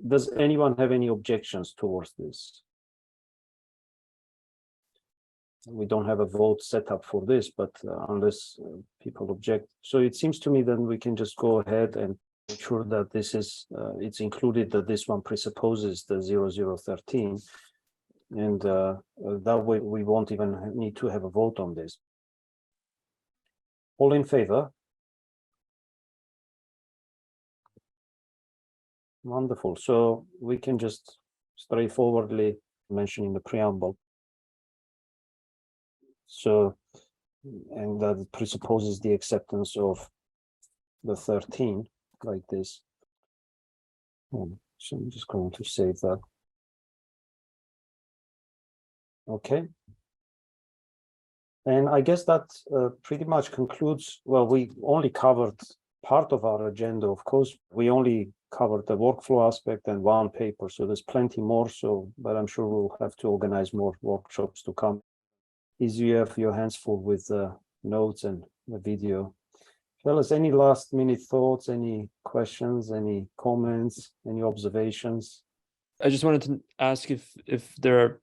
Does anyone have any objections towards this? We don't have a vote set up for this, but unless people object. So it seems to me that we can just go ahead and make sure that this is, it's included that this one presupposes the 0013. And that way we won't even need to have a vote on this. All in favor? Wonderful. So we can just straightforwardly mention in the preamble. So, and that presupposes the acceptance of the 13 like this. So I'm just going to save that. Okay. And I guess that pretty much concludes, well, we only covered part of our agenda, of course. We only covered the workflow aspect and one paper, so there's plenty more. So, but I'm sure we'll have to organize more workshops to come. Is you have your hands full with the notes and the video. Fellas, any last minute thoughts, any questions, any comments, any observations? I just wanted to ask if there are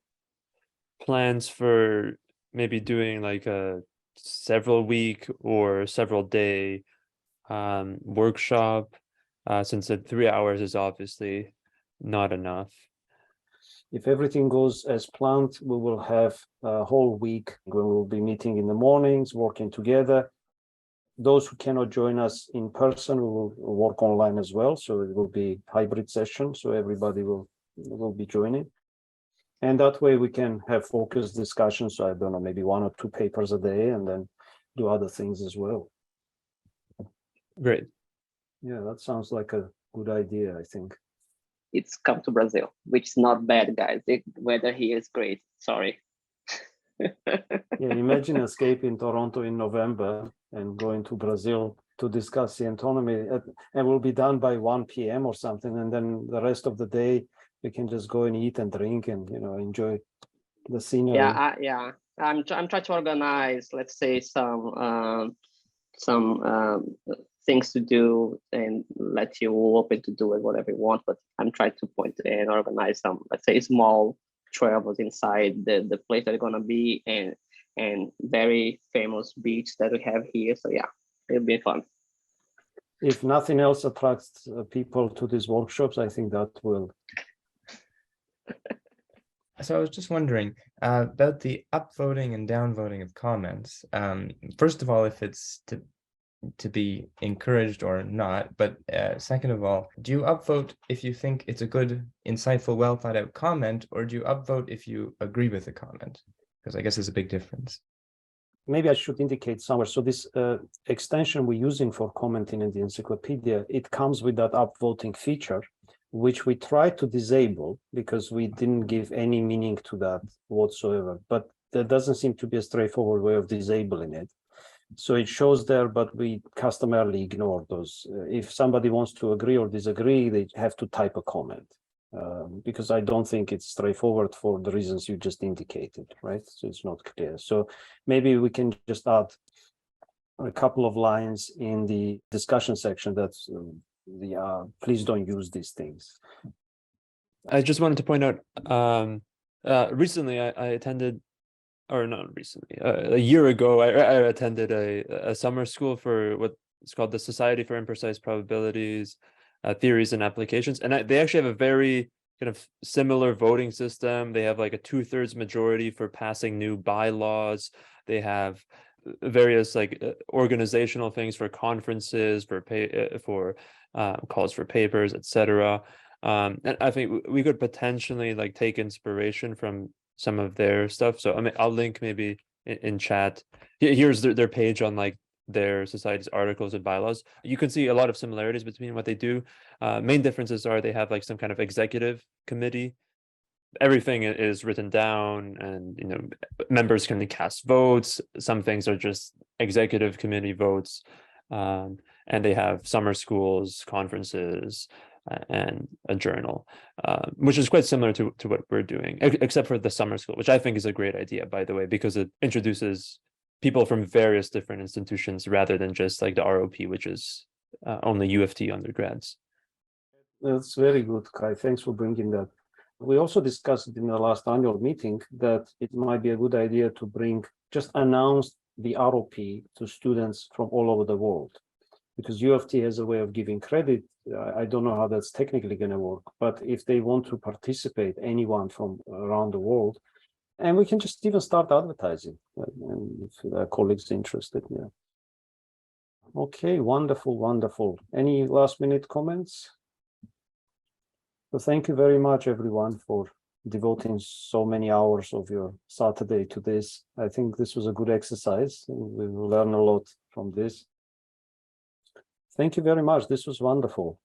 plans for maybe doing like a several week or several day workshop, since the 3 hours is obviously not enough. If everything goes as planned, we will have a whole week where we'll be meeting in the mornings, working together. Those who cannot join us in person, we will work online as well. So it will be hybrid session. So everybody will be joining. And that way we can have focused discussions. So I don't know, maybe 1 or 2 papers a day and then do other things as well. Great. Yeah, that sounds like a good idea, I think. It's come to Brazil, which is not bad, guys. The weather here is great. Sorry. Yeah, imagine escaping Toronto in November and going to Brazil to discuss Scientonomy, and we'll be done by 1 p.m. or something, and then the rest of the day we can just go and eat and drink and enjoy the scenery. Yeah, I'm trying to organize, let's say, some things to do and let you open to do it whatever you want. But I'm trying to point and organize some, let's say, small travels inside the place that are gonna be and very famous beach that we have here. So yeah, it'll be fun. If nothing else attracts people to these workshops, I think that will. So I was just wondering about the upvoting and downvoting of comments. First of all, if it's to be encouraged or not, but second of all, do you upvote if you think it's a good, insightful, well thought out comment, or do you upvote if you agree with the comment? Because I guess there's a big difference. Maybe I should indicate somewhere. So this extension we're using for commenting in the encyclopedia, it comes with that upvoting feature, which we tried to disable because we didn't give any meaning to that whatsoever. But there doesn't seem to be a straightforward way of disabling it. So it shows there, but we customarily ignore those. If somebody wants to agree or disagree, they have to type a comment, because I don't think it's straightforward for the reasons you just indicated, right? So it's not clear. So maybe we can just add a couple of lines in the discussion section that's please don't use these things. I just wanted to point out, recently I attended, or not recently, a year ago, I attended a summer school for what's called the Society for Imprecise Probabilities, Theories and Applications. And they actually have a very kind of similar voting system. They have like a 2/3 majority for passing new bylaws. They have various like organizational things for conferences, for calls for papers, etc. And I think we could potentially like take inspiration from some of their stuff. So I mean, I'll link maybe in chat. Here's their page on like their society's articles and bylaws. You can see a lot of similarities between what they do. Main differences are they have like some kind of executive committee. Everything is written down, and members can cast votes. Some things are just executive committee votes, and they have summer schools, conferences, and a journal, which is quite similar to what we're doing, except for the summer school, which I think is a great idea, by the way, because it introduces people from various different institutions rather than just like the ROP, which is only U of T undergrads. That's very good, Kai. Thanks for bringing that. We also discussed in the last annual meeting that it might be a good idea to just announce the ROP to students from all over the world, because U of T has a way of giving credit. I don't know how that's technically going to work, but if they want to participate, anyone from around the world, and we can just even start advertising, and if our colleagues are interested. Yeah. Okay, wonderful, wonderful. Any last minute comments? So thank you very much, everyone, for devoting so many hours of your Saturday to this. I think this was a good exercise. We will learn a lot from this. Thank you very much. This was wonderful.